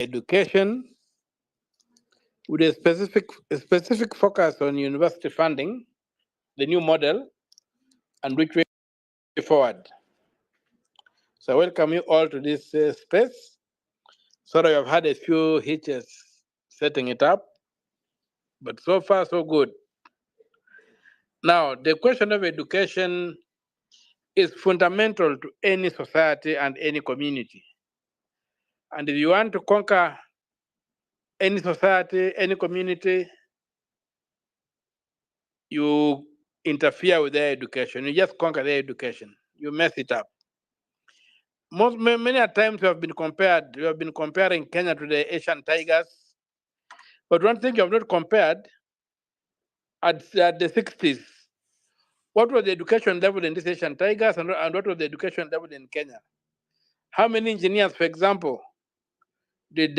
education with a specific focus on university funding, the new model, and which way forward. So I welcome you all to this space. Sorry, I've had a few hitches setting it up, but so far so good. Now, the question of education is fundamental to any society and any community. And if you want to conquer any society, any community, you interfere with their education. You just conquer their education. You mess it up. Many a times we have been comparing Kenya to the Asian tigers. But one thing you have not compared, at the 60s, what was the education level in these Asian tigers and what was the education level in Kenya? How many engineers, for example, did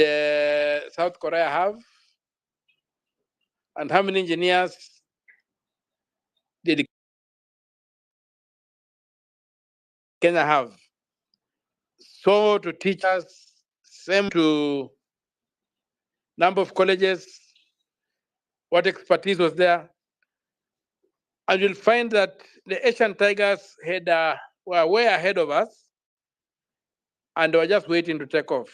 South Korea have? And how many engineers did Kenya have? So to teachers, same to number of colleges, what expertise was there. And you'll find that the Asian tigers were way ahead of us and they were just waiting to take off.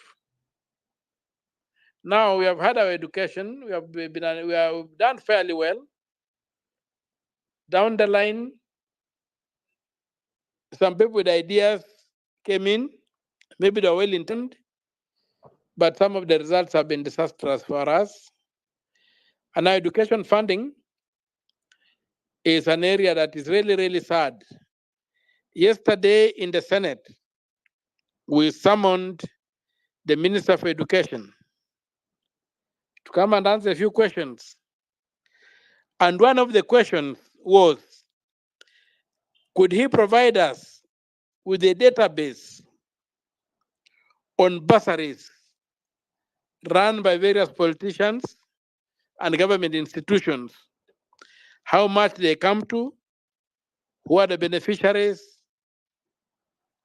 Now we have had our education, we have done fairly well. Down the line, some people with ideas came in, maybe they were well intended, but some of the results have been disastrous for us. And our education funding is an area that is really, really sad. Yesterday in the Senate, we summoned the Minister for Education to come and answer a few questions. And one of the questions was, could he provide us with a database on bursaries run by various politicians and government institutions, how much they come to, who are the beneficiaries,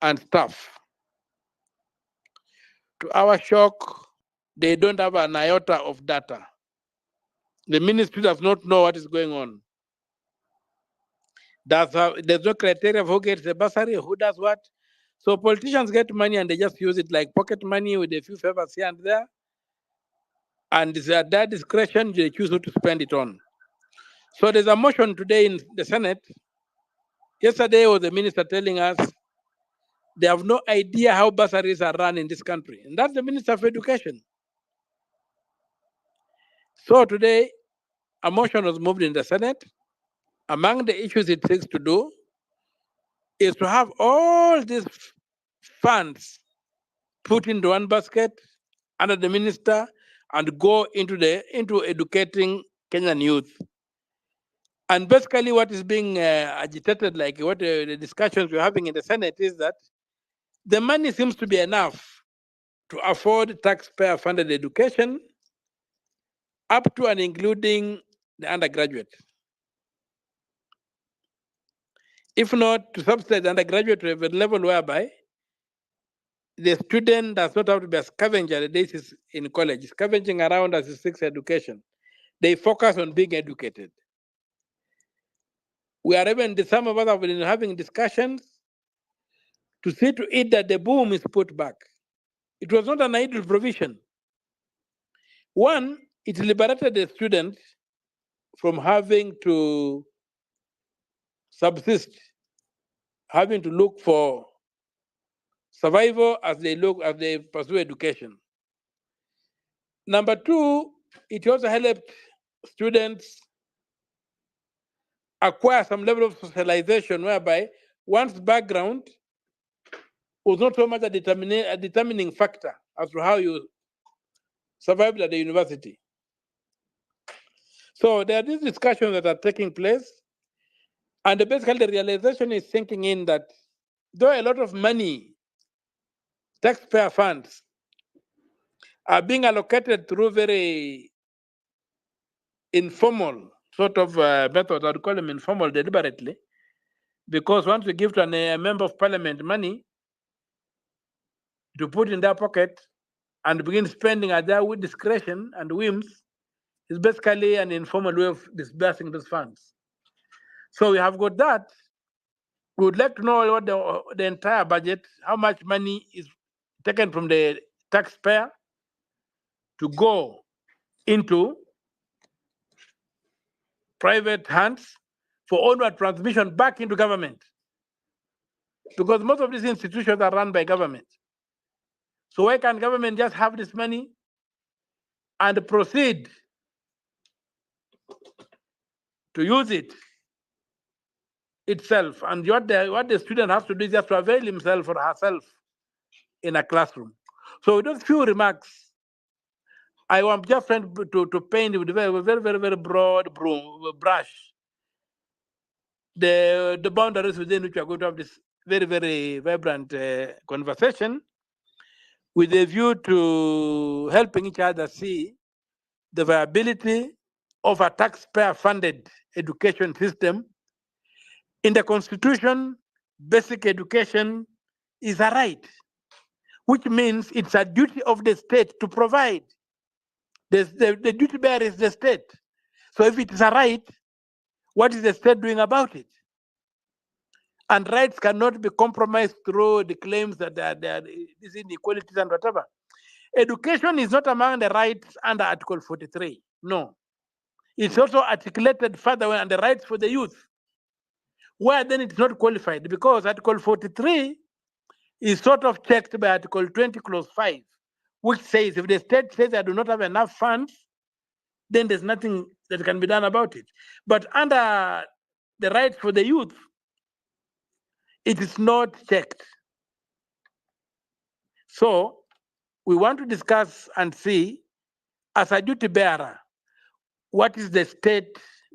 and stuff. To our shock, they don't have an iota of data. The ministry does not know what is going on. There's no criteria for who gets the bursary, who does what. So politicians get money and they just use it like pocket money with a few favors here and there. And it's at their discretion, they choose who to spend it on. So there's a motion today in the Senate. Yesterday was the minister telling us they have no idea how bursaries are run in this country. And that's the Minister of Education. So today, a motion was moved in the Senate. Among the issues it seeks to do is to have all these funds put into one basket under the minister and go into educating Kenyan youth. And basically what is being agitated, like what the discussions we're having in the Senate, is that the money seems to be enough to afford taxpayer-funded education up to and including the undergraduate. If not, to subsidize the undergraduate to a level whereby the student does not have to be a scavenger the days he's in college, scavenging around as he seeks education. They focus on being educated. We are even, some of us have been having discussions to see to it that the boom is put back. It was not an idle provision. One, it liberated the student from having to subsist, having to look for survival as they pursue education. Number two, it also helped students acquire some level of socialization whereby one's background was not so much a determining factor as to how you survived at the university. So there are these discussions that are taking place, and basically the realization is sinking in that though a lot of money, taxpayer funds, are being allocated through very informal sort of methods, I'd call them informal deliberately, because once you give to a member of parliament money to put in their pocket, and begin spending at their discretion and whims is basically an informal way of disbursing those funds. So we have got that. We would like to know what the entire budget, how much money is taken from the taxpayer to go into private hands for onward transmission back into government. Because most of these institutions are run by government. So why can't government just have this money and proceed to use it itself? And what the student has to do is just to avail himself or herself in a classroom. So with those few remarks, I want just trying to paint with a very broad brush the boundaries within which we are going to have this very vibrant conversation, with a view to helping each other see the viability of a taxpayer-funded education system. In the Constitution, basic education is a right, which means it's a duty of the state to provide. The duty bearer is the state. So if it is a right, what is the state doing about it? And rights cannot be compromised through the claims that there are these inequalities and whatever. Education is not among the rights under Article 43. No. It's also articulated further on the rights for the youth, where then it's not qualified, because Article 43 is sort of checked by Article 20, Clause 5, which says if the state says I do not have enough funds, then there's nothing that can be done about it. But under the rights for the youth, it is not checked. So we want to discuss and see, as a duty bearer, what is the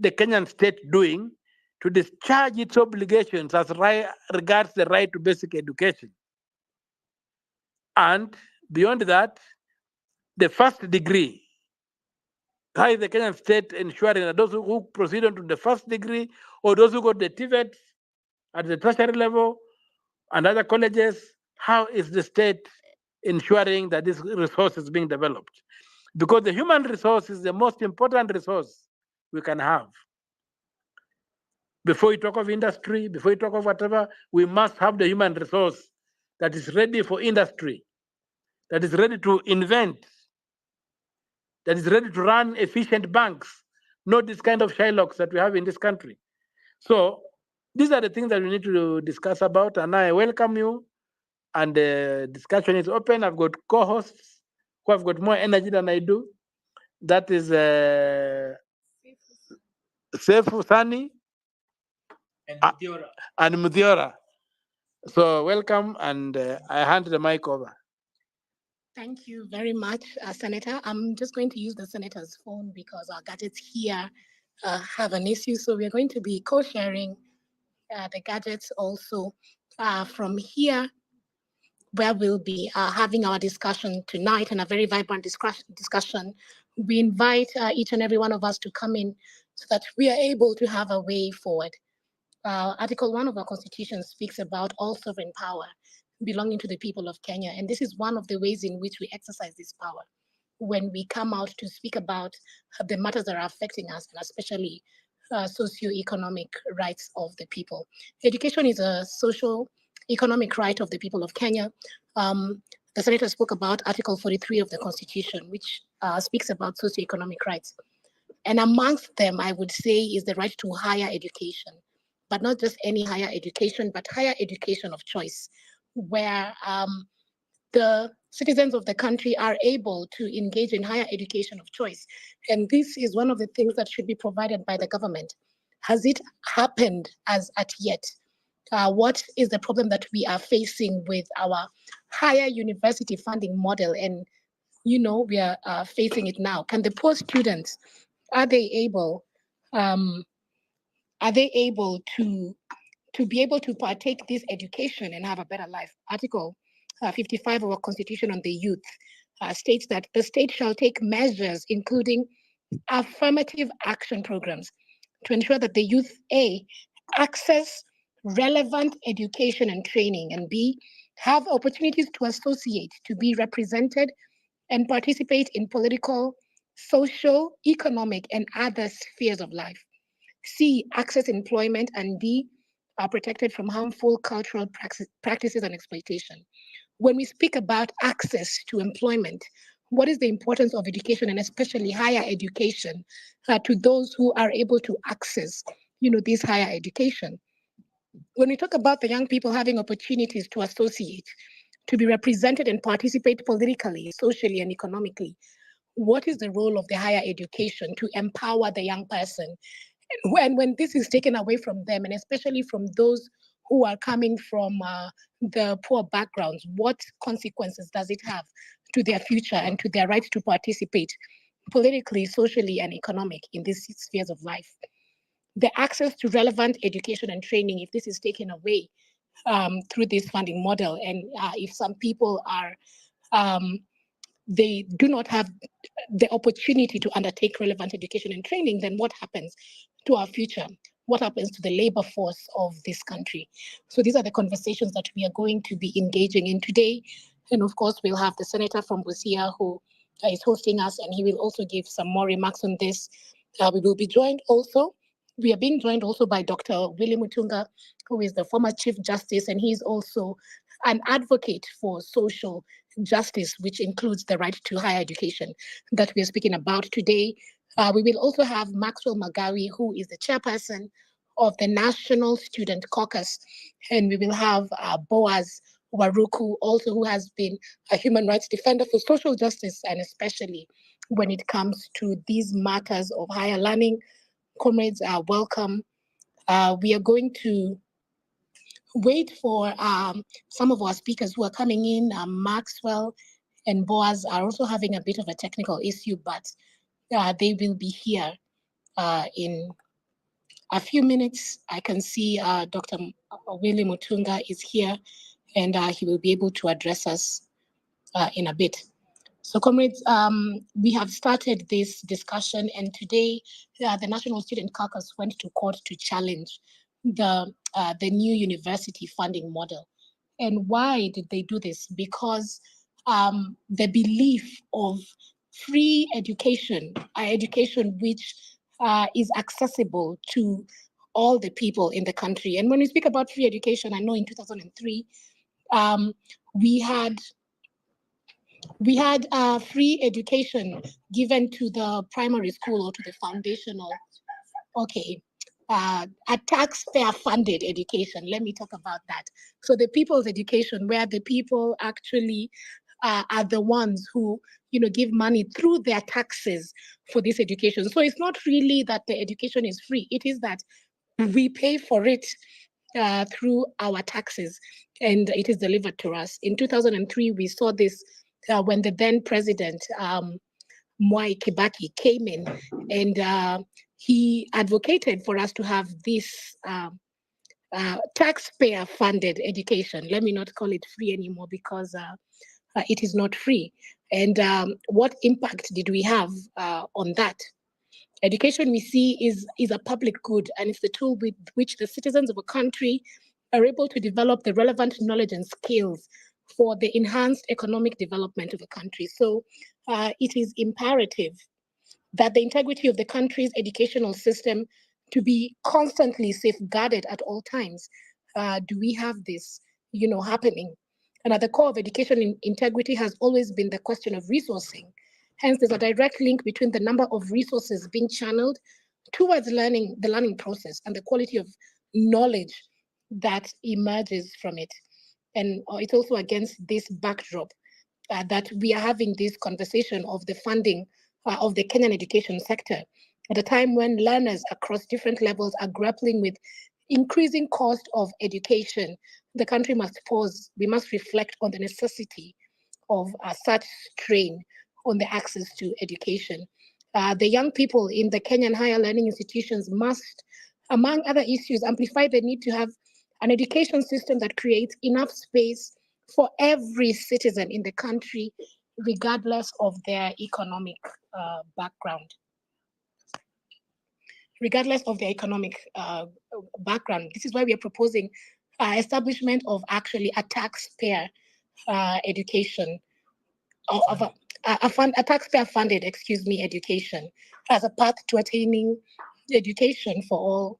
Kenyan state doing to discharge its obligations as regards the right to basic education. And beyond that, the first degree. How is the Kenyan state ensuring that those who proceed on to the first degree, or those who got the TVET at the tertiary level and other colleges, how is the state ensuring that this resource is being developed? Because the human resource is the most important resource we can have. Before we talk of industry, before we talk of whatever, we must have the human resource that is ready for industry, that is ready to invent, that is ready to run efficient banks, not this kind of Shylocks that we have in this country. So these are the things that we need to discuss about, and I welcome you. And the discussion is open. I've got co-hosts who have got more energy than I do. That is Sefu Sani and Muthiora. So welcome, and I hand the mic over. Thank you very much, Senator. I'm just going to use the Senator's phone because our gadgets here have an issue. So we're going to be co-sharing the gadgets also from here, where we'll be having our discussion tonight, and a very vibrant discussion. We invite each and every one of us to come in so that we are able to have a way forward. Article 1 of our Constitution speaks about all sovereign power belonging to the people of Kenya. And this is one of the ways in which we exercise this power when we come out to speak about the matters that are affecting us, and especially socio-economic rights of the people. Education is a social economic right of the people of Kenya. The Senator spoke about Article 43 of the Constitution, which speaks about socio-economic rights. And amongst them, I would say, is the right to higher education, but not just any higher education, but higher education of choice, where the citizens of the country are able to engage in higher education of choice. And this is one of the things that should be provided by the government. Has it happened as at yet? What is the problem that we are facing with our higher university funding model? And, we are facing it now. Can the poor students, are they able to be able to partake this education and have a better life? Article 55 of our Constitution on the youth states that the state shall take measures, including affirmative action programs, to ensure that the youth, A, access relevant education and training, and B, have opportunities to associate, to be represented, and participate in political, social, economic, and other spheres of life. C, access employment, and D, are protected from harmful cultural practices and exploitation. When we speak about access to employment, what is the importance of education and especially higher education to those who are able to access, this higher education? When we talk about the young people having opportunities to associate, to be represented and participate politically, socially, and economically, what is the role of the higher education to empower the young person? When this is taken away from them, and especially from those who are coming from the poor backgrounds, what consequences does it have to their future and to their right to participate politically, socially, and economic in these spheres of life? The access to relevant education and training, if this is taken away through this funding model, and if some people are they do not have the opportunity to undertake relevant education and training, then what happens to our future? What happens to the labor force of this country? So these are the conversations that we are going to be engaging in today. And of course, we'll have the senator from Busia who is hosting us, and he will also give some more remarks on this. We will be joined also. We are being joined also by Dr. Willie Mutunga, who is the former Chief Justice, and he is also an advocate for social justice, which includes the right to higher education that we are speaking about today. We will also have Maxwell Magawi, who is the chairperson of the National Student Caucus, and we will have Boaz Waruku, also who has been a human rights defender for social justice, and especially when it comes to these matters of higher learning. Comrades are welcome. We are going to wait for some of our speakers who are coming in. Maxwell and Boaz are also having a bit of a technical issue, but they will be here in a few minutes. I can see Dr. Willie Mutunga is here, and he will be able to address us in a bit. So, comrades, we have started this discussion, and today the National Student Caucus went to court to challenge the new university funding model. And why did they do this? Because the belief of free education, education which is accessible to all the people in the country. And when we speak about free education, I know in 2003 um, we had free education given to the primary school or to the foundational, okay, a taxpayer funded education. Let me talk about that. So the people's education, where the people actually are the ones who, give money through their taxes for this education. So it's not really that the education is free. It is that we pay for it through our taxes, and it is delivered to us. In 2003, we saw this when the then president, Mwai Kibaki, came in, and he advocated for us to have this taxpayer-funded education. Let me not call it free anymore, because it is not free. And what impact did we have on that? Education, we see, is a public good, and it's the tool with which the citizens of a country are able to develop the relevant knowledge and skills for the enhanced economic development of a country. So it is imperative that the integrity of the country's educational system to be constantly safeguarded at all times. Do we have this, happening? And at the core of education integrity has always been the question of resourcing. Hence, there's a direct link between the number of resources being channeled towards learning, the learning process, and the quality of knowledge that emerges from it. And it's also against this backdrop that we are having this conversation of the funding of the Kenyan education sector at a time when learners across different levels are grappling with increasing cost of education. The country must pause. We must reflect on the necessity of such strain on the access to education. The young people in the Kenyan higher learning institutions must, among other issues, amplify the need to have an education system that creates enough space for every citizen in the country, regardless of their economic background. Regardless of their economic background. This is why we are proposing establishment of actually a taxpayer education, of a taxpayer-funded, education as a path to attaining education for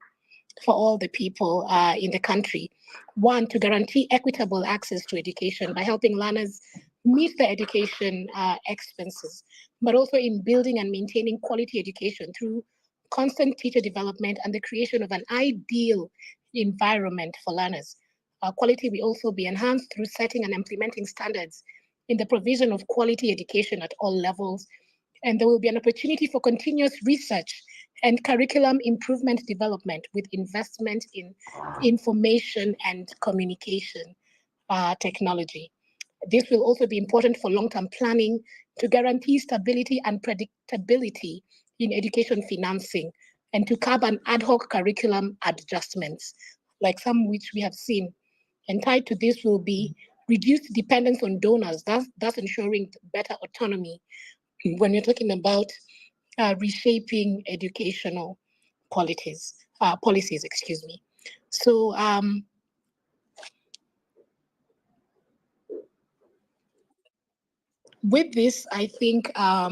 all the people in the country. One, to guarantee equitable access to education by helping learners meet their education expenses, but also in building and maintaining quality education through constant teacher development and the creation of an ideal environment for learners. Quality will also be enhanced through setting and implementing standards in the provision of quality education at all levels, and there will be an opportunity for continuous research and curriculum improvement development with investment in information and communication technology. This will also be important for long-term planning to guarantee stability and predictability in education financing and to curb an ad hoc curriculum adjustments, like some which we have seen. And tied to this will be reduced dependence on donors, thus ensuring better autonomy when we're talking about reshaping educational policies, excuse me. So with this, I think I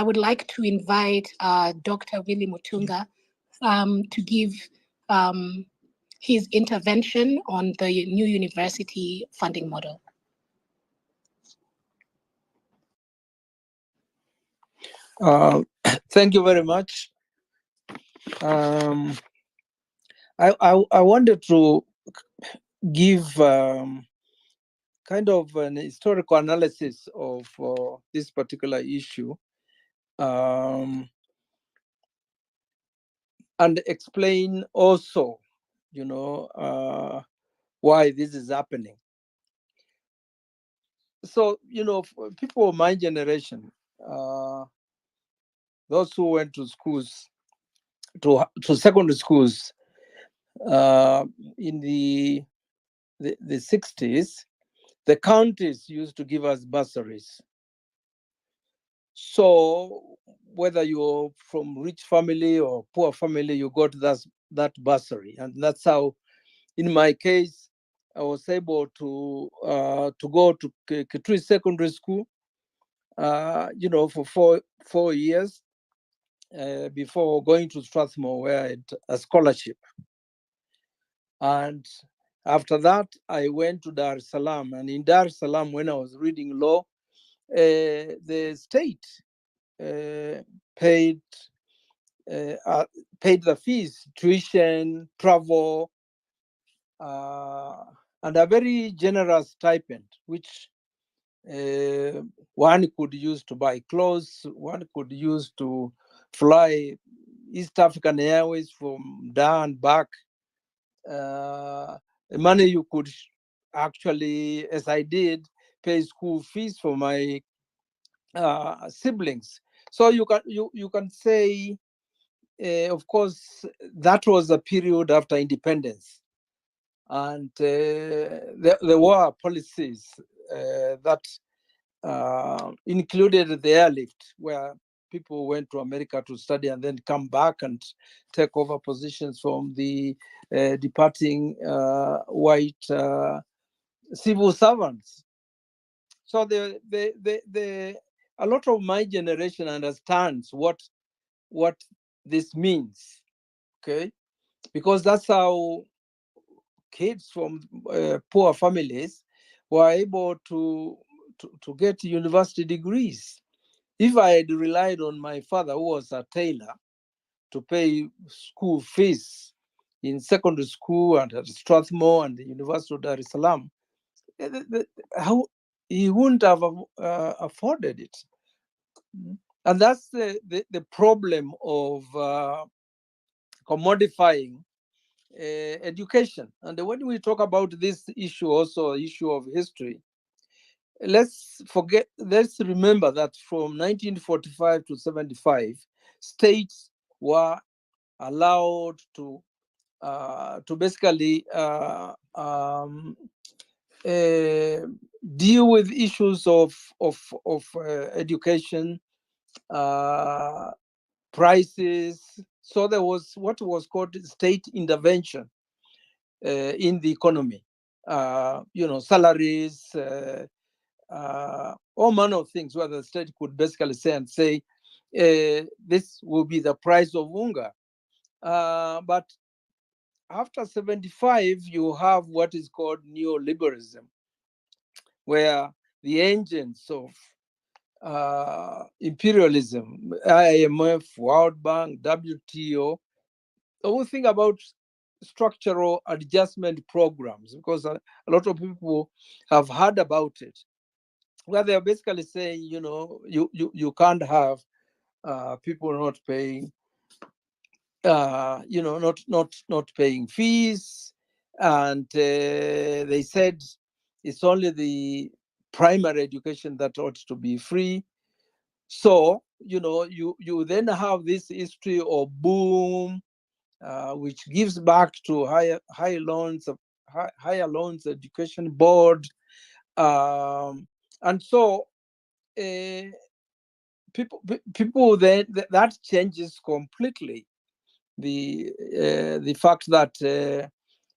would like to invite Dr. Willie Mutunga to give um, his intervention on the new university funding model. Thank you very much. I wanted to give kind of an historical analysis of this particular issue and explain also, why this is happening. So, for people of my generation, those who went to schools, to secondary schools in the 60s, the counties used to give us bursaries. So whether you're from rich family or poor family, you got that bursary. And that's how, in my case, I was able to go to Kitui Secondary School, for 4 years before going to Strathmore, where I had a scholarship. And after that, I went to Dar es Salaam. And in Dar es Salaam, when I was reading law, the state paid the fees, tuition, travel, and a very generous stipend, which one could use to buy clothes, one could use to fly East African Airways from Dar and back. Money you could actually, as I did, pay school fees for my siblings. So you can say, of course, that was a period after independence, and there were policies that included the airlift, where people went to America to study and then come back and take over positions from the departing white civil servants. So a lot of my generation understands what this means, okay? Because that's how kids from poor families were able to get university degrees. If I had relied on my father, who was a tailor, to pay school fees in secondary school and at Strathmore and the University of Dar es Salaam, how he wouldn't have afforded it. And that's the problem of commodifying education. And when we talk about this issue, also issue of history, let's remember that from 1945 to 75, states were allowed to basically deal with issues of education, prices. So there was what was called state intervention in the economy. Salaries, all manner of things where the state could basically say, this will be the price of unga. But after 75, you have what is called neoliberalism, where the engines of imperialism, IMF, World Bank, WTO, the whole thing about structural adjustment programs, because a lot of people have heard about it, where they're basically saying, you can't have people not paying, not paying fees, and they said it's only the primary education that ought to be free. So you then have this history of boom, which gives back to higher loans education board, and so people then that changes completely the fact that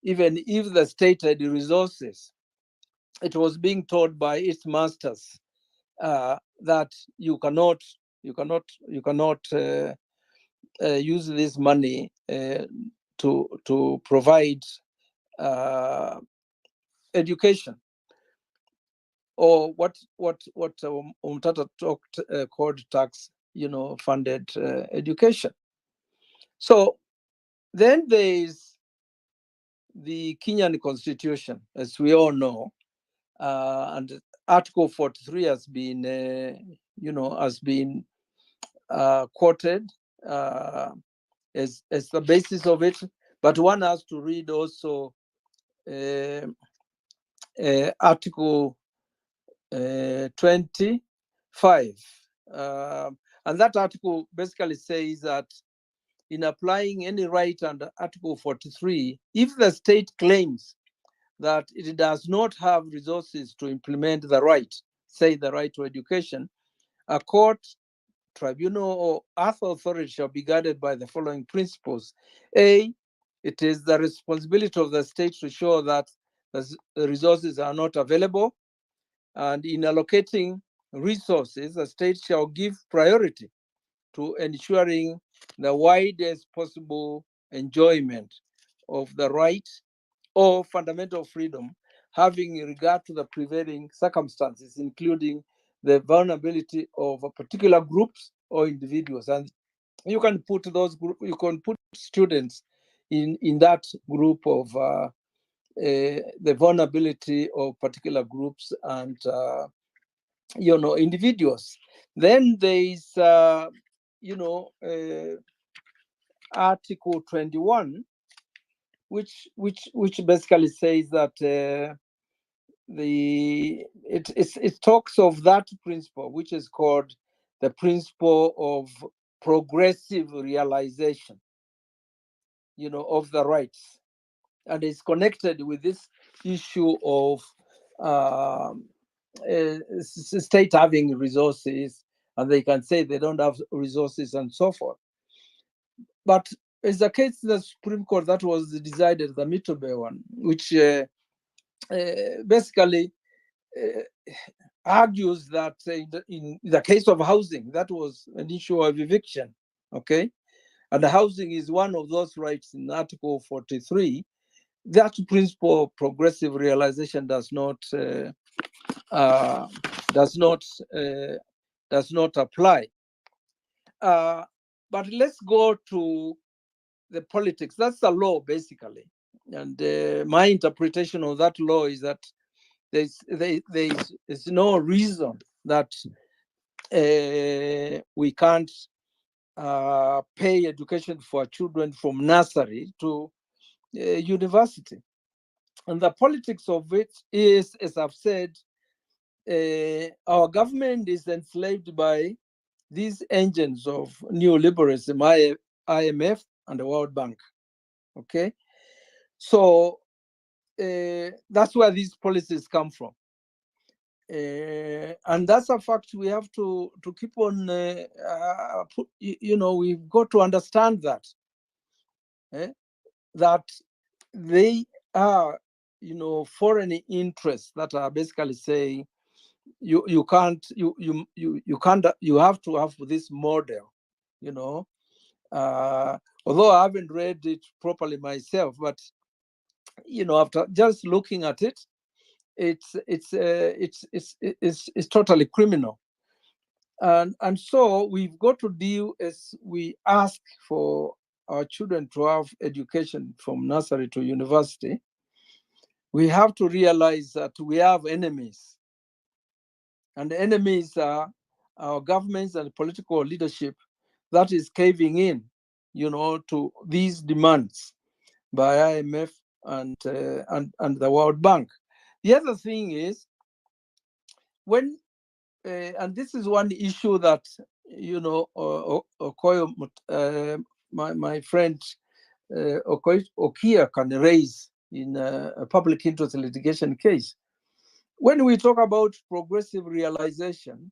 even if the state had resources, it was being told by its masters that you cannot use this money to provide education, or what Umtata talked called tax funded education. So then there is the Kenyan constitution, as we all know, and Article 43 has been quoted as the basis of it. But one has to read also Article 25. And that article basically says that in applying any right under Article 43, if the state claims that it does not have resources to implement the right, say the right to education, a court, tribunal, or other authority shall be guided by the following principles. A, it is the responsibility of the state to ensure that the resources are not available, and in allocating resources, the state shall give priority to ensuring the widest possible enjoyment of the right or fundamental freedom, having regard to the prevailing circumstances, including the vulnerability of particular groups or individuals. And you can put students in that group of the vulnerability of particular groups and individuals. Then there is Article 21, which basically says that it talks of that principle, which is called the principle of progressive realization, of the rights, and is connected with this issue of state having resources, and they can say they don't have resources and so forth. But it's the case in the Supreme Court that was decided, the Mitobe one, which basically argues that in the case of housing, that was an issue of eviction, okay? And the housing is one of those rights in Article 43. That principle of progressive realization does not apply. But let's go to the politics. That's the law, basically. And my interpretation of that law is that there's no reason that we can't pay education for children from nursery to university. And the politics of it is, as I've said, our government is enslaved by these engines of neoliberalism, IMF and the World Bank. Okay, so that's where these policies come from, and that's a fact we have to keep on. We've got to understand that that they are, foreign interests that are basically saying you can't you have to have this model, you know. Although I haven't read it properly myself, but you know, after just looking at it, it's totally criminal. And so we've got to deal, as we ask for our children to have education from nursery to university, we have to realize that we have enemies. And the enemies are our governments and political leadership that is caving in, you know, to these demands by IMF and the World Bank. The other thing is, when and this is one issue that, you know, Okoyo, my friend Okia can raise in a public interest litigation case. When we talk about progressive realization,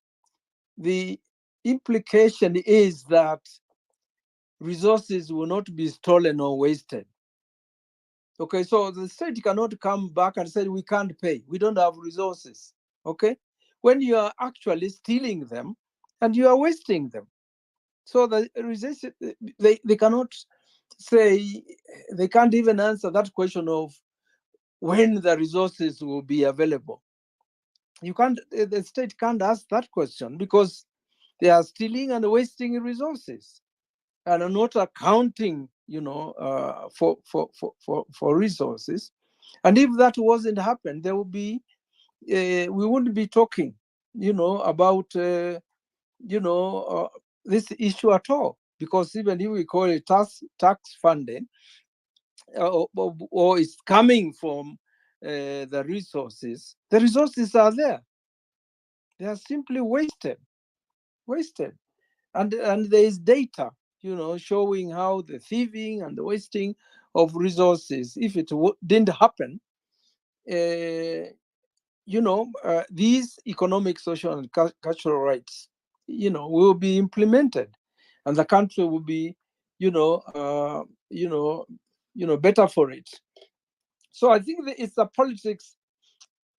the implication is that resources will not be stolen or wasted. Okay, so the state cannot come back and say we can't pay, we don't have resources. Okay, when you are actually stealing them and you are wasting them. So the resistance, they cannot say, they can't even answer that question of when the resources will be available. You can't, the state can't ask that question because they are stealing and wasting resources and are not accounting, you know, for resources. And if that wasn't happen, there would be, we wouldn't be talking, you know, about, you know, this issue at all. Because even if we call it tax funding, or it's coming from the resources are there. They are simply wasted. And there is data, you know, showing how the thieving and the wasting of resources, if it didn't happen, you know, these economic, social, and cultural rights, you know, will be implemented, and the country will be, you know, better for it. So I think that it's the politics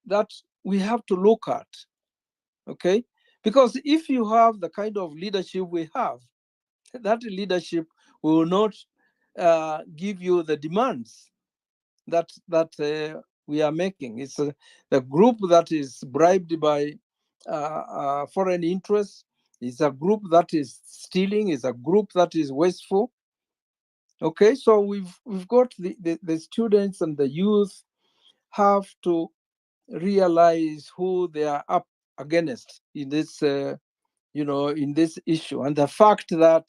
that we have to look at, okay? Because if you have the kind of leadership we have, that leadership will not give you the demands that we are making. It's the group that is bribed by foreign interests. It's a group that is stealing. It's a group that is wasteful. Okay, so we've got the students and the youth have to realize who they are up against in this, you know, in this issue, and the fact that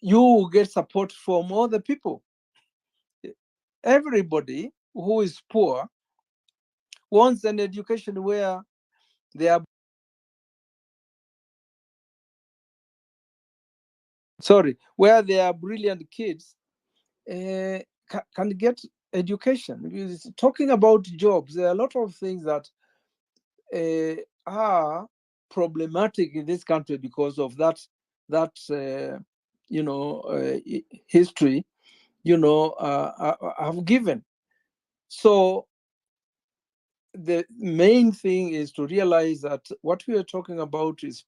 you get support from all the people. Everybody who is poor wants an education where they are, where they are brilliant kids can get education. Because talking about jobs, there are a lot of things that are problematic in this country because of that you know, history, you know, have given. So the main thing is to realize that what we are talking about is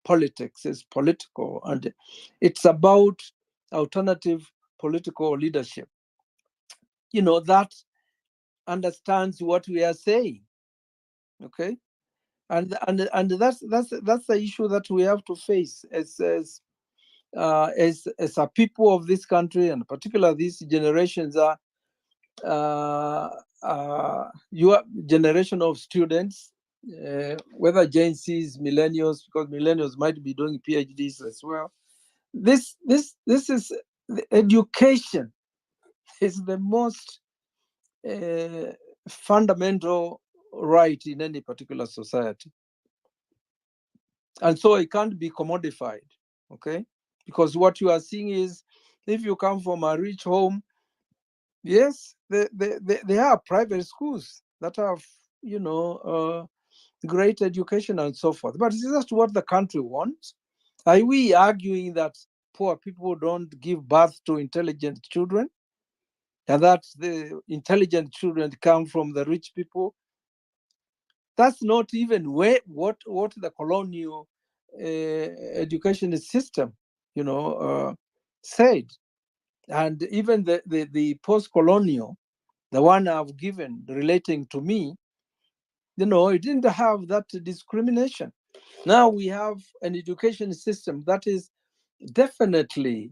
politics, is political, and it's about alternative political leadership, you know, that understands what we are saying. Okay, and that's the issue that we have to face as a people of this country, and particularly these generations are your generation of students, whether Gen Zs, millennials, because millennials might be doing PhDs as well. This is education is the most fundamental right in any particular society, and so it can't be commodified. Okay, because what you are seeing is, if you come from a rich home, yes, they are private schools that have, you know, great education and so forth. But is that what the country wants? Are we arguing that poor people don't give birth to intelligent children, and that the intelligent children come from the rich people? That's not even what the colonial education system, said. And even the post-colonial, the one I've given relating to me, it didn't have that discrimination. Now we have an education system that is definitely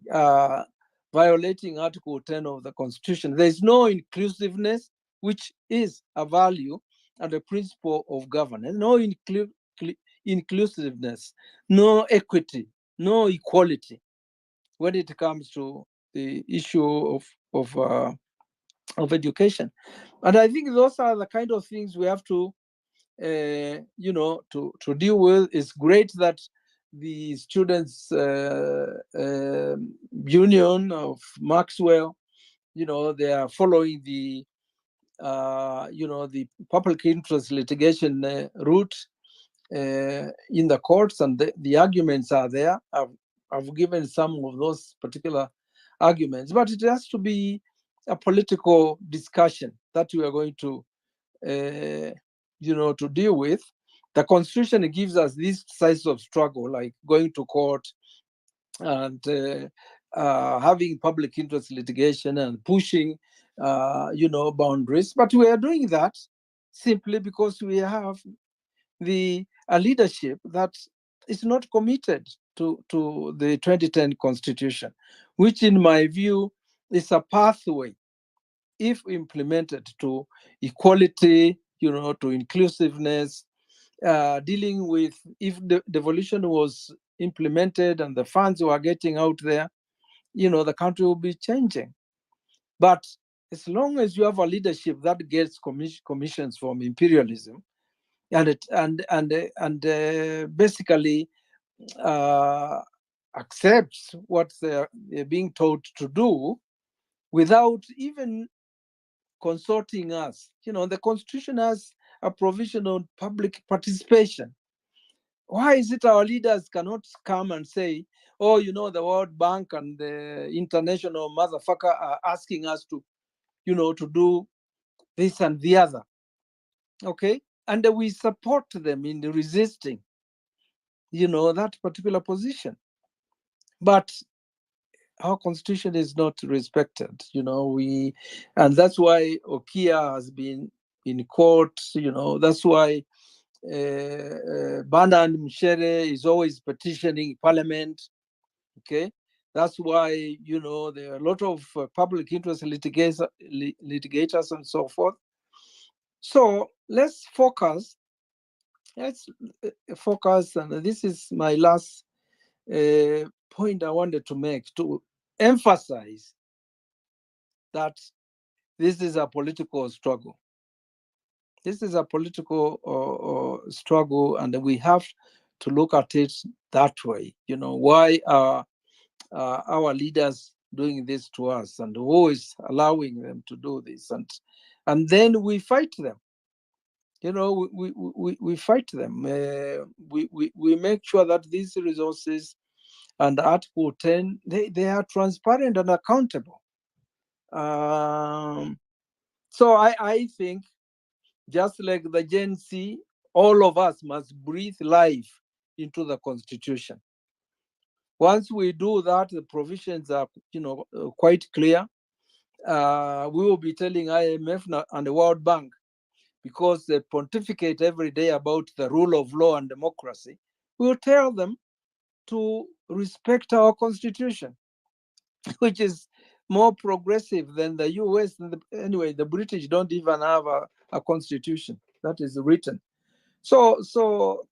violating Article 10 of the Constitution. There is no inclusiveness, which is a value and a principle of governance. No inclusiveness, no equity, no equality when it comes to the issue of education. And I think those are the kind of things we have to to deal with. It's great that the students union of Maxwell, they are following the the public interest litigation route in the courts, and the arguments are there. I've given some of those particular arguments, but it has to be a political discussion that we are going to to deal with. The Constitution gives us these sides of struggle, like going to court and having public interest litigation and pushing, boundaries. But we are doing that simply because we have a leadership that is not committed to the 2010 Constitution, which, in my view, is a pathway, if implemented, to equality, to inclusiveness, dealing with, if the devolution was implemented and the funds were getting out there, the country will be changing. But as long as you have a leadership that gets commissions from imperialism and basically accepts what they're being told to do without even consulting us. The Constitution has a provision on public participation. Why is it our leaders cannot come and say, oh, the World Bank and the international motherfucker are asking us to, to do this and the other? Okay? And we support them in resisting, that particular position. But our Constitution is not respected, and that's why Okia has been in court, that's why Bernard Mshere is always petitioning Parliament. Okay, that's why there are a lot of public interest litigators and so forth. So let's focus. Let's focus, and this is my last point I wanted to make, to emphasize that this is a political struggle. This is a political struggle, and we have to look at it that way. Why are our leaders doing this to us, and who is allowing them to do this? And then we fight them. We fight them. We make sure that these resources and Article 10, they are transparent and accountable. So I think, just like the Gen Z, all of us must breathe life into the Constitution. Once we do that, the provisions are, quite clear. We will be telling IMF and the World Bank, because they pontificate every day about the rule of law and democracy, we will tell them to respect our Constitution, which is more progressive than the US. Anyway, the British don't even have a constitution that is written. So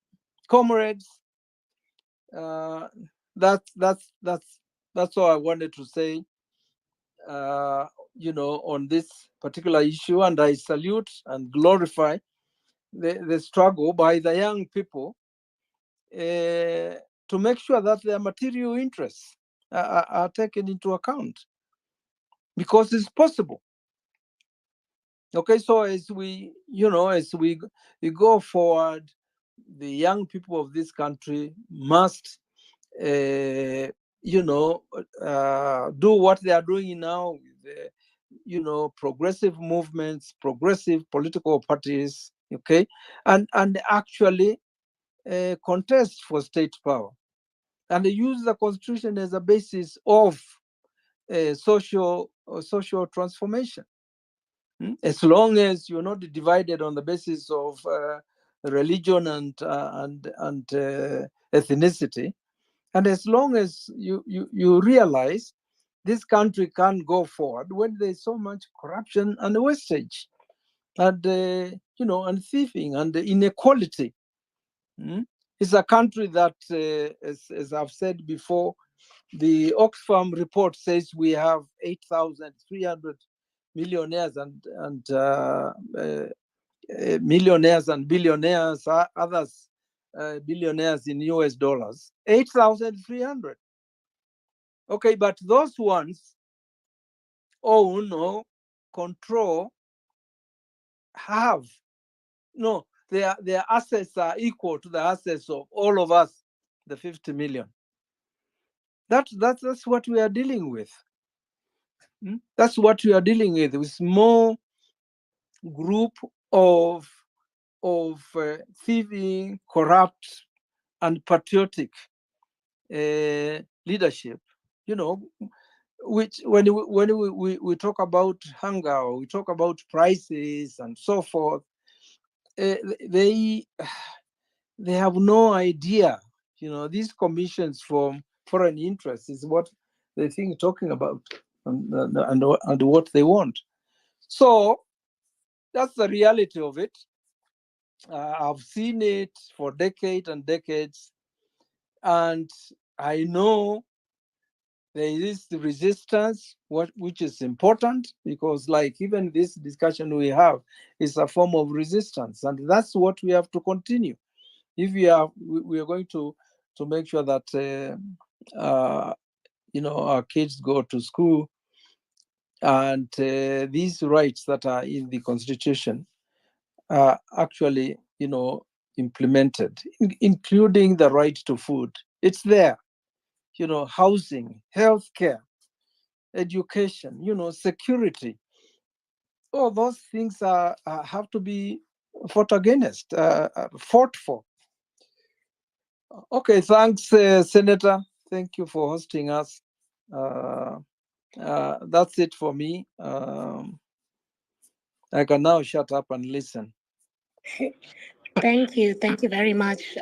comrades, that's all I wanted to say, on this particular issue. And I salute and glorify the struggle by the young people to make sure that their material interests are taken into account, because it's possible. Okay, so as we go forward, the young people of this country must do what they are doing now with progressive movements, progressive political parties, okay, and actually contest for state power, and they use the constitution as a basis of social transformation. As long as you're not divided on the basis of religion and ethnicity, and as long as you realize this country can't go forward when there's so much corruption and wastage, and and thieving and inequality. It's a country that, as I've said before, the Oxfam report says we have 8,300 millionaires and millionaires and billionaires, others billionaires in US dollars. 8,300. Okay, but those ones own or control, have no, their assets are equal to the assets of all of us, the 50 million. That's what we are dealing with. That's what we are dealing with small group of thieving, corrupt, and patriotic leadership. Which when we talk about hunger, we talk about prices and so forth. They have no idea. These commissions from foreign interests is what they think talking about, and what they want. So that's the reality of it. I've seen it for decades and decades, and I know there is the resistance, which is important, because like even this discussion we have is a form of resistance, and that's what we have to continue if we are going to make sure that our kids go to school, and these rights that are in the constitution are actually implemented, including the right to food. It's there. Housing, healthcare, education, security. All those things have to be fought against, fought for. Okay, thanks, Senator. Thank you for hosting us. That's it for me. I can now shut up and listen. Thank you. Thank you very much.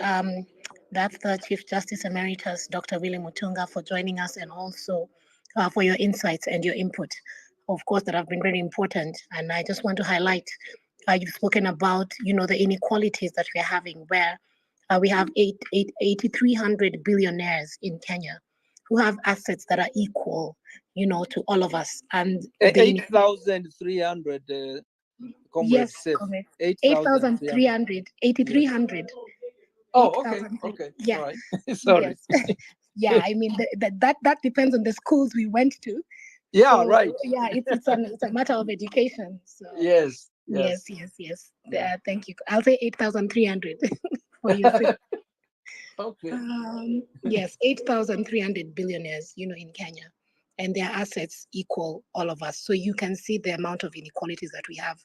That's the Chief Justice Emeritus, Dr. Willie Mutunga, for joining us, and also for your insights and your input, of course, that have been very important. And I just want to highlight, you've spoken about, the inequalities that we're having, where we have 8,300 billionaires in Kenya who have assets that are equal, to all of us. And 8,300, Comrade yes, Safe. correct. 8,300. 8,300. Oh, okay. Yeah. All right. Sorry. Yes. Yeah, I mean that depends on the schools we went to. Yeah, So, right. yeah, it's a matter of education. So Yes. yes. Yeah. Thank you. I'll say 8,300 for you. Okay. Yes, 8,300 billionaires, in Kenya, and their assets equal all of us. So you can see the amount of inequalities that we have,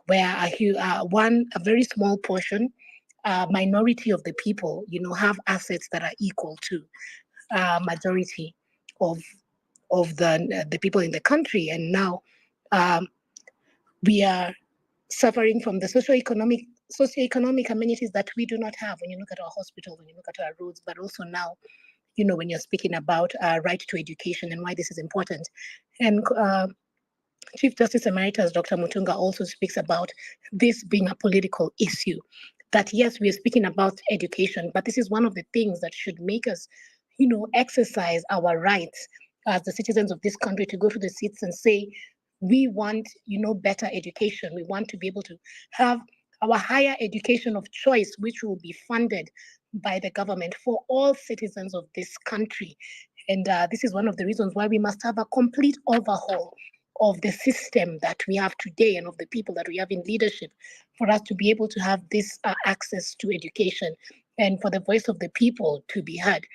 where a very small portion, minority of the people, have assets that are equal to majority of the people in the country. And now we are suffering from the socioeconomic amenities that we do not have. When you look at our hospitals, when you look at our roads, but also now, when you're speaking about right to education and why this is important. And Chief Justice Emeritus Dr. Mutunga also speaks about this being a political issue. That yes, we are speaking about education, but this is one of the things that should make us, exercise our rights as the citizens of this country to go to the seats and say, we want, better education. We want to be able to have our higher education of choice, which will be funded by the government for all citizens of this country. And this is one of the reasons why we must have a complete overhaul of the system that we have today and of the people that we have in leadership for us to be able to have this access to education and for the voice of the people to be heard.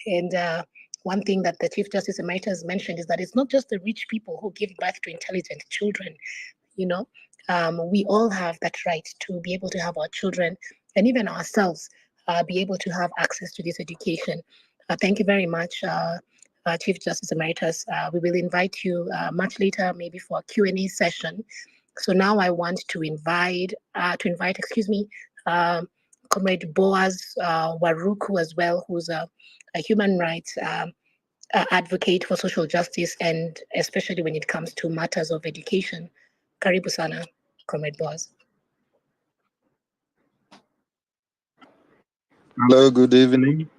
And one thing that the Chief Justice Emeritus mentioned is that it's not just the rich people who give birth to intelligent children. We all have that right to be able to have our children and even ourselves be able to have access to this education. Thank you very much, Chief Justice Emeritus. We will invite you much later, maybe for a Q&A session. So now I want to invite, Comrade Boaz Waruku as well, who's a human rights advocate for social justice, and especially when it comes to matters of education. Karibu sana, Comrade Boaz. Hello, good evening.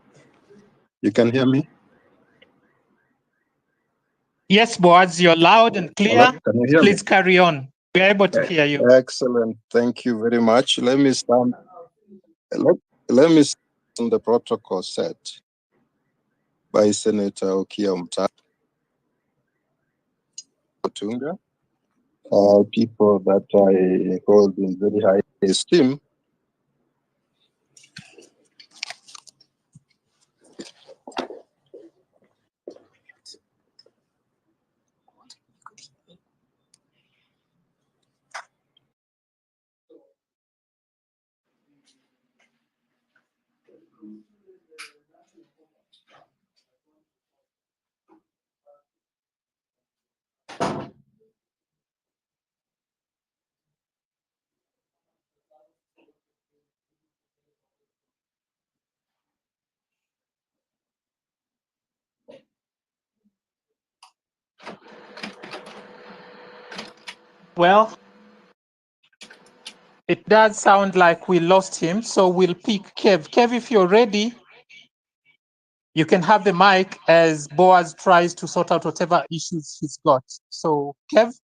You can hear me? Yes, Boaz, you're loud and clear. Hello, can you hear Please me? carry on. We're able to hear you. Excellent. Thank you very much. Let me start. Let me start on the protocol set by Senator Okia Mutunga. People that I hold in very high esteem. Well, it does sound like we lost him, so we'll pick Kev. Kev, if you're ready, you can have the mic as Boaz tries to sort out whatever issues he's got. So, Kev?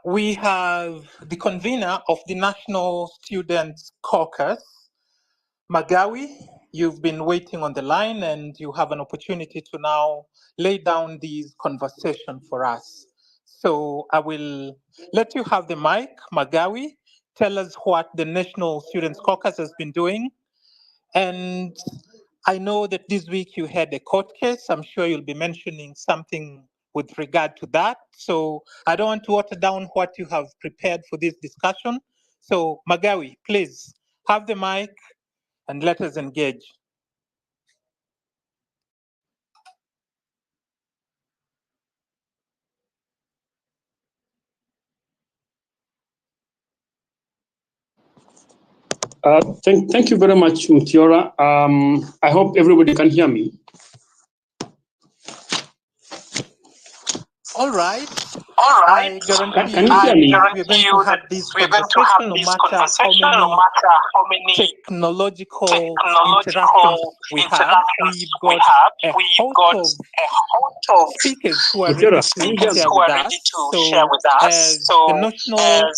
We have the convener of the National Students Caucus, Magawi. You've been waiting on the line and you have an opportunity to now lay down this conversation for us. So I will let you have the mic, Magawi. Tell us what the National Students Caucus has been doing. And I know that this week you had a court case. I'm sure you'll be mentioning something with regard to that. So I don't want to water down what you have prepared for this discussion. So Magawi, please have the mic and let us engage. Thank you very much, Mutiora. I hope everybody can hear me. All right. All right. I guarantee Can you you hear me? that we're going to have this conversation no matter how many technological interruptions we have. We've got a host of speakers who are ready to share with us. So as the national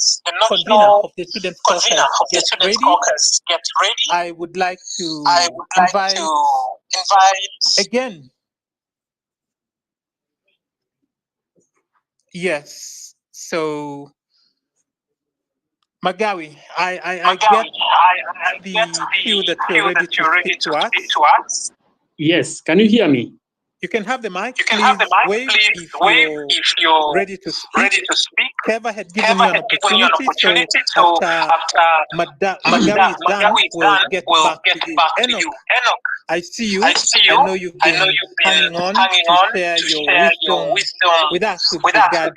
convener of the Students Caucus gets ready, I would like to invite again. Yes. So Magawi, I get the cue that you're ready to speak to us. Yes. Can you hear me? You can have the mic. Please wave if you're ready to speak. Keva had given you an opportunity, so after Magawi is done, we'll get back to you. Enoch, I see you. I know you've been hanging on to share your wisdom with us with regard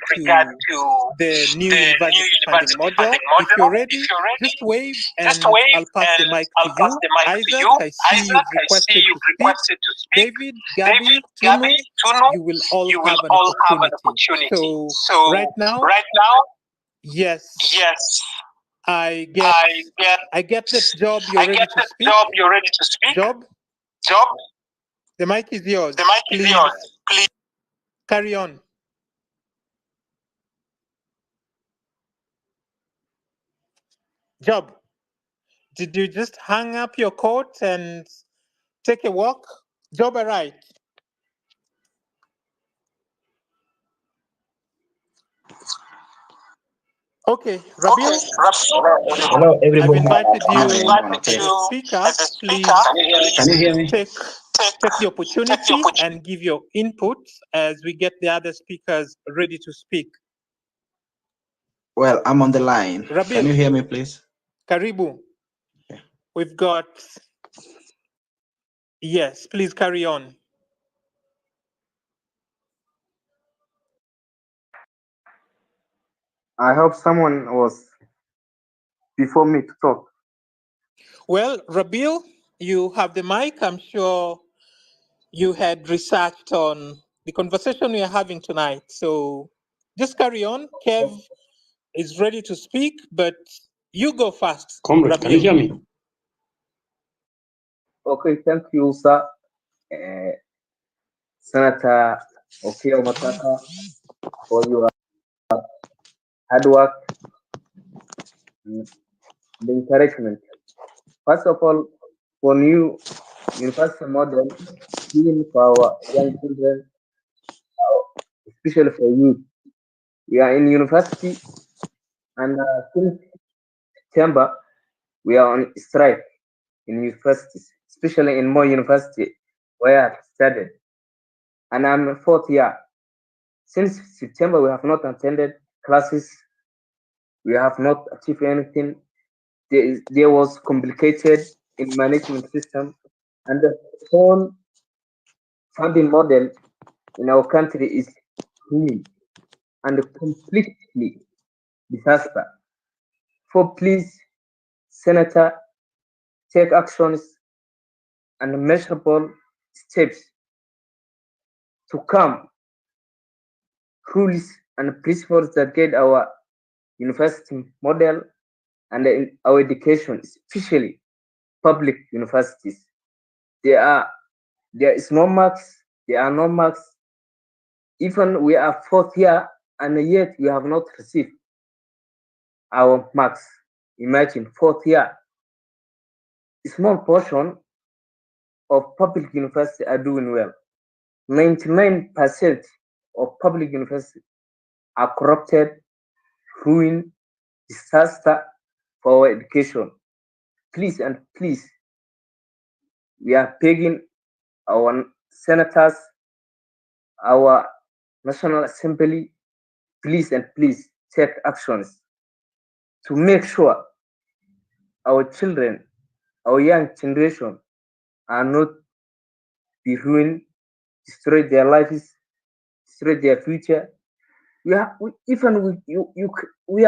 to the new university funding model. If you're ready, just wave and I'll pass the mic to you. Isaac, I see you've requested to speak. David, Gabi, Tunu, you will all have an opportunity. So right now, yes, I get that Job, you're ready to speak. Job, the mic is yours. Please carry on. Job, did you just hang up your coat and take a walk. Job right. Okay, Rabil, Hello, I've everybody. invited Can you hear you me? as a speaker. Please Can you hear me? take the opportunity and give your input as we get the other speakers ready to speak. Well, I'm on the line. Rabil, Can you hear me, please? Karibu. We've got, yes, please carry on. I hope someone was before me to talk. Well, Rabil, you have the mic. I'm sure you had researched on the conversation we are having tonight. So just carry on. Kev is ready to speak, but you go first. Comrade, can you hear me? Okay, thank you, sir. Senator Okiya Matata, for your hard work and the encouragement. First of all, for new university model, even for our young children, especially for youth. We are in university, and since September, we are on strike in universities, especially in more university where I've studied. And I'm fourth year. Since September, we have not attended classes. We have not achieved anything. There was complicated in management system, and the whole funding model in our country is ruined and completely disaster. For please, Senator, take actions and measurable steps to come rules and principles that guide our university model and our education, especially public universities. There is no marks, there are no marks. Even we are fourth year and yet we have not received our marks. Imagine fourth year. A small portion of public universities are doing well. 99% of public universities are corrupted, ruined, disaster for our education. Please and please, we are begging our senators, our National Assembly, please and please take actions to make sure our children, our young generation are not be ruined, destroy their lives, destroy their future. We are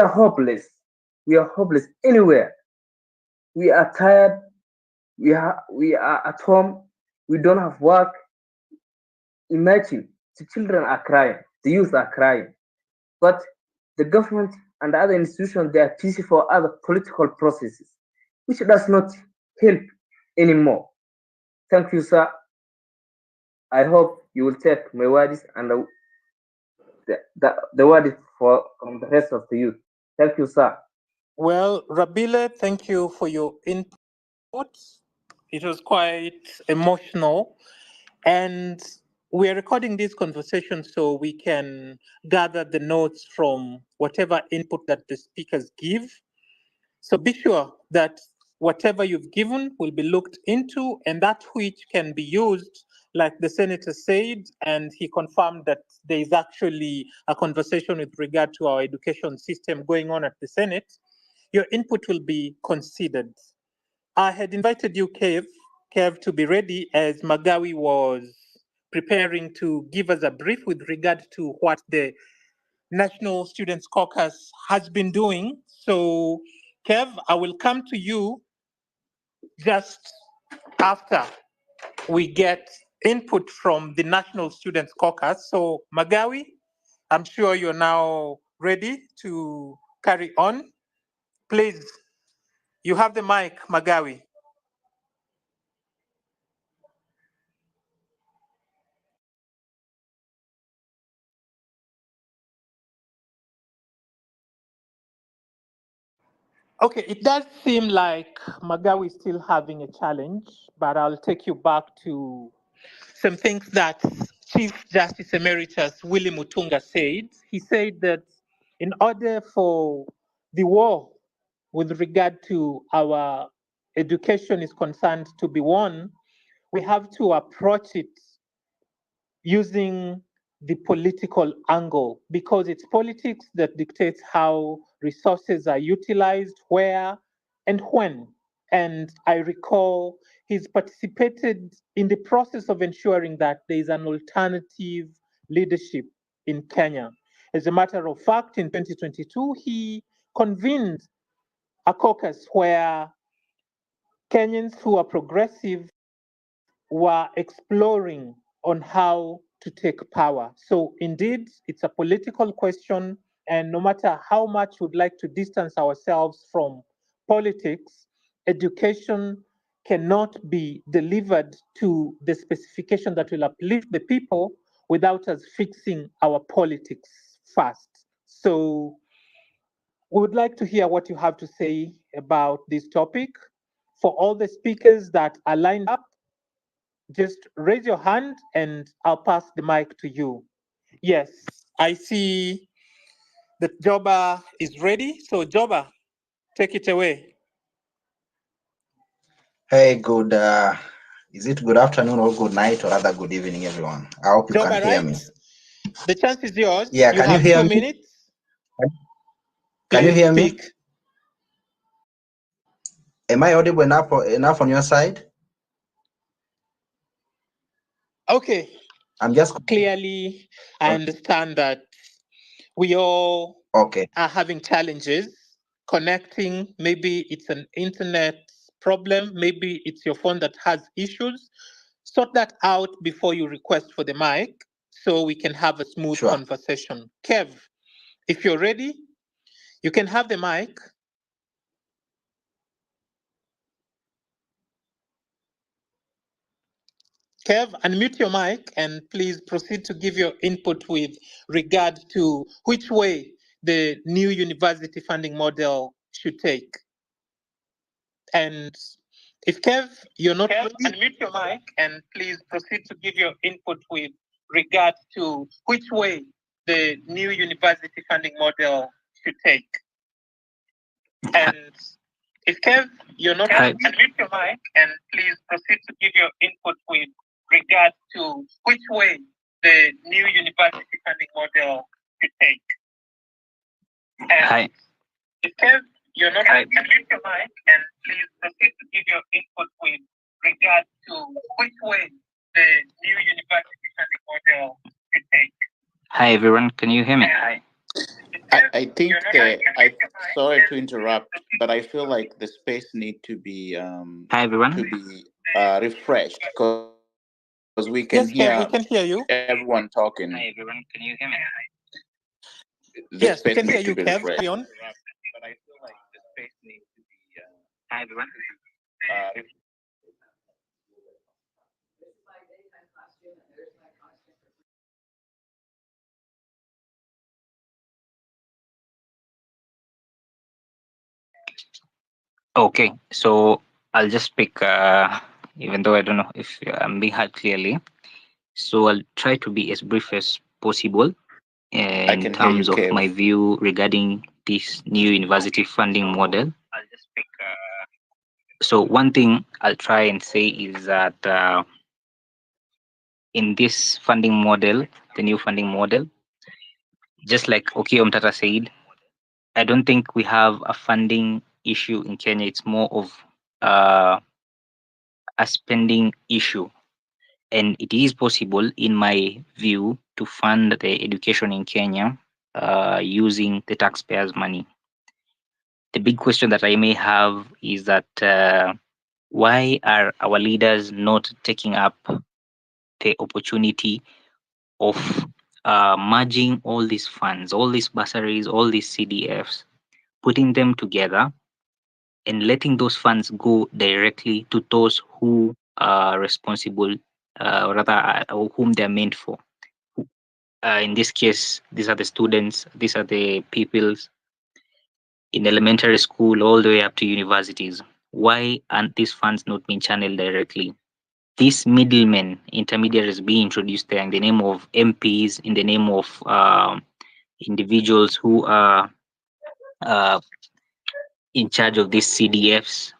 hopeless. We are hopeless anywhere. We are tired. We are at home. We don't have work. Imagine the children are crying, the youth are crying, but the government and other institutions, they are busy for other political processes, which does not help anymore. Thank you, sir. I hope you will take my words and the word from the rest of the youth. Thank you, sir. Well, Rabile, thank you for your input. It was quite emotional. And we're recording this conversation so we can gather the notes from whatever input that the speakers give. So be sure that whatever you've given will be looked into, and that which can be used, like the senator said, and he confirmed that there is actually a conversation with regard to our education system going on at the Senate. Your input will be considered. I had invited you, Kev, to be ready as Magawi was preparing to give us a brief with regard to what the National Students Caucus has been doing. So, Kev, I will come to you just after we get input from the National Students Caucus. So, Magawi, I'm sure you're now ready to carry on. Please, you have the mic, Magawi. Okay, it does seem like Magawi is still having a challenge, but I'll take you back to some things that Chief Justice Emeritus Willie Mutunga said. He said that in order for the war with regard to our education is concerned to be won, we have to approach it using the political angle because it's politics that dictates how resources are utilized, where, and when. And I recall he's participated in the process of ensuring that there is an alternative leadership in Kenya. As a matter of fact, in 2022, he convened a caucus where Kenyans who are progressive were exploring on how to take power. So, indeed, it's a political question. And no matter how much we'd like to distance ourselves from politics, education cannot be delivered to the specification that will uplift the people without us fixing our politics first. So, we would like to hear what you have to say about this topic. For all the speakers that are lined up, just raise your hand and I'll pass the mic to you. Yes, I see that Joba is ready. So, Joba, take it away. Hey, good. Is it good afternoon or good night or rather good evening, everyone? I hope you can Joba, hear right? me. The chance is yours. Yeah, You can you have hear 2 me? minutes. Can you Please hear me? speak. Am I audible enough on your side? Okay. I'm just Clearly, I understand that we all okay. are having challenges connecting. Maybe it's an internet problem, maybe it's your phone that has issues. Sort that out before you request for the mic so we can have a smooth Sure. conversation. Kev, if you're ready, you can have the mic. Kev, unmute your mic and please proceed to give your input with regard to which way the new university funding model should take. And if Kev, you're not ready, unmute your mic and please proceed to give your input with regard to which way the new university funding model should take. And if Kev, you're not ready, unmute your mic and please proceed to give your input with regard to which way the new university funding model should take. And Hi. if Kev, you're not ready, unmute your mic and please proceed to give your input with regard to which way the new university funding model should take. Hi, everyone. Can you hear me? Hi. I think sorry to interrupt, but I feel like the space need to be Hi, everyone. refreshed because we can hear Yes, Kev, we can hear you. everyone talking. Hi, everyone. Can you hear me? The Yes, we space can hear needs to you, be Kev. refreshed. Carry on. But I feel like the space needs to be Hi, everyone. Okay, so I'll just speak, even though I don't know if I'm being heard clearly. So I'll try to be as brief as possible I in can hear you, terms of Kev. my view regarding this new university funding model. I'll just speak. So one thing I'll try and say is that in this funding model, the new funding model, just like Okio Mtata said, I don't think we have a funding issue in Kenya. It's more of a spending issue. And it is possible, in my view, to fund the education in Kenya using the taxpayers' money. The big question that I may have is that why are our leaders not taking up the opportunity of merging all these funds, all these bursaries, all these CDFs, putting them together and letting those funds go directly to those who are responsible, or rather, whom they're meant for. In this case, these are the students, these are the pupils, in elementary school all the way up to universities. Why aren't these funds not being channeled directly? These middlemen, intermediaries being introduced there in the name of MPs, in the name of individuals who are in charge of these CDFs.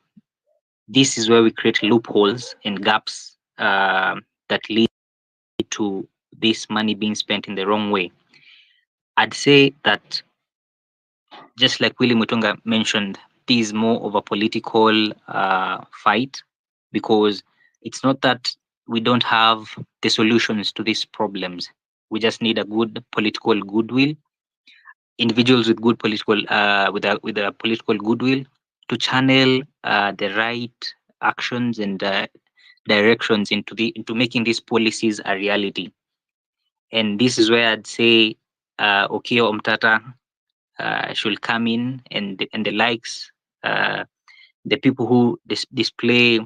This is where we create loopholes and gaps that lead to this money being spent in the wrong way. I'd say that, just like Willie Mutunga mentioned, this is more of a political fight, because it's not that we don't have the solutions to these problems. We just need a good political goodwill, individuals with good political with a political goodwill to channel the right actions and directions into making these policies a reality. And this is where I'd say Okiya Omtata should come in, and the likes, the people who display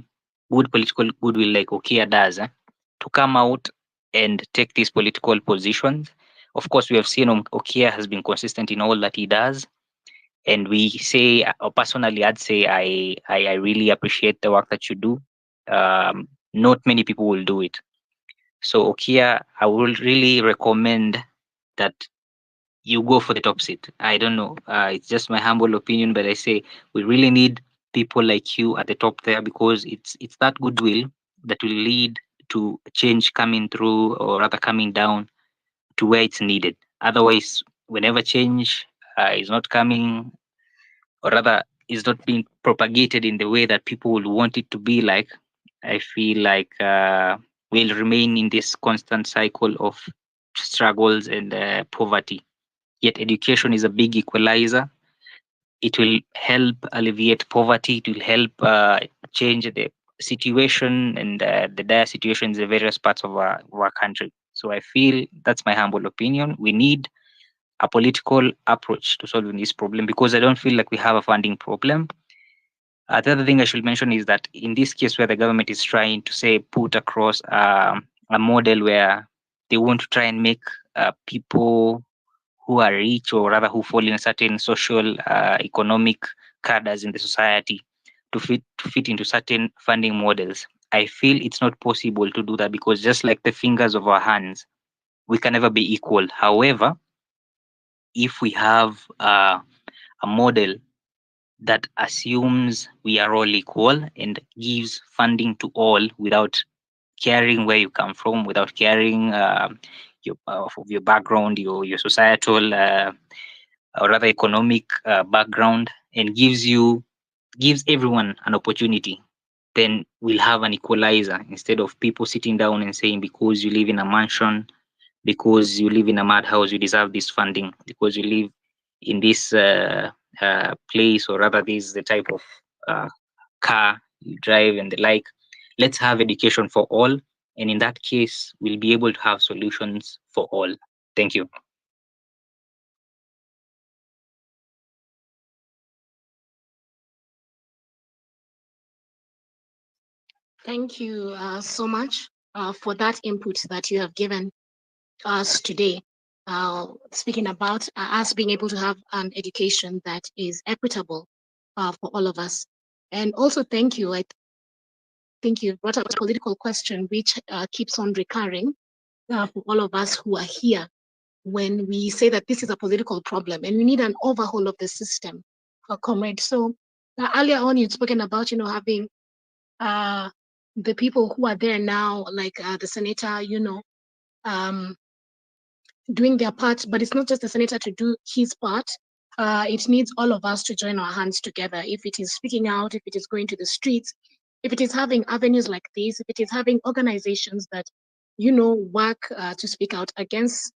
good political goodwill like Okiya does, to come out and take these political positions. Of course, we have seen Okiya has been consistent in all that he does, and we say, or personally, I'd say I really appreciate the work that you do. Not many people will do it. So Okiya, I would really recommend that you go for the top seat. I don't know. It's just my humble opinion, but I say we really need people like you at the top there, because it's that goodwill that will lead to change coming through, or rather coming down to where it's needed. Otherwise, whenever change is not coming, or rather is not being propagated in the way that people will want it to be like, I feel like we'll remain in this constant cycle of struggles and poverty. Yet education is a big equalizer. It will help alleviate poverty. It will help change the situation and the dire situations in various parts of our country. So I feel that's my humble opinion. We need a political approach to solving this problem, because I don't feel like we have a funding problem. The other thing I should mention is that in this case, where the government is trying to say put across a model where they want to try and make people who are rich, or rather who fall in certain social economic cadres in the society, to fit into certain funding models. I feel it's not possible to do that, because just like the fingers of our hands, we can never be equal. However, if we have a model that assumes we are all equal and gives funding to all without caring where you come from, without caring of your background, your societal or rather economic background, and gives everyone an opportunity, then we'll have an equalizer, instead of people sitting down and saying, because you live in a mansion, because you live in a madhouse, you deserve this funding, because you live in this place, or rather this is the type of car you drive and the like. Let's have education for all, and in that case we'll be able to have solutions for all. Thank you. Thank you so much for that input that you have given us today, speaking about us being able to have an education that is equitable for all of us. And also thank you. I think you brought up a political question which keeps on recurring for all of us who are here, when we say that this is a political problem and we need an overhaul of the system, comrade. So earlier on, you'd spoken about, having the people who are there now, like the senator, doing their part, but it's not just the senator to do his part. It needs all of us to join our hands together. If it is speaking out, if it is going to the streets, if it is having avenues like this, if it is having organizations that, work to speak out against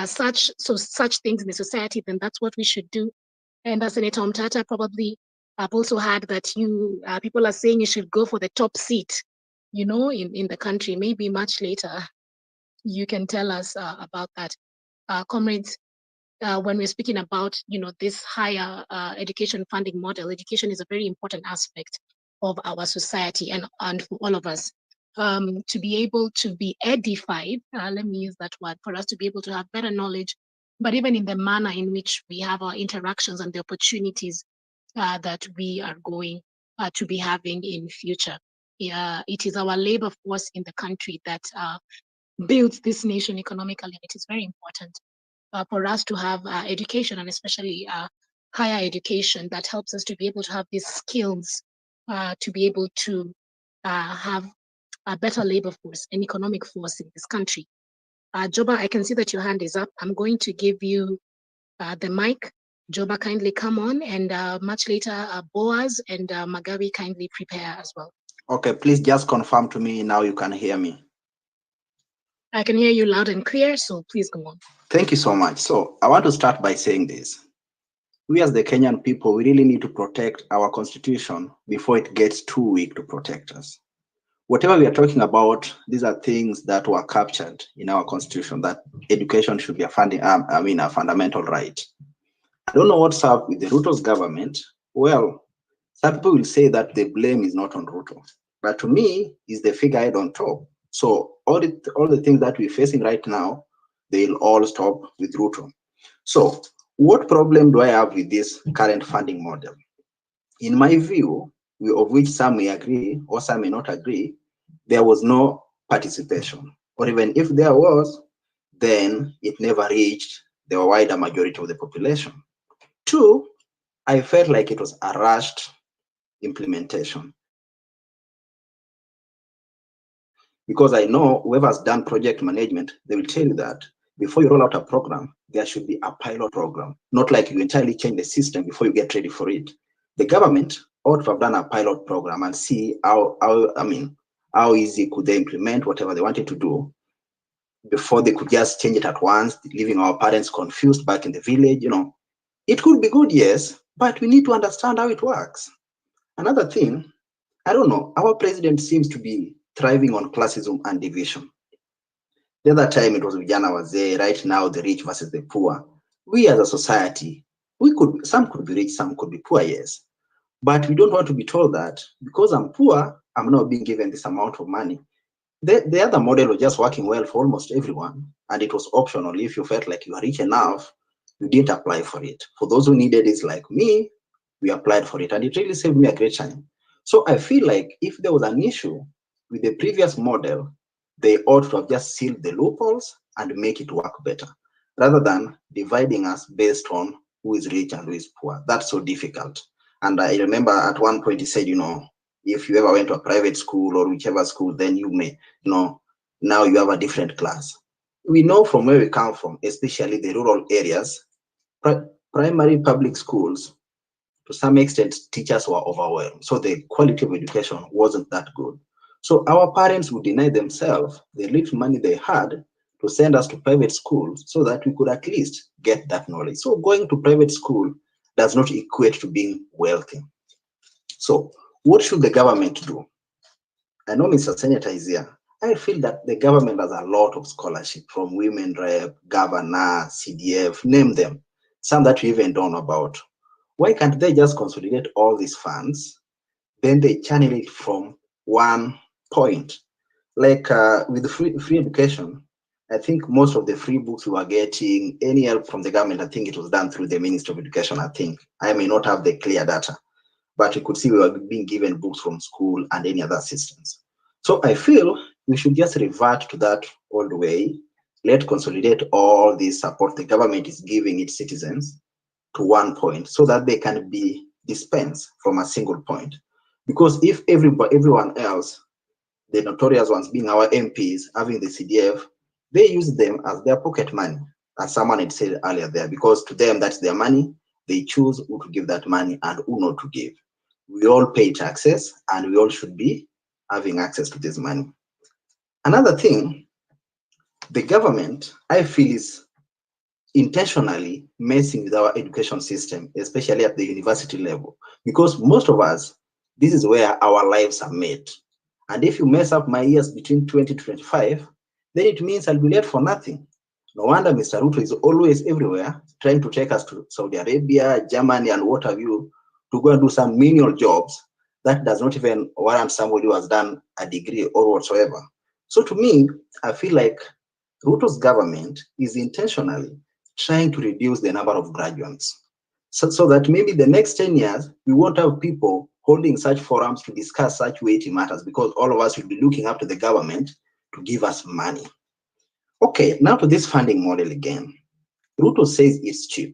such things in the society, then that's what we should do. And Senator Omtata, probably I've also heard that people are saying you should go for the top seat, in the country. Maybe much later you can tell us about that. Comrades, when we're speaking about, this higher education funding model, education is a very important aspect of our society and for all of us. To be able to be edified, let me use that word, for us to be able to have better knowledge, but even in the manner in which we have our interactions and the opportunities that we are going to be having in future. It is our labor force in the country that builds this nation economically. It is very important for us to have education, and especially higher education, that helps us to be able to have these skills to be able to have a better labor force and economic force in this country. Joba, I can see that your hand is up. I'm going to give you the mic. Joba, kindly come on, and much later, Boaz and Magawi kindly prepare as well. Okay, please just confirm to me now you can hear me. I can hear you loud and clear, so please go on. Thank you so much. So I want to start by saying this. We as the Kenyan people, we really need to protect our constitution before it gets too weak to protect us. Whatever we are talking about, these are things that were captured in our constitution, that education should be a fundamental right. I don't know what's up with the Ruto's government. Well, some people will say that the blame is not on Ruto, but to me, is the figurehead on top. So all the things that we're facing right now, they'll all stop with Ruto. So what problem do I have with this current funding model? In my view, of which some may agree or some may not agree, there was no participation. Or even if there was, then it never reached the wider majority of the population. Two, I felt like it was a rushed implementation. Because I know whoever's done project management, they will tell you that before you roll out a program, there should be a pilot program, not like you entirely change the system before you get ready for it. The government ought to have done a pilot program and see how easy could they implement whatever they wanted to do before they could just change it at once, leaving our parents confused back in the village. It could be good, yes, but we need to understand how it works. Another thing, I don't know, our president seems to be thriving on classism and division. The other time it was Vijana Wazee, right now the rich versus the poor. We as a society, some could be rich, some could be poor, yes. But we don't want to be told that because I'm poor, I'm not being given this amount of money. The other model was just working well for almost everyone, and it was optional. If you felt like you are rich enough, you didn't apply for it. For those who needed it, like me, we applied for it, and it really saved me a great time. So I feel like if there was an issue with the previous model, they ought to have just sealed the loopholes and make it work better, rather than dividing us based on who is rich and who is poor. That's so difficult. And I remember at one point he said, if you ever went to a private school or whichever school, then you may, now you have a different class. We know from where we come from, especially the rural areas, primary public schools, to some extent, teachers were overwhelmed. So the quality of education wasn't that good. So our parents would deny themselves the little money they had to send us to private schools so that we could at least get that knowledge. So going to private school does not equate to being wealthy. So what should the government do? I know Mr. Senator is here. I feel that the government has a lot of scholarship from women rep, governor, CDF, name them, some that we even don't know about. Why can't they just consolidate all these funds, then they channel it from one point? Like with free education, I think most of the free books we were getting, any help from the government, I think it was done through the Ministry of Education, I think. I may not have the clear data, but you could see we were being given books from school and any other assistance. So I feel we should just revert to that old way. Let's consolidate all the support the government is giving its citizens to one point so that they can be dispensed from a single point. Because if everyone else, the notorious ones being our MPs, having the CDF, they use them as their pocket money, as someone had said earlier there, because to them that's their money. They choose who to give that money and who not to give. We all pay taxes and we all should be having access to this money. Another thing, the government, I feel, is intentionally messing with our education system, especially at the university level, because most of us, this is where our lives are made. And if you mess up my years between 20 to 25, then it means I'll be late for nothing. No wonder Mr. Ruto is always everywhere trying to take us to Saudi Arabia, Germany, and what have you, to go and do some menial jobs that does not even warrant somebody who has done a degree or whatsoever. So to me, I feel like Ruto's government is intentionally trying to reduce the number of graduates. So that maybe the next 10 years, we won't have people holding such forums to discuss such weighty matters, because all of us will be looking up to the government to give us money. Okay, now to this funding model again. Ruto says it's cheap.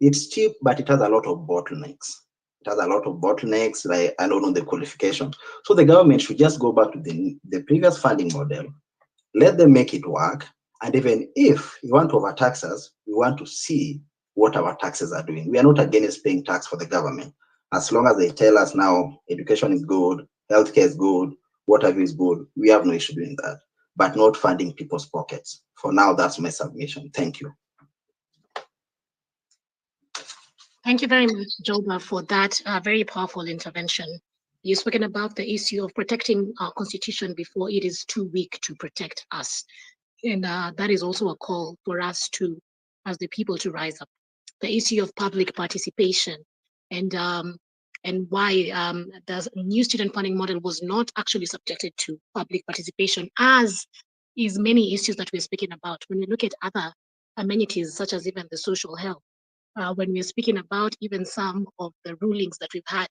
It's cheap, but it has a lot of bottlenecks. It has a lot of bottlenecks, like I don't know the qualification. So the government should just go back to the previous funding model, let them make it work. And even if you want to overtax us, we want to see what our taxes are doing. We are not against paying tax for the government. As long as they tell us now education is good, healthcare is good, whatever is good, we have no issue doing that, but not funding people's pockets. For now, that's my submission. Thank you. Thank you very much, Joba, for that very powerful intervention. You've spoken about the issue of protecting our constitution before it is too weak to protect us. And that is also a call for us to, as the people, to rise up. The issue of public participation and why the new student funding model was not actually subjected to public participation, as is many issues that we're speaking about. When we look at other amenities, such as even the social health, when we're speaking about even some of the rulings that we've had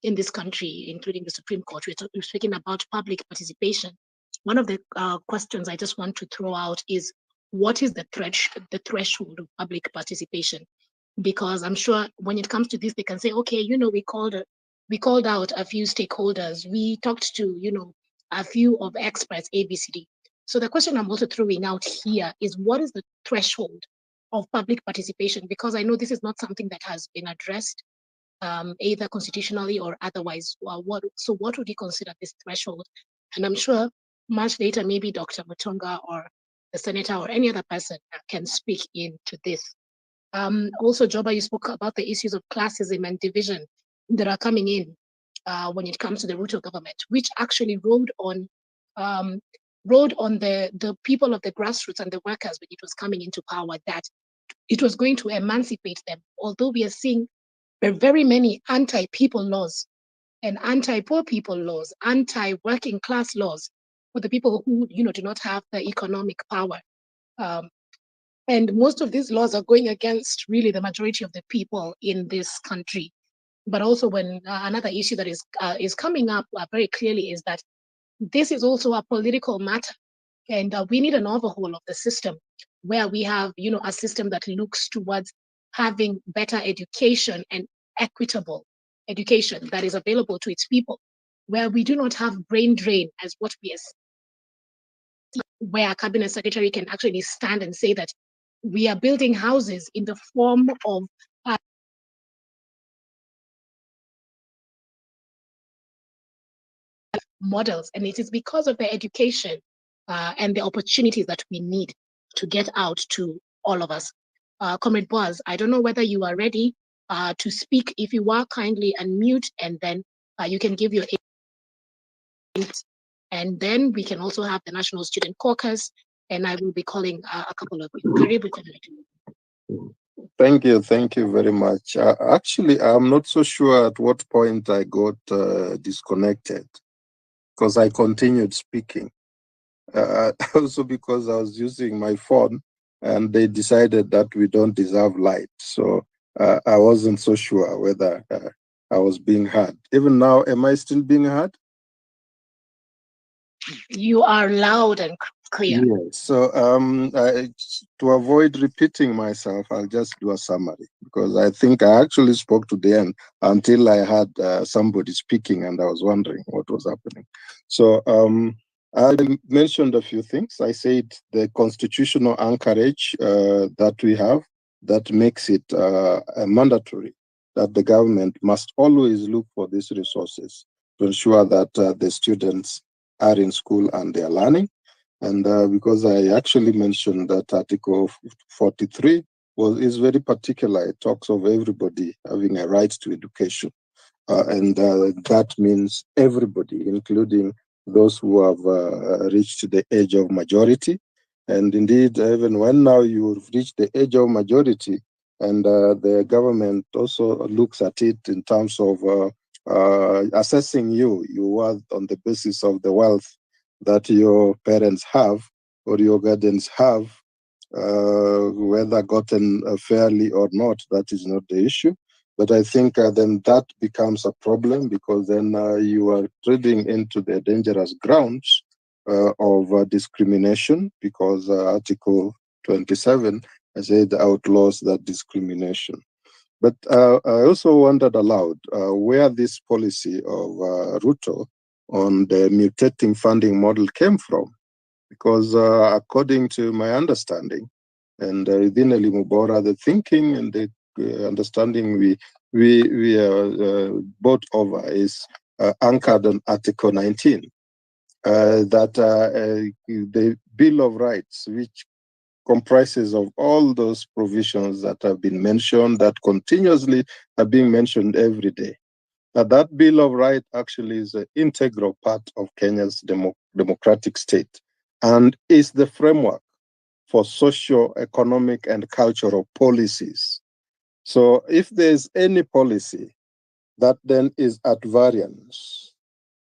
in this country, including the Supreme Court, we're speaking about public participation. One of the questions I just want to throw out is, what is the threshold of public participation? Because I'm sure when it comes to this, they can say, okay, you know, we called out a few stakeholders, we talked to, you know, a few of experts, ABCD. So the question I'm also throwing out here is, what is the threshold of public participation? Because I know this is not something that has been addressed either constitutionally or otherwise. What would you consider this threshold? And I'm sure much later, maybe Dr. Mutonga or the senator or any other person can speak into this. Also, Joba, you spoke about the issues of classism and division that are coming in when it comes to the Ruto government, which actually rode on the people of the grassroots and the workers when it was coming into power, that it was going to emancipate them. Although we are seeing very many anti-people laws and anti-poor people laws, anti-working class laws for the people who, you know, do not have the economic power. And most of these laws are going against really the majority of the people in this country. But also, when another issue that is coming up very clearly is that this is also a political matter, and we need an overhaul of the system, where we have, you know, a system that looks towards having better education and equitable education that is available to its people, where we do not have brain drain as what we are, where a cabinet secretary can actually stand and say that we are building houses in the form of models, and it is because of the education and the opportunities that we need to get out to all of us. Comrade Boaz, I don't know whether you are ready to speak. If you are, kindly unmute, and then you can give your input. And then we can also have the National Student Caucus, and I will be calling a couple of you. Karibu, Comrade. Thank you very much. Actually, I'm not so sure at what point I got disconnected, because I continued speaking. Also because I was using my phone and they decided that we don't deserve light. So I wasn't so sure whether I was being heard. Even now, am I still being heard? You are loud and clear. Yes. So to avoid repeating myself, I'll just do a summary, because I think I actually spoke to the end until I had somebody speaking and I was wondering what was happening. So I mentioned a few things. I said the constitutional anchorage that we have, that makes it mandatory that the government must always look for these resources to ensure that the students are in school and they are learning. And because I actually mentioned that Article 43 is very particular. It talks of everybody having a right to education. And that means everybody, including those who have reached the age of majority. And indeed, even when now you've reached the age of majority, and the government also looks at it in terms of assessing you worth on the basis of the wealth that your parents have or your guardians have, whether gotten fairly or not, that is not the issue. But I think then that becomes a problem, because then you are treading into the dangerous grounds of discrimination, because Article 27, I said, outlaws that discrimination. But I also wondered aloud where this policy of Ruto on the mutating funding model came from, because according to my understanding, and within Elimubora, the thinking and the understanding we brought over is anchored on Article 19, that the Bill of Rights, which comprises of all those provisions that have been mentioned, that continuously are being mentioned every day. Now, that Bill of Rights actually is an integral part of Kenya's democratic state, and is the framework for socio, economic, and cultural policies. So if there's any policy that then is at variance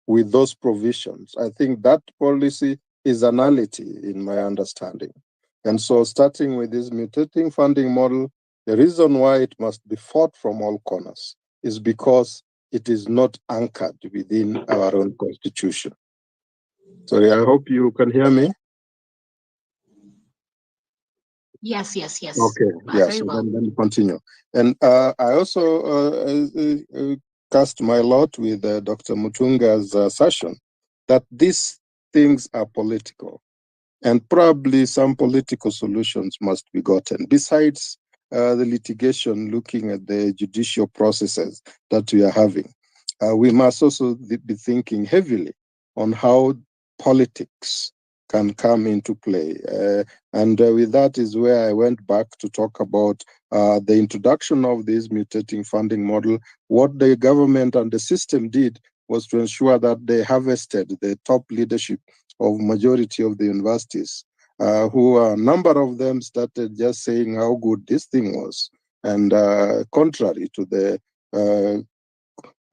with those provisions, I think that policy is a nullity in my understanding. And so starting with this mutating funding model, the reason why it must be fought from all corners is because it is not anchored within our own constitution. Sorry, I hope you can hear me. Yes, yes, yes. Okay, yes, so then continue. And I also cast my lot with Dr. Mutunga's assertion that these things are political, and probably some political solutions must be gotten, besides the litigation, looking at the judicial processes that we are having. We must also be thinking heavily on how politics can come into play. And with that is where I went back to talk about the introduction of this mutating funding model. What the government and the system did was to ensure that they harvested the top leadership of majority of the universities, who a number of them started just saying how good this thing was. And contrary to the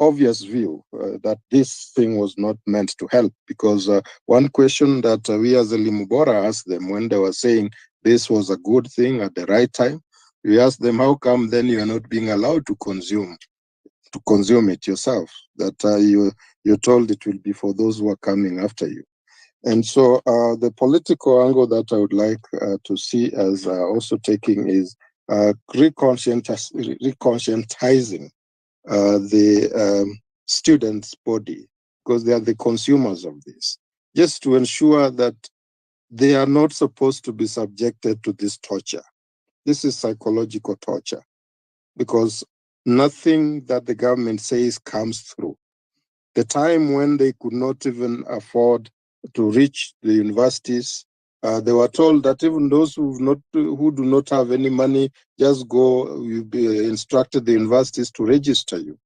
obvious view that this thing was not meant to help, because one question that we as a Limubora asked them when they were saying this was a good thing at the right time, we asked them, how come then you are not being allowed to consume it yourself, that you're told it will be for those who are coming after you. And so the political angle that I would like to see as also taking is reconscientizing the students' body, because they are the consumers of this, just to ensure that they are not supposed to be subjected to this torture. This is psychological torture, because nothing that the government says comes through. The time when they could not even afford to reach the universities, they were told that even those who do not have any money, just go, you'll be instructed the universities to register you.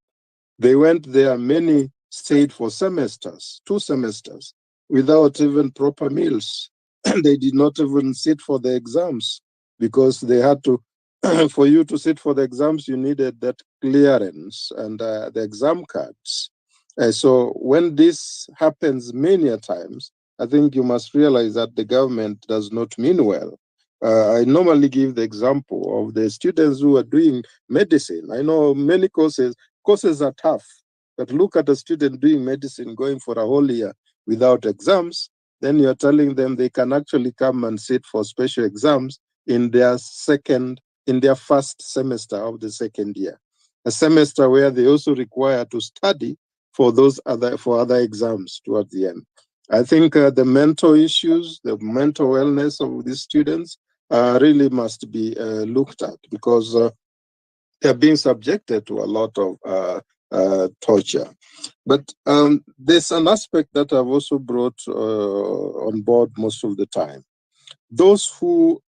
They went there, many stayed for semesters, 2 semesters, without even proper meals. They did not even sit for the exams, because they had to, for you to sit for the exams, you needed that clearance and the exam cards. So when this happens many a times, I think you must realize that the government does not mean well. I normally give the example of the students who are doing medicine. I know many courses are tough, but look at a student doing medicine going for a whole year without exams. Then you're telling them they can actually come and sit for special exams in their first semester of the second year, a semester where they also require to study for other exams towards the end. I think the mental issues, the mental wellness of these students really must be looked at, because they're being subjected to a lot of torture. But there's an aspect that I've also brought on board most of the time. Those who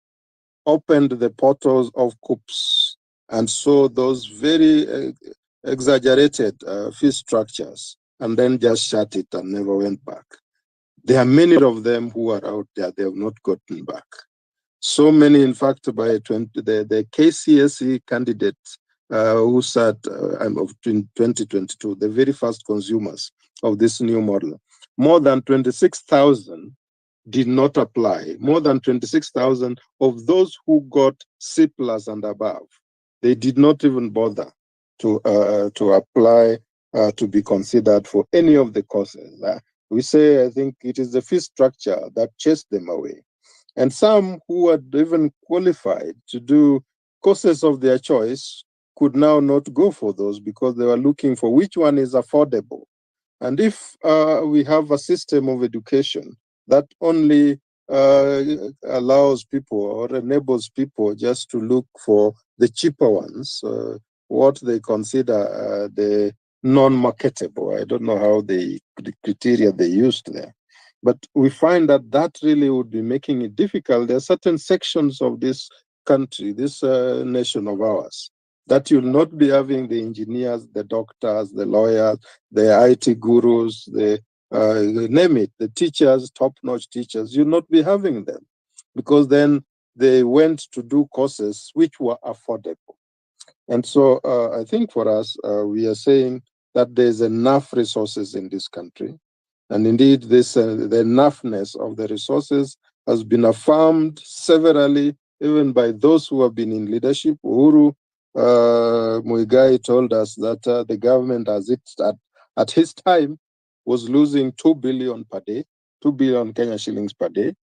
opened the portals of coups and saw those very exaggerated fee structures and then just shut it and never went back. There are many of them who are out there, they have not gotten back. So many, in fact, by the KCSE candidate who sat of 2022, the very first consumers of this new model, more than 26,000 did not apply. More than 26,000 of those who got C+ and above, they did not even bother to apply to be considered for any of the courses. We say, I think it is the fee structure that chased them away. And some who had even qualified to do courses of their choice could now not go for those because they were looking for which one is affordable. And if we have a system of education that only allows people or enables people just to look for the cheaper ones, what they consider the non-marketable, I don't know how the criteria they used there. But we find that that really would be making it difficult. There are certain sections of this country, this nation of ours, that you'll not be having the engineers, the doctors, the lawyers, the IT gurus, the name it, the teachers, top-notch teachers. You'll not be having them because then they went to do courses which were affordable. And so I think for us, we are saying that there's enough resources in this country. And indeed, this the enoughness of the resources has been affirmed severally, even by those who have been in leadership. Uhuru Muigai told us that the government, at his time, was losing 2 billion per day, 2 billion Kenya shillings per day.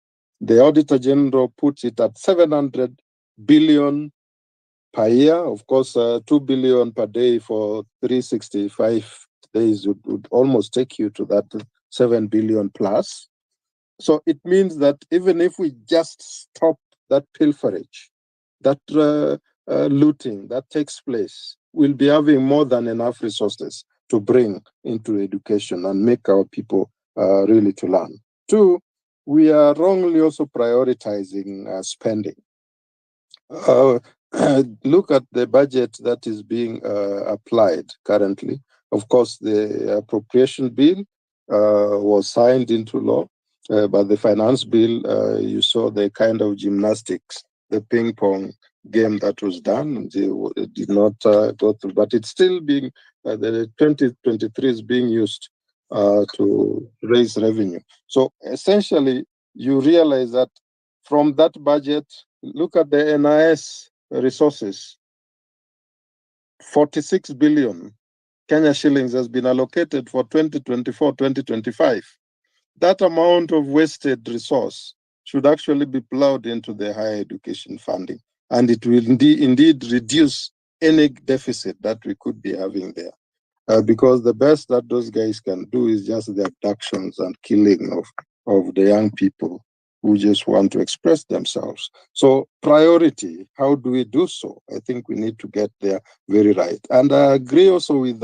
The Auditor General puts it at 700 billion per year. Of course, 2 billion per day for 365 days would almost take you to that 7 billion plus. So it means that even if we just stop that pilferage, that looting that takes place, we'll be having more than enough resources to bring into education and make our people really to learn. Two, we are wrongly also prioritizing spending. Look at the budget that is being applied currently. Of course, the appropriation bill was signed into law, but the finance bill, you saw the kind of gymnastics, the ping pong game that was done. It did not go through, but it's still being, the 2023 is being used to raise revenue. So essentially, you realize that from that budget, look at the NIS resources. 46 billion Kenya shillings has been allocated for 2024-2025. That amount of wasted resource should actually be plowed into the higher education funding. And it will indeed reduce any deficit that we could be having there. Because the best that those guys can do is just the abductions and killing of the young people who just want to express themselves. So priority, how do we do so? I think we need to get there very right. And I agree also with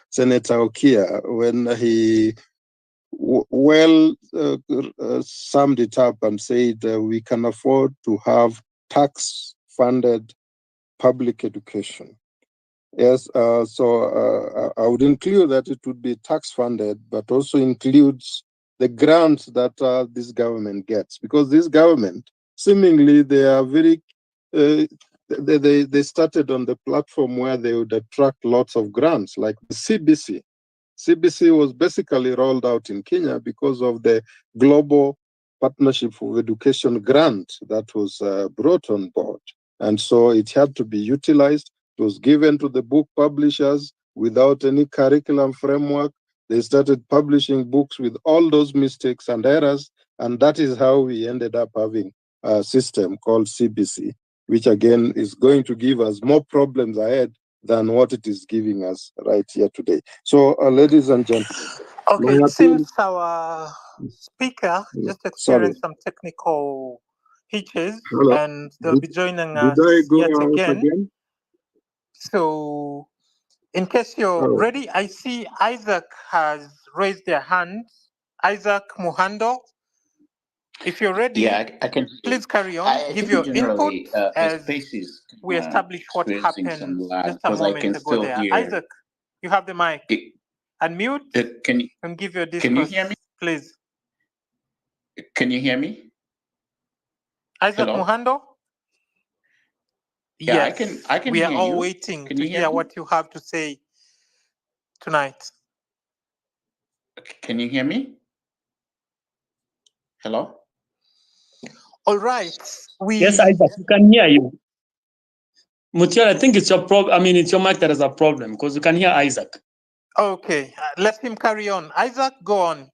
Senator Okia when he summed it up and said we can afford to have tax-funded public education. Yes, so I would include that it would be tax funded, but also includes the grants that this government gets, because this government, seemingly, they are very, they started on the platform where they would attract lots of grants, like the CBC. CBC was basically rolled out in Kenya because of the Global Partnership for Education grant that was brought on board. And so it had to be utilized. It was given to the book publishers without any curriculum framework. They started publishing books with all those mistakes and errors. And that is how we ended up having a system called CBC, which again is going to give us more problems ahead than what it is giving us right here today. So, ladies and gentlemen. Okay, it seems our speaker just experienced some technical hitches. Hello. And they'll be joining us Did I go yet out again. So, in case you're ready, I see Isaac has raised their hand. Isaac Muhando. If you're ready, Yeah, I can. please carry on. I Give think your input generally the as space is we establish what experiencing happened some lag just a because I moment can ago still there. hear. Isaac, you have the mic. Unmute Can you and give your discourse, can you hear me? please. Can you hear me? Isaac Hello? Muhando? Yeah, Yes, I can we are hear all you. waiting Can to you hear hear me? what you have to say tonight. Can you hear me? Hello? All right. Yes, Isaac, we can hear you. Mutiola, I think it's your problem. I mean, it's your mic that has a problem because you can hear Isaac. Okay, let him carry on. Isaac, go on.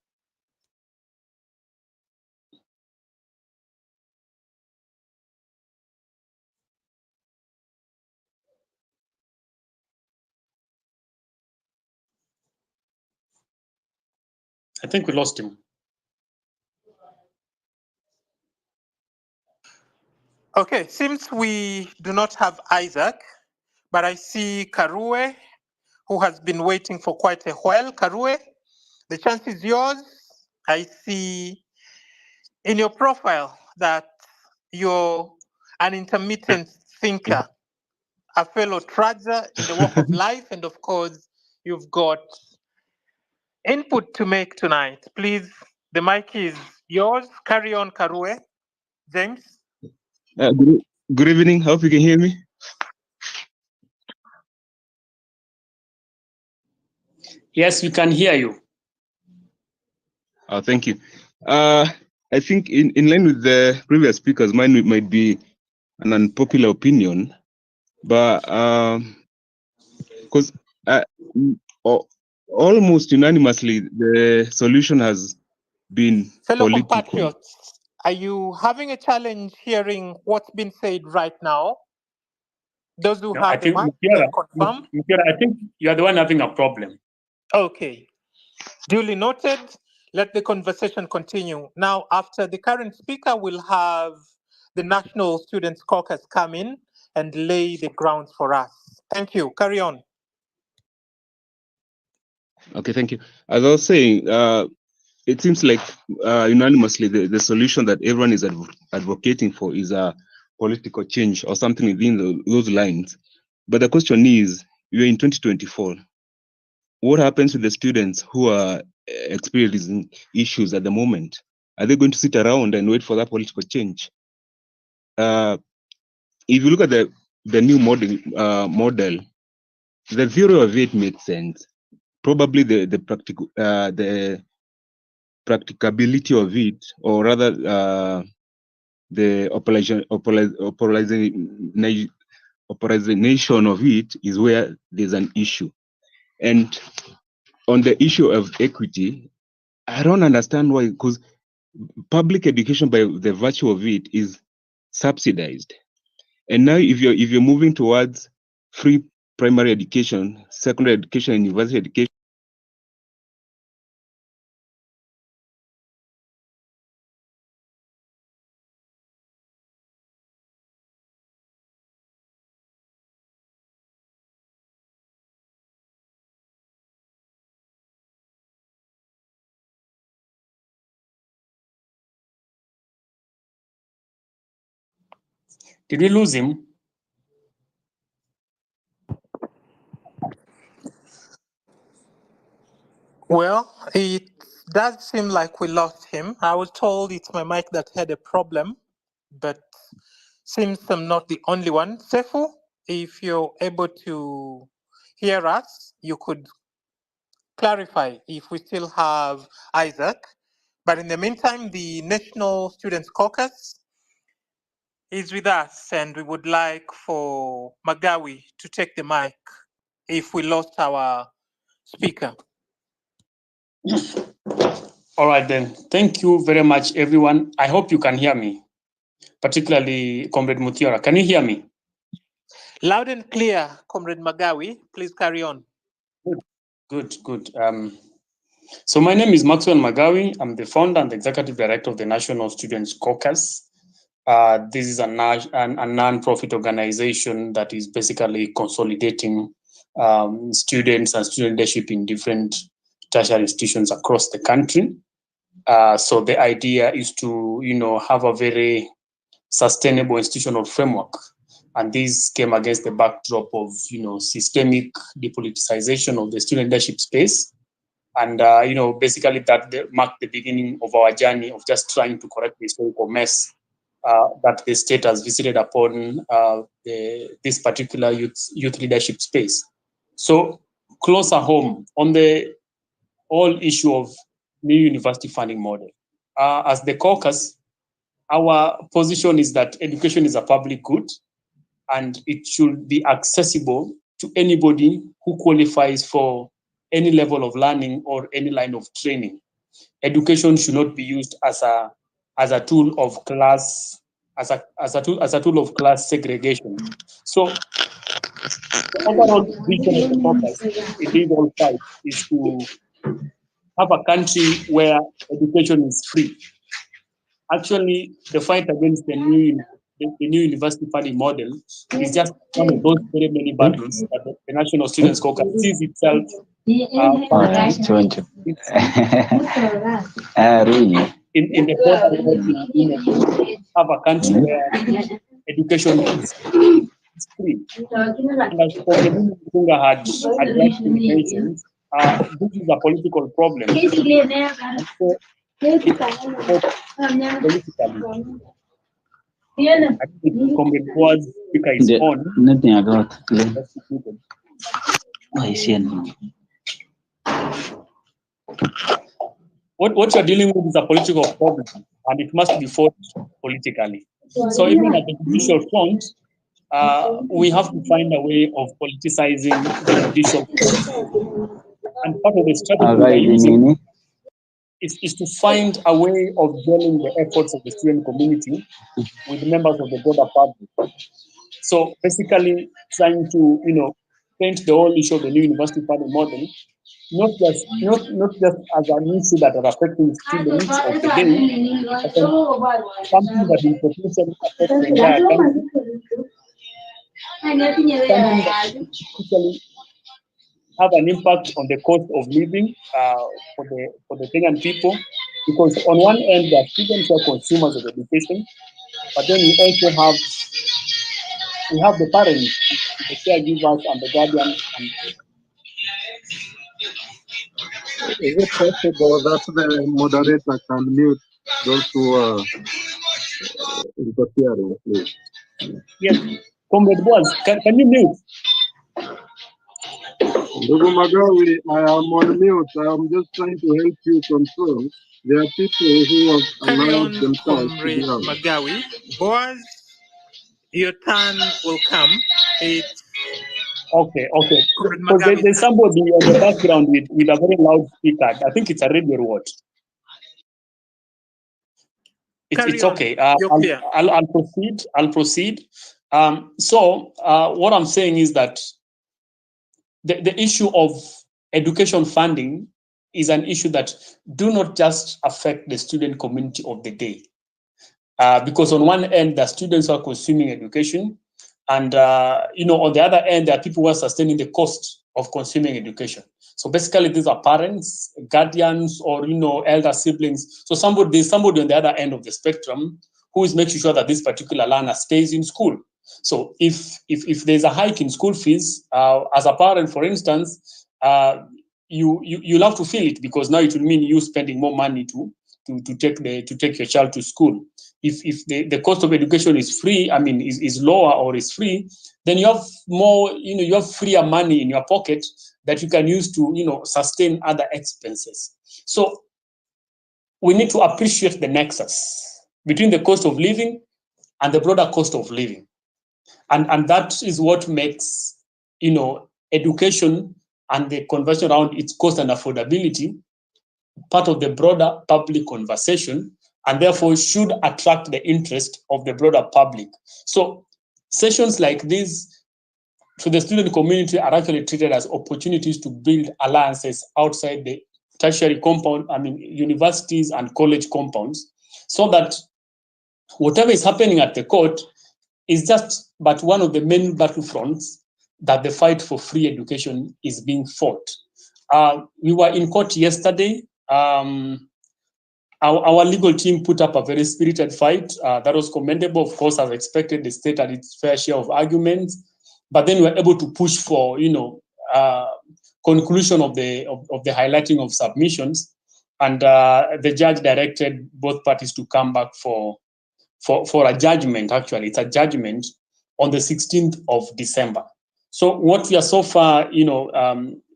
I think we lost him. Okay, seems we do not have Isaac, but I see Karue, who has been waiting for quite a while. Karue, the chance is yours. I see in your profile that you're an intermittent thinker, a fellow trudger in the walk of life, and of course, you've got input to make tonight. Please, the mic is yours. Carry on, Karue. James? Good evening. Hope you can hear me. Yes, we can hear you. Thank you. I think in line with the previous speakers, mine might be an unpopular opinion, but because almost unanimously the solution has been Fellow political. compatriots, are you having a challenge hearing what's been said right now? Those who have the mic can confirm. I think you are the one having a problem. Okay. Duly noted. Let the conversation continue. Now, after the current speaker, we'll have the National Students Caucus come in and lay the grounds for us. Thank you. Carry on. Okay, thank you. As I was saying, it seems like unanimously the solution that everyone is advocating for is a political change or something within those lines. But the question is, we're in 2024. What happens to the students who are experiencing issues at the moment? Are they going to sit around and wait for that political change? If you look at the new model, the theory of it makes sense. Probably the practicability of it, or rather the operationalization of it, is where there's an issue. And on the issue of equity, I don't understand why, because public education, by the virtue of it, is subsidized. And now if you're moving towards free primary education, secondary education, and university education, Did we lose him? Well, it does seem like we lost him. I was told it's my mic that had a problem, but seems I'm not the only one. Sefu, if you're able to hear us, you could clarify if we still have Isaac. But in the meantime, the National Students Caucus is with us, and we would like for Magawi to take the mic if we lost our speaker. All right, then. Thank you very much, everyone. I hope you can hear me, particularly Comrade Mutiara. Can you hear me? Loud and clear, Comrade Magawi. Please carry on. Good. So my name is Maxwell Magawi. I'm the founder and the executive director of the National Students Caucus. This is a non-profit organization that is basically consolidating students and student leadership in different tertiary institutions across the country. So the idea is to, have a very sustainable institutional framework. And this came against the backdrop of, systemic depoliticization of the student leadership space. And, basically that marked the beginning of our journey of just trying to correct the historical mess that the state has visited upon this particular youth leadership space. So closer home on the whole issue of new university funding model. As the caucus, our position is that education is a public good and it should be accessible to anybody who qualifies for any level of learning or any line of training. Education should not be used as a tool of class, as a tool of class segregation. So overall vision of the focus, it is all five, is to have a country where education is free. Actually, the fight against the new university funding model is just one of those very many battles that the National Students Caucus sees itself in the border, have a country where education is free. And as Comrade Mutunga had rightly mentioned, this is a political problem. And so politically. I think Comrade Boaz speaker is on. Nothing about What you're dealing with is a political problem, and it must be fought politically. So even at the judicial front, we have to find a way of politicizing the judicial process. And part of the strategy we're using is to find a way of joining the efforts of the student community with members of the broader public. So basically trying to, paint the whole issue of the new university funding model, not just as an issue that are affecting students of the day, but something that will potentially affect the entire country. Something that will potentially have an impact on the cost of living for the Kenyan people, because on one end, the students are consumers of education, but then we also have the parents, the caregivers, and the guardians. Is it possible that the moderator can mute those who are interfering, please? Yes, Comrade Boaz, can you mute? Ndugu Magawi, I am on mute. I am just trying to help you control. There are people who have allowed themselves to be out. Magawi. Boaz, your turn will come. Okay. Because there's somebody on the background with a very loud speaker. I think it's a radio or what? It's okay. I'll proceed. So what I'm saying is that the issue of education funding is an issue that do not just affect the student community of the day. Because on one end, the students are consuming education, and on the other end, there are people who are sustaining the cost of consuming education. So basically, these are parents, guardians, or elder siblings. So there's somebody on the other end of the spectrum who is making sure that this particular learner stays in school. So if there's a hike in school fees, as a parent, for instance, you'll have to feel it, because now it will mean you spending more money to take your child to school. If the cost of education is free, is lower or is free, then you have more, you have freer money in your pocket that you can use to, sustain other expenses. So we need to appreciate the nexus between the cost of living and the broader cost of living. And that is what makes, education and the conversation around its cost and affordability part of the broader public conversation, and therefore should attract the interest of the broader public. So sessions like this to the student community are actually treated as opportunities to build alliances outside the tertiary compound, universities and college compounds, so that whatever is happening at the court is just but one of the main battlefronts that the fight for free education is being fought. We were in court yesterday. Our legal team put up a very spirited fight that was commendable. Of course, as expected, the state had its fair share of arguments, but then we were able to push for, conclusion of the highlighting of submissions, and the judge directed both parties to come back for a judgment. Actually, it's a judgment on the 16th of December. So what we are so far,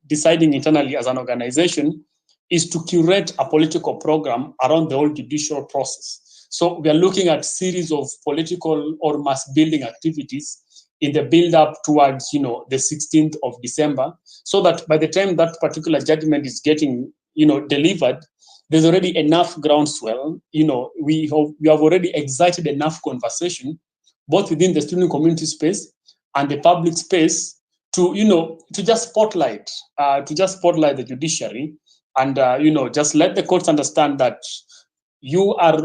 deciding internally as an organization is to curate a political program around the whole judicial process. So we are looking at series of political or mass building activities in the build up towards, the 16th of December, so that by the time that particular judgment is getting, delivered, there's already enough groundswell. We have already excited enough conversation, both within the student community space and the public space, to just spotlight the judiciary, and just let the courts understand that you are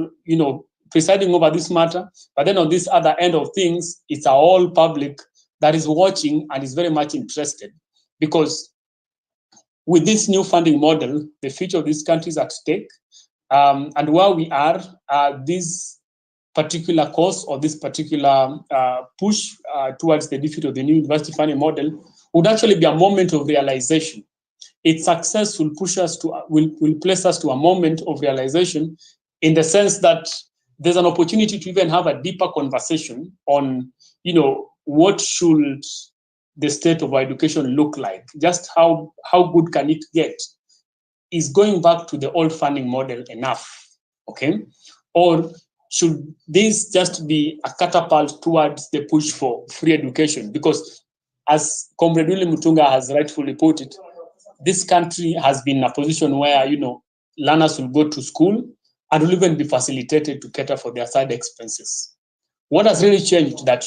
presiding over this matter. But then on this other end of things, it's a whole public that is watching and is very much interested, because with this new funding model, the future of this country is at stake. And where we are, this particular course or this particular push towards the defeat of the new university funding model would actually be a moment of realization. Its success will push us to, will place us to a moment of realization, in the sense that there's an opportunity to even have a deeper conversation on, what should the state of our education look like? Just how good can it get? Is going back to the old funding model enough? Okay, or should this just be a catapult towards the push for free education? Because as Comrade William Mutunga has rightfully put it, this country has been in a position where, learners will go to school and will even be facilitated to cater for their side expenses. What has really changed that,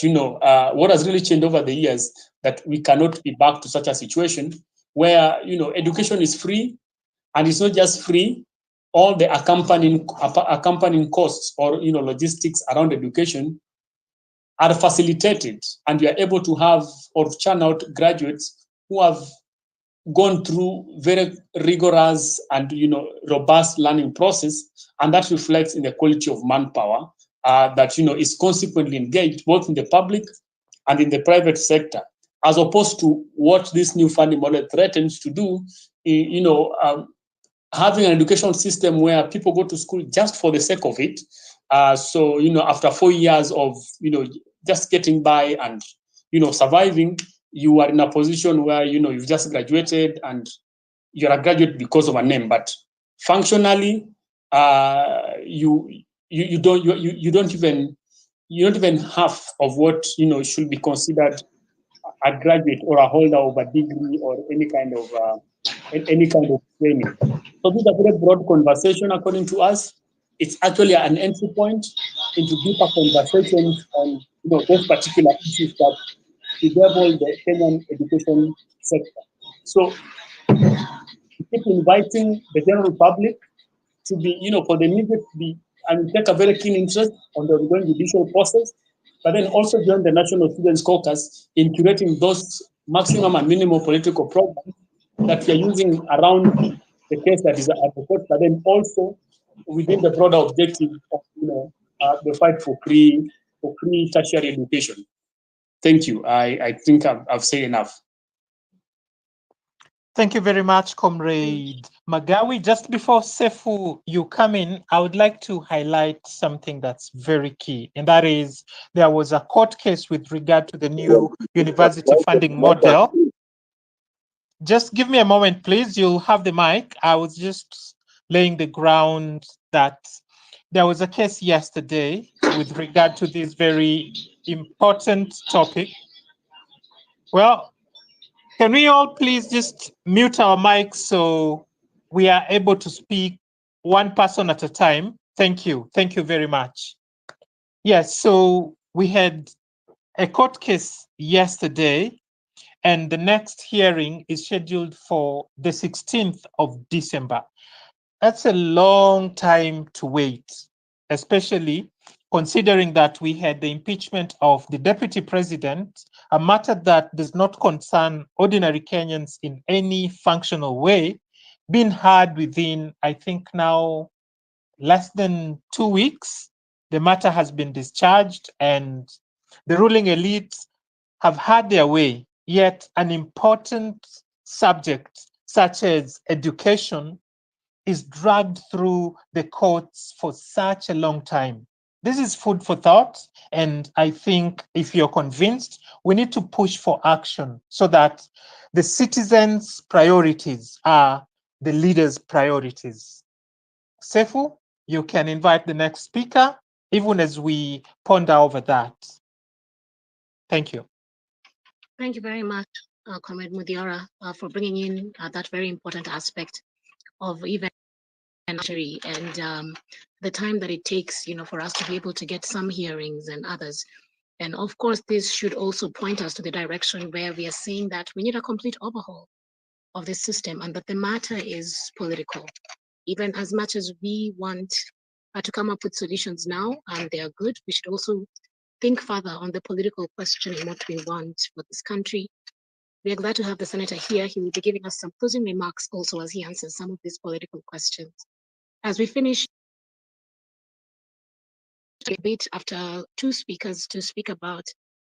what has really changed over the years, that we cannot be back to such a situation where, education is free, and it's not just free, all the accompanying costs or, logistics around education are facilitated, and we are able to have or churn out graduates who have gone through very rigorous and robust learning process, and that reflects in the quality of manpower that is consequently engaged both in the public and in the private sector, as opposed to what this new funding model threatens to do. Having an education system where people go to school just for the sake of it. So after 4 years of just getting by and surviving, you are in a position where you've just graduated and you're a graduate because of a name, but functionally you don't even half of what should be considered a graduate or a holder of a degree or any kind of training. So this is a very broad conversation according to us. It's actually an entry point into deeper conversations on those particular issues that bedevil the Kenyan education sector. So keep inviting the general public to be, for the media to be and take a very keen interest on the ongoing judicial process, but then also join the National Students Caucus in curating those maximum and minimum political programs that we are using around the case that is at the court, but then also within the broader objective of the fight for free tertiary education. Thank you. I think I've said enough. Thank you very much, Comrade Magawi. Just before Sefu, you come in, I would like to highlight something that's very key, and that is there was a court case with regard to the new university funding model. Just give me a moment, please. You'll have the mic. I was just laying the ground that there was a case yesterday with regard to this very important topic. Well, can we all please just mute our mics so we are able to speak one person at a time? Thank you. Thank you very much. Yes, so we had a court case yesterday, and the next hearing is scheduled for the 16th of December. That's a long time to wait, especially considering that we had the impeachment of the deputy president, a matter that does not concern ordinary Kenyans in any functional way, being heard within, I think now, less than 2 weeks. The matter has been discharged and the ruling elite have had their way, yet an important subject such as education is dragged through the courts for such a long time. This is food for thought, and I think if you're convinced, we need to push for action so that the citizens' priorities are the leaders' priorities. Sefu, you can invite the next speaker. even as we ponder over that. Thank you. Thank you very much, Comrade Mudiara, for bringing in that very important aspect of even and the time that it takes, for us to be able to get some hearings and others. And of course, this should also point us to the direction where we are saying that we need a complete overhaul of the system and that the matter is political. Even as much as we want to come up with solutions now, and they are good, we should also think further on the political question and what we want for this country. We are glad to have the senator here. He will be giving us some closing remarks also as he answers some of these political questions. As we finish a bit after two speakers to speak about,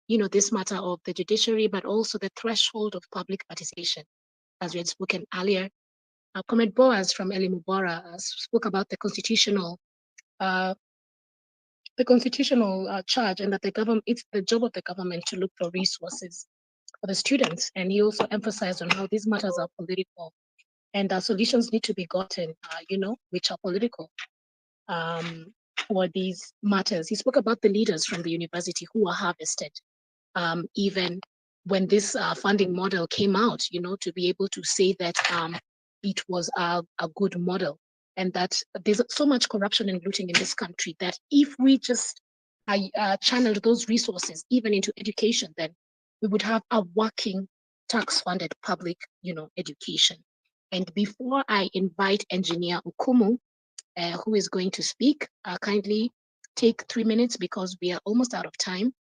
this matter of the judiciary, but also the threshold of public participation, as we had spoken earlier. Comrade Boaz from Eli Mubara spoke about the constitutional charge, and that the government, it's the job of the government to look for resources for the students. And he also emphasized on how these matters are political, and solutions need to be gotten, which are political for these matters. He spoke about the leaders from the university who were harvested, even when this funding model came out, to be able to say that it was a good model, and that there's so much corruption and looting in this country that if we just channeled those resources even into education, then we would have a working tax-funded public, education. And before I invite Engineer Okumu, who is going to speak, kindly take 3 minutes because we are almost out of time.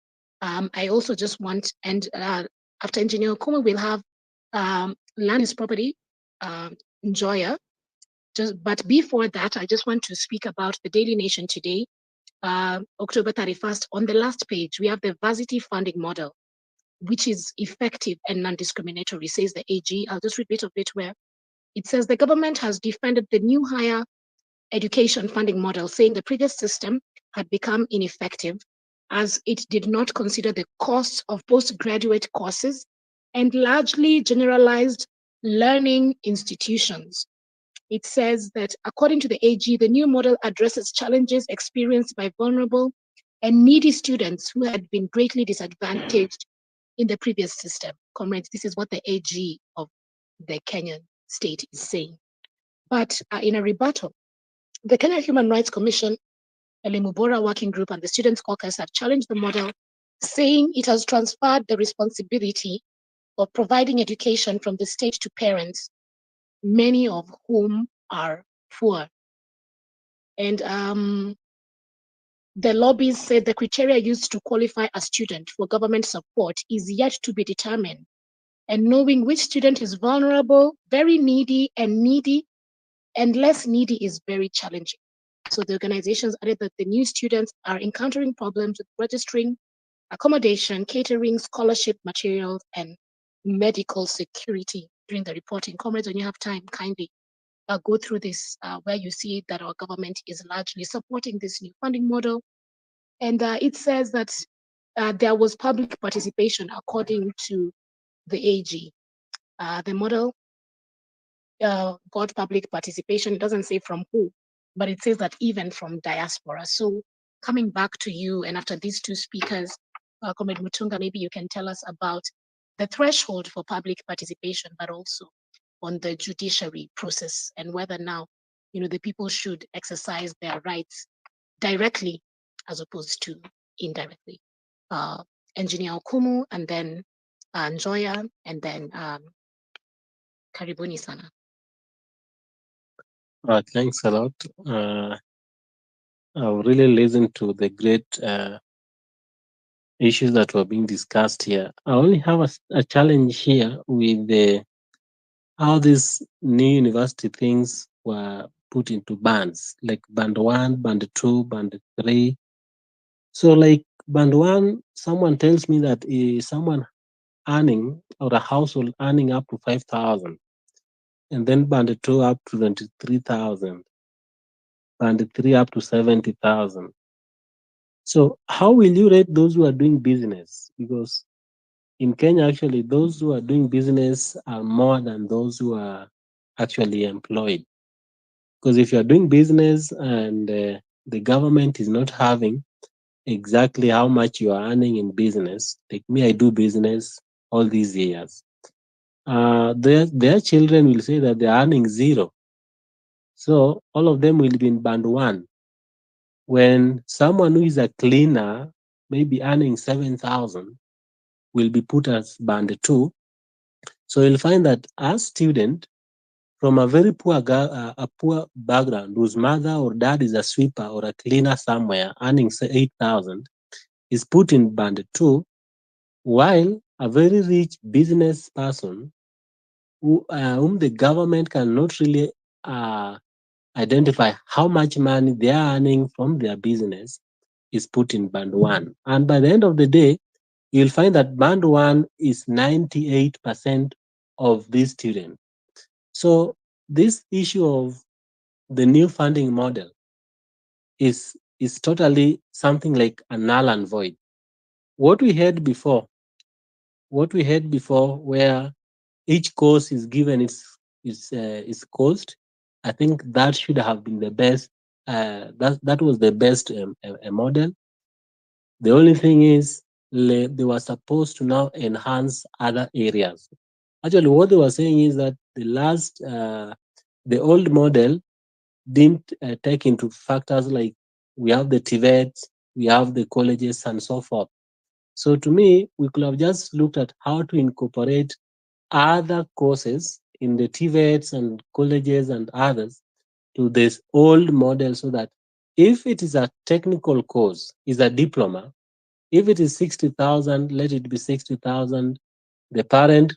I also just want, and after Engineer Okumu, we'll have land is property, Njoya. But before that, I just want to speak about the Daily Nation today, October 31st. On the last page, we have the varsity funding model, which is effective and non-discriminatory, says the AG. I'll just read a bit of it where it says the government has defended the new higher education funding model, saying the previous system had become ineffective as it did not consider the costs of postgraduate courses and largely generalized learning institutions. It says that according to the AG, the new model addresses challenges experienced by vulnerable and needy students who had been greatly disadvantaged in the previous system. Comrades, this is what the AG of the Kenyan state is saying. But in a rebuttal, the Kenya Human Rights Commission, Eli Mubora Working Group, and the Students' Caucus have challenged the model, saying it has transferred the responsibility of providing education from the state to parents, many of whom are poor. And the lobbies said the criteria used to qualify a student for government support is yet to be determined. And knowing which student is vulnerable, very needy, and less needy is very challenging. So the organizations added that the new students are encountering problems with registering, accommodation, catering, scholarship materials, and medical security during the reporting. Comrades, when you have time, kindly go through this, where you see that our government is largely supporting this new funding model. And it says that there was public participation according to the AG. The model got public participation. It doesn't say from who, but it says that even from diaspora. So coming back to you, and after these two speakers, Comrade Mutunga, maybe you can tell us about the threshold for public participation, but also on the judiciary process and whether now, the people should exercise their rights directly as opposed to indirectly. Engineer Okumu, and then Njoya, and then Karibuni Sana. Thanks a lot. I've really listened to the great issues that were being discussed here. I only have a challenge here with how these new university things were put into bands, like band 1, band 2, band 3. So like band 1, someone tells me that someone earning, or a household earning up to 5,000, and then band 2 up to 23,000, band 3 up to 70,000. So how will you rate those who are doing business? Because in Kenya, actually, those who are doing business are more than those who are actually employed. Because if you're doing business and the government is not having exactly how much you are earning in business. Like me, I do business all these years. Their children will say that they are earning zero. So all of them will be in band one. When someone who is a cleaner, maybe earning 7,000, will be put as band two. So you'll find that a student from a very a poor background, whose mother or dad is a sweeper or a cleaner somewhere, earning say 8,000, is put in band two, while a very rich business person whom the government cannot really identify how much money they are earning from their business is put in band one. And by the end of the day, you'll find that band one is 98% of these students. So this issue of the new funding model is totally something like a null and void. What we had before, where each course is given its cost, I think that should have been the best. That was the best model. The only thing is they were supposed to now enhance other areas. Actually, what they were saying is that the old model didn't take into factors like we have the TVET, we have the colleges and so forth. So to me, we could have just looked at how to incorporate other courses in the TVETs and colleges and others to this old model, so that if it is a technical course, is a diploma, if it is 60,000, let it be 60,000. The parent,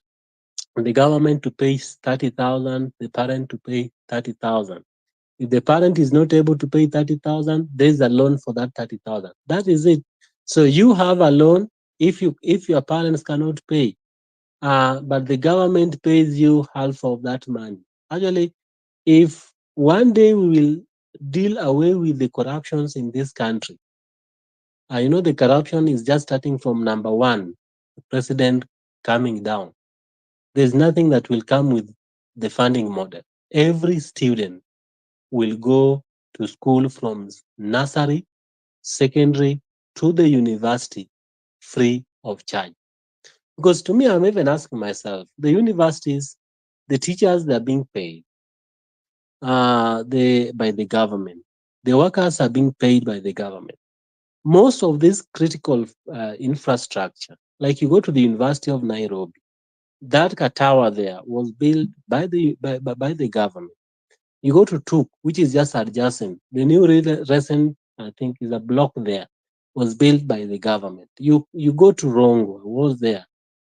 the government to pay 30,000, the parent to pay 30,000. If the parent is not able to pay 30,000, there's a loan for that 30,000. That is it. So you have a loan if your parents cannot pay, but the government pays you half of that money. Actually, if one day we will deal away with the corruptions in this country, the corruption is just starting from number one, the president coming down. There's nothing that will come with the funding model. Every student will go to school from nursery, secondary to the university free of charge. Because to me, I'm even asking myself, the universities, the teachers, they're being paid by the government. The workers are being paid by the government. Most of this critical infrastructure, like you go to the University of Nairobi, that tower there was built by the government. You go to Tuk, which is just adjacent. The new recent, I think, is a block there, was built by the government. You go to Rongo, was there.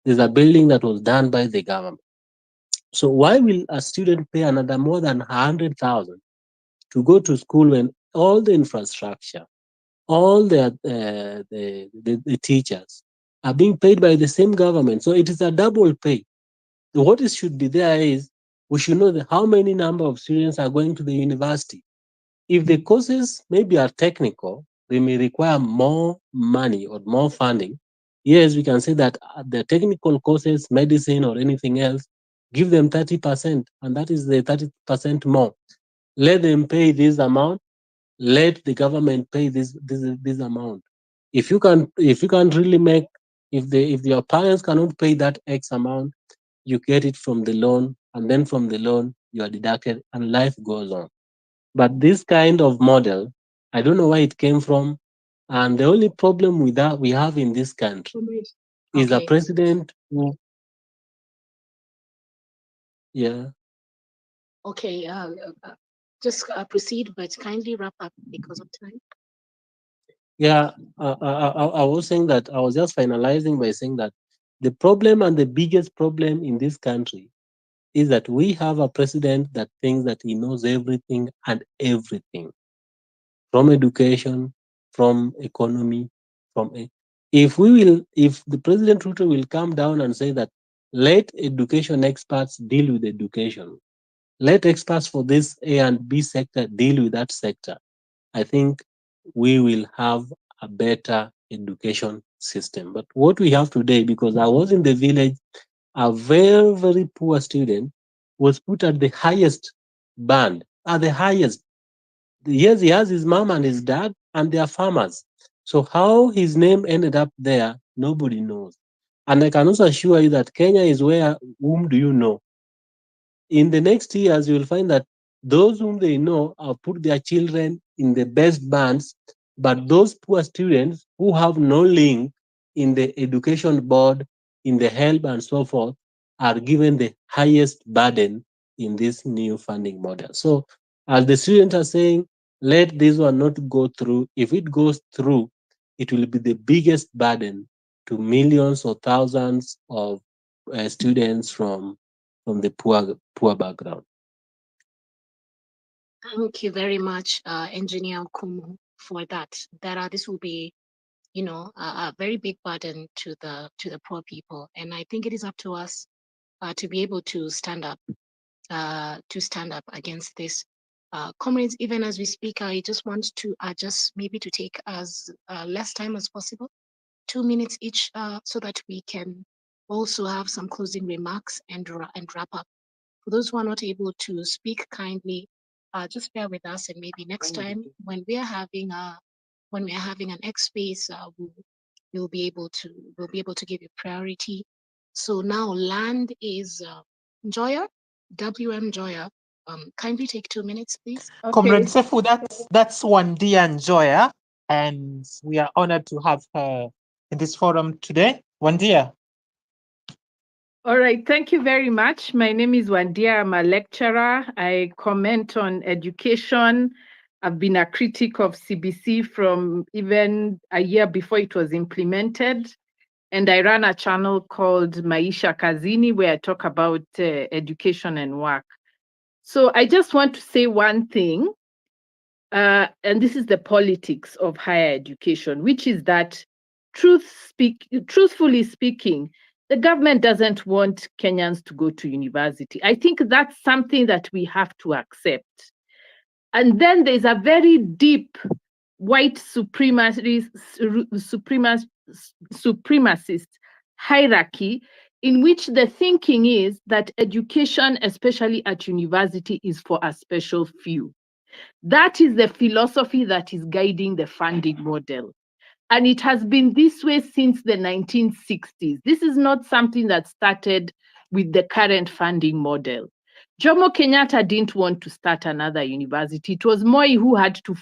There's a building that was done by the government. So why will a student pay another more than 100,000 to go to school when all the infrastructure, all the teachers are being paid by the same government? So it is a double pay. What should be there is we should know how many number of students are going to the university. If the courses maybe are technical, they may require more money or more funding. Yes, we can say that the technical courses, medicine or anything else, give them 30%, and that is the 30% more. Let them pay this amount. Let the government pay this amount. If you can't really make, if your parents cannot pay that X amount, you get it from the loan, and then from the loan you are deducted, and life goes on. But this kind of model, I don't know where it came from. And the only problem with that we have in this country is a Okay. president who, yeah. Okay. Just proceed, but kindly wrap up because of time. Yeah, I was saying that I was just finalizing by saying that the problem and the biggest problem in this country is that we have a president that thinks that he knows everything and everything, from education, from economy, if the President Ruto will come down and say that let education experts deal with education, let experts for this A and B sector deal with that sector, I think we will have a better education system. But what we have today, because I was in the village, a very, very poor student was put at the highest band, at the highest. Yes, he has his mom and his dad, and they are farmers. So how his name ended up there, nobody knows. And I can also assure you that Kenya is where, whom do you know? In the next years, you will find that those whom they know have put their children in the best bands, but those poor students who have no link in the education board, in the help and so forth, are given the highest burden in this new funding model. So as the students are saying, let this one not go through. If it goes through, it will be the biggest burden to millions or thousands of students from the poor background. Thank you very much, Engineer Kumu, for that. This will be, a very big burden to the poor people, and I think it is up to us to be able to stand up against this. Comrades, even as we speak, I just want to just maybe to take as less time as possible, 2 minutes each, so that we can also have some closing remarks and wrap up. For those who are not able to speak, kindly just bear with us, and maybe next time when we are having an X space, we'll be able to give you priority. So now land is Joya, WM Joya. Kindly take 2 minutes, please. Comrade Sefu, that's Wandia Njoya, and we are honored to have her in this forum today. Wandia. All right, thank you very much. My name is Wandia. I'm a lecturer. I comment on education. I've been a critic of CBC from even a year before it was implemented. And I run a channel called Maisha Kazini, where I talk about education and work. So I just want to say one thing, and this is the politics of higher education, which is that truthfully speaking, the government doesn't want Kenyans to go to university. I think that's something that we have to accept. And then there's a very deep white supremacist hierarchy in which the thinking is that education, especially at university, is for a special few. That is the philosophy that is guiding the funding model. And it has been this way since the 1960s. This is not something that started with the current funding model. Jomo Kenyatta didn't want to start another university. It was Moi who had to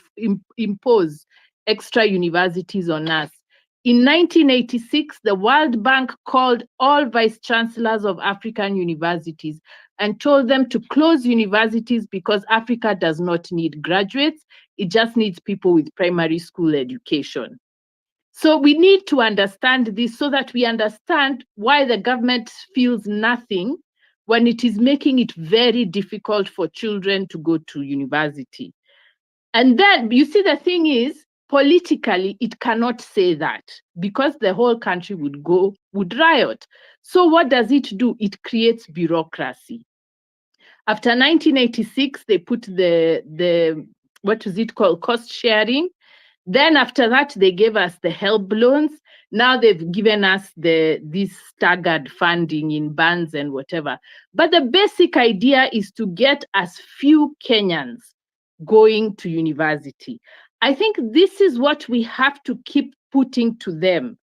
impose extra universities on us. In 1986, the World Bank called all vice chancellors of African universities and told them to close universities because Africa does not need graduates. It just needs people with primary school education. So we need to understand this so that we understand why the government feels nothing when it is making it very difficult for children to go to university. And then you see, the thing is, politically, it cannot say that because the whole country would riot. So what does it do? It creates bureaucracy. After 1986, they put the what is it called, cost sharing. Then after that, they gave us the help loans. Now they've given us this staggered funding in bands and whatever. But the basic idea is to get as few Kenyans going to university. I think this is what we have to keep putting to them,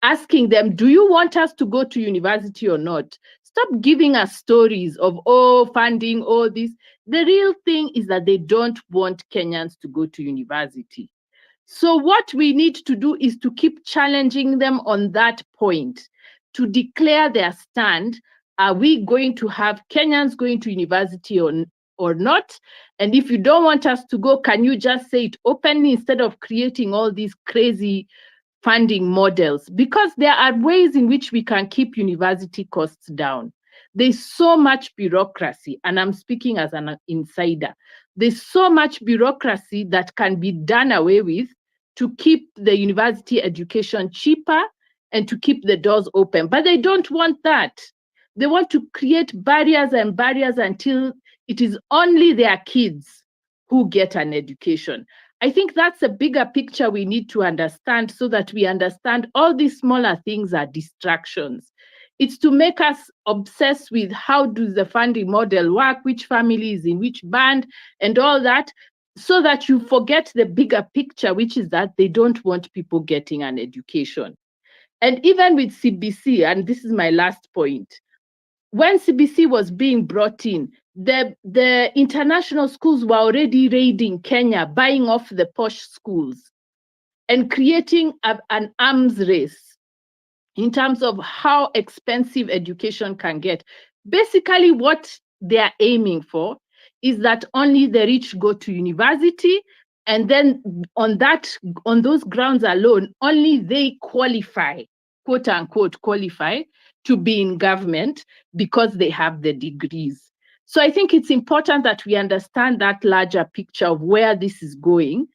asking them, do you want us to go to university or not? Stop giving us stories of, funding, all this. The real thing is that they don't want Kenyans to go to university. So what we need to do is to keep challenging them on that point, to declare their stand. Are we going to have Kenyans going to university or not? And if you don't want us to go, can you just say it openly instead of creating all these crazy funding models? Because there are ways in which we can keep university costs down. There's so much bureaucracy, and I'm speaking as an insider. There's so much bureaucracy that can be done away with to keep the university education cheaper and to keep the doors open. But they don't want that. They want to create barriers and barriers until it is only their kids who get an education. I think that's a bigger picture we need to understand so that we understand all these smaller things are distractions. It's to make us obsessed with how does the funding model work, which family is in which band, and all that. so that you forget the bigger picture, which is that they don't want people getting an education. And even with CBC, and this is my last point, when CBC was being brought in, the international schools were already raiding Kenya, buying off the posh schools and creating an arms race in terms of how expensive education can get. Basically, what they are aiming for is that only the rich go to university, and then on those grounds alone, only they qualify, quote unquote, qualify to be in government because they have the degrees. So I think it's important that we understand that larger picture of where this is going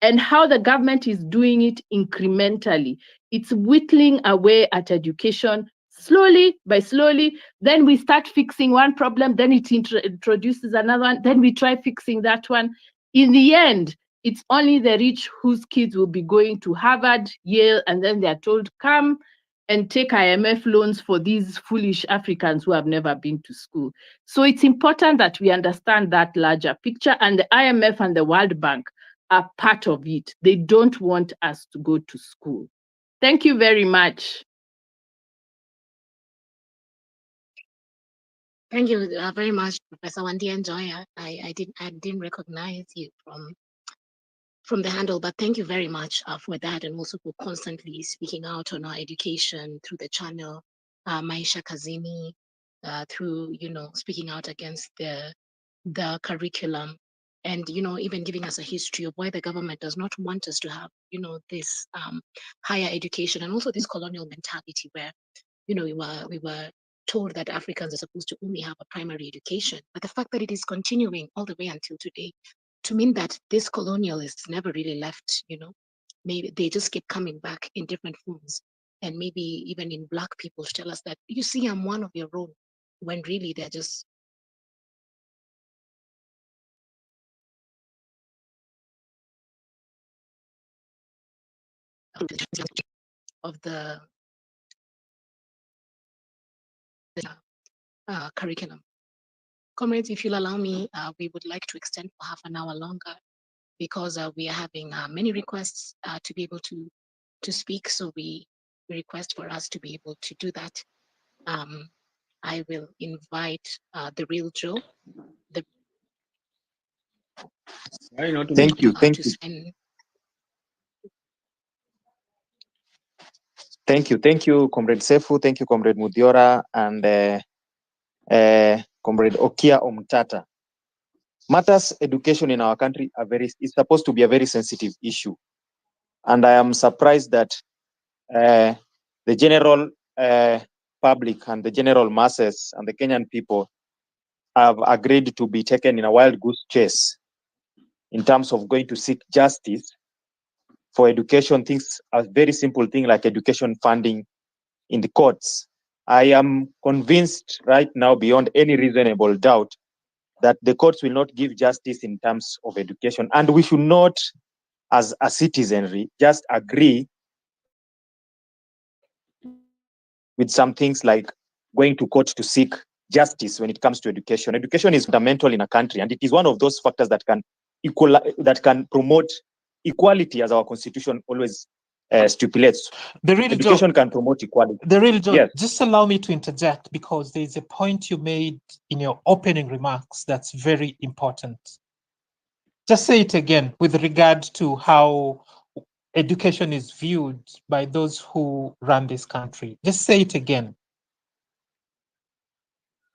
and how the government is doing it incrementally. It's whittling away at education slowly by slowly. Then we start fixing one problem, then it introduces another one, then we try fixing that one. In the end, it's only the rich whose kids will be going to Harvard, Yale, and then they're told, come and take IMF loans for these foolish Africans who have never been to school. So it's important that we understand that larger picture, and the IMF and the World Bank are part of it. They don't want us to go to school. Thank you very much. Thank you very much, Professor Wandi Njoya. I didn't recognize you from the handle, but thank you very much for that, and also for constantly speaking out on our education through the channel, Maisha Kazini, through speaking out against the curriculum, and even giving us a history of why the government does not want us to have this higher education, and also this colonial mentality where we were told that Africans are supposed to only have a primary education, but the fact that it is continuing all the way until today, to mean that this colonialists never really left, maybe they just keep coming back in different forms, and maybe even in Black people to tell us that, you see, I'm one of your own, when really they're just of the curriculum. Comrades, if you'll allow me, we would like to extend for half an hour longer, because we are having many requests to be able to speak. So we request for us to be able to do that. I will invite the real Joe. Thank you. Thank you. Thank you, Comrade Sefu. Thank you, Comrade Mudiora, and Comrade Okia Omtata. Matters education in our country is supposed to be a very sensitive issue. And I am surprised that the general public and the general masses and the Kenyan people have agreed to be taken in a wild goose chase in terms of going to seek justice for education, things, a very simple thing like education funding in the courts. I am convinced right now, beyond any reasonable doubt, that the courts will not give justice in terms of education. And we should not, as a citizenry, just agree with some things like going to court to seek justice when it comes to education. Education is fundamental in a country, and it is one of those factors that can promote equality, as our constitution always stipulates. The real education can promote equality. The real John, yes. Just allow me to interject, because there's a point you made in your opening remarks that's very important. Just say it again with regard to how education is viewed by those who run this country. Just say it again.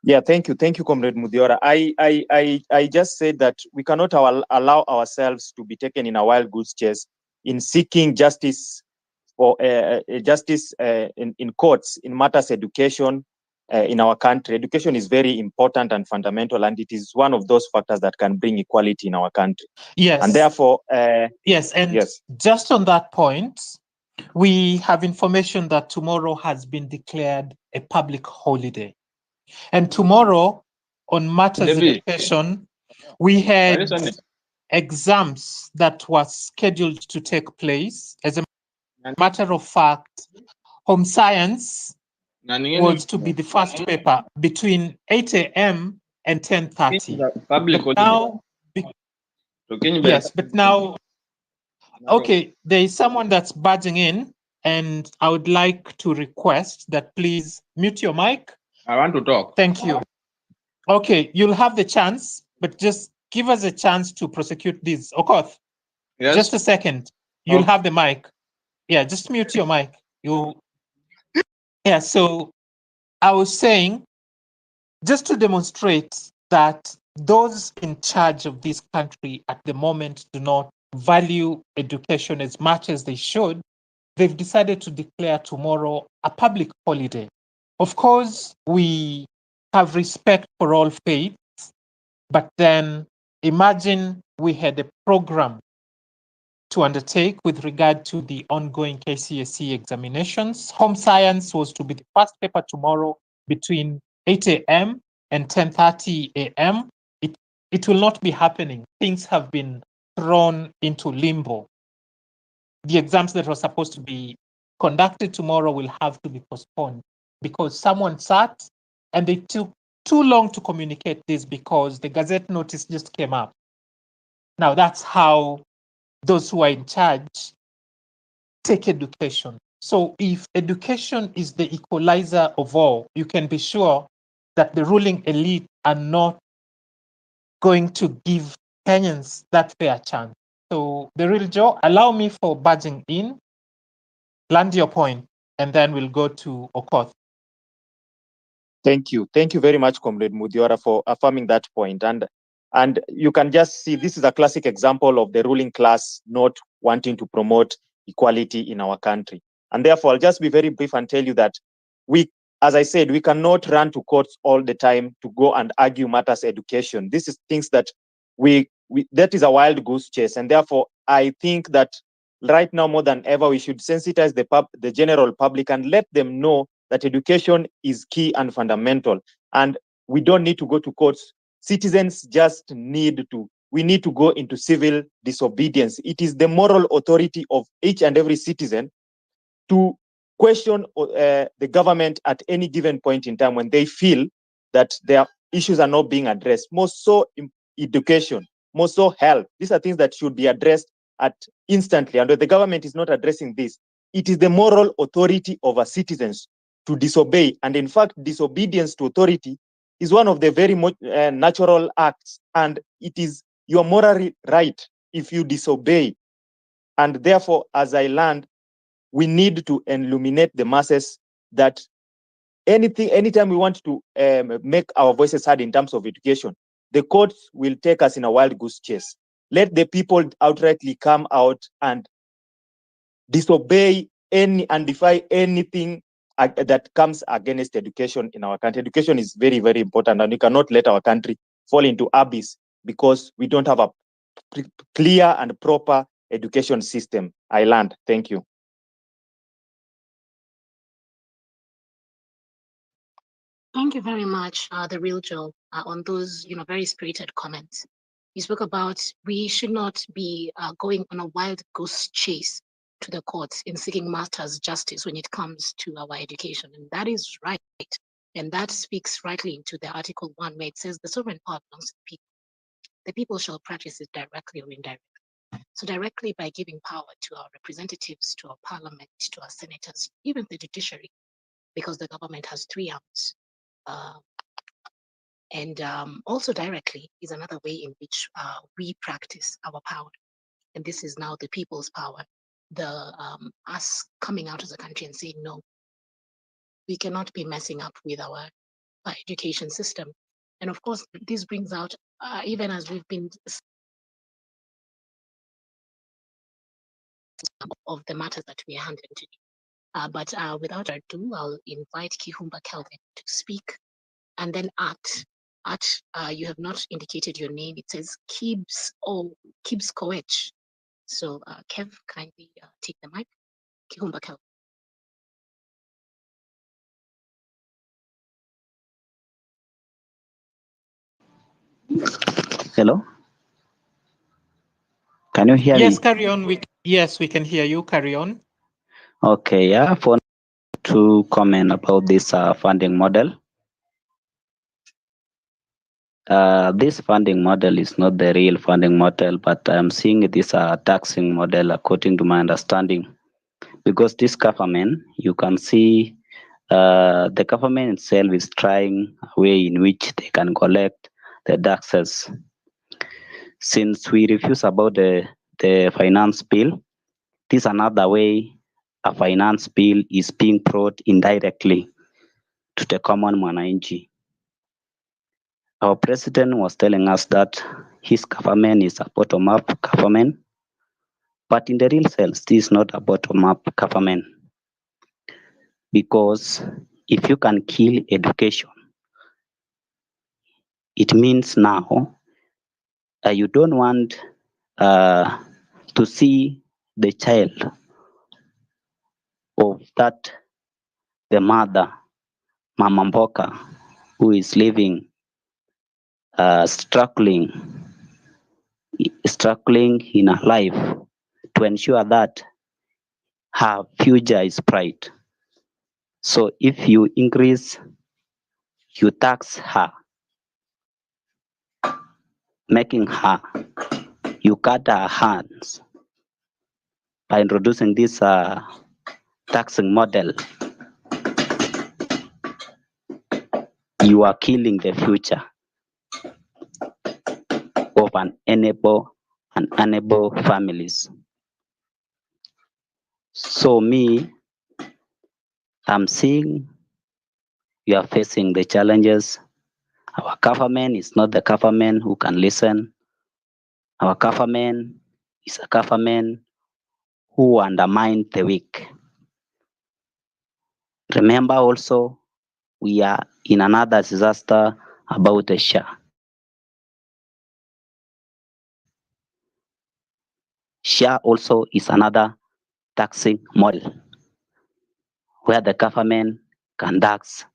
Yeah, thank you, Comrade Mudiora. I just said that we cannot allow ourselves to be taken in a wild goose chase in seeking justice for in courts in matters education in our country. Education is very important and fundamental, and it is one of those factors that can bring equality in our country. Yes, and therefore, yes, just on that point, we have information that tomorrow has been declared a public holiday. And tomorrow, on matters education, we had exams that were scheduled to take place. As a matter of fact, home science was to be the first paper between 8 a.m. and 10:30. Now, Yes, but now, okay, there is someone that's buzzing in, and I would like to request that please mute your mic. I want to talk. Thank you. Okay, you'll have the chance, but just give us a chance to prosecute this. Okoth, Yes. just a second. You'll Okay. have the mic. Yeah, just mute your mic. Yeah, so I was saying, just to demonstrate that those in charge of this country at the moment do not value education as much as they should, they've decided to declare tomorrow a public holiday. Of course, we have respect for all faiths, but then imagine we had a program to undertake with regard to the ongoing KCSE examinations. Home science was to be the first paper tomorrow between 8 a.m. and 10:30 a.m. It will not be happening. Things have been thrown into limbo. The exams that were supposed to be conducted tomorrow will have to be postponed because someone sat and they took too long to communicate this because the Gazette notice just came up. Now that's how those who are in charge take education. So if education is the equalizer of all, you can be sure that the ruling elite are not going to give Kenyans that fair chance. So the real Joe, allow me for badging in, land your point, and then we'll go to Okoth. Thank you. Thank you very much, Comrade Mudiora, for affirming that point. And you can just see this is a classic example of the ruling class not wanting to promote equality in our country. And therefore, I'll just be very brief and tell you that we, as I said, we cannot run to courts all the time to go and argue matters education. This is things that that is a wild goose chase. And therefore, I think that right now more than ever, we should sensitize the general public and let them know that education is key and fundamental. And we don't need to go to courts. Citizens just we need to go into civil disobedience. It is the moral authority of each and every citizen to question the government at any given point in time when they feel that their issues are not being addressed. More so education, more so health. These are things that should be addressed at instantly. And if the government is not addressing this, it is the moral authority of our citizens to disobey. And in fact, disobedience to authority is one of the very natural acts. And it is your moral right if you disobey. And therefore, as I learned, we need to illuminate the masses that anytime we want to make our voices heard in terms of education, the courts will take us in a wild goose chase. Let the people outrightly come out and disobey and defy anything that comes against education in our country. Education is very, very important, and we cannot let our country fall into abyss because we don't have a clear and proper education system. I learned. Thank you. Thank you very much, the real Joe, on those very spirited comments. You spoke about we should not be going on a wild goose chase to the courts in seeking matters justice when it comes to our education, and that is right. And that speaks rightly into the Article 1, where it says the sovereign power belongs to the people. The people shall practice it directly or indirectly. So directly by giving power to our representatives, to our parliament, to our senators, even the judiciary, because the government has three arms. And also directly is another way in which we practice our power. And this is now the people's power. Us coming out as a country and saying, no, we cannot be messing up with our education system. And of course, this brings out, even as we've been of the matters that we are handling today. But without ado, I'll invite Kihumba Kelvin to speak. And then you have not indicated your name. It says Kibs Koech. So Kev, kindly take the mic. Kihumba Kelvin. Hello? Can you hear me? Yes, carry on. Yes, we can hear you. Carry on. Okay, yeah, for to comment about this funding model. this funding model is not the real funding model, but I'm seeing it is a taxing model according to my understanding. Because this government, you can see the government itself is trying a way in which they can collect the taxes. Since we refuse about the finance bill, this is another way a finance bill is being brought indirectly to the common mwananchi. Our president was telling us that his government is a bottom-up government, but in the real sense, this is not a bottom-up government. Because if you can kill education, it means now you don't want to see the child of that the mother, Mama Mboka, who is living, struggling in her life to ensure that her future is bright. So if you increase, you tax her, making her, you cut her hands by introducing this taxing model, you are killing the future of unable families. So me, I'm seeing we are facing the challenges. Our government is not the government who can listen. Our government is a government who undermine the weak. Remember also, we are in another disaster about the SHA. SHA also is another taxing model where the government can tax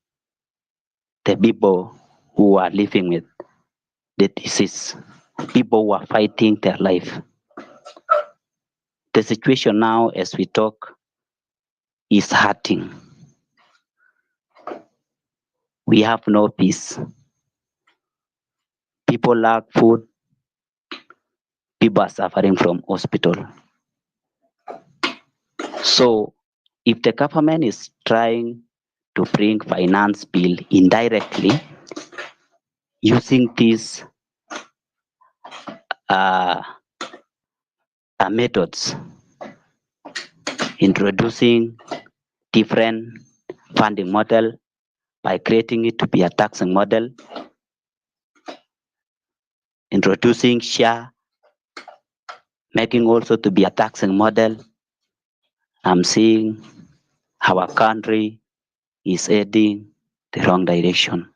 the people who are living with the disease, people who are fighting their life. The situation now, as we talk, is hurting. We have no peace. People lack food. People are suffering from hospital. So if the government is trying to bring finance bill indirectly using these methods, introducing different funding model by creating it to be a taxing model, introducing share, making also to be a taxing model, I'm seeing our country is heading the wrong direction.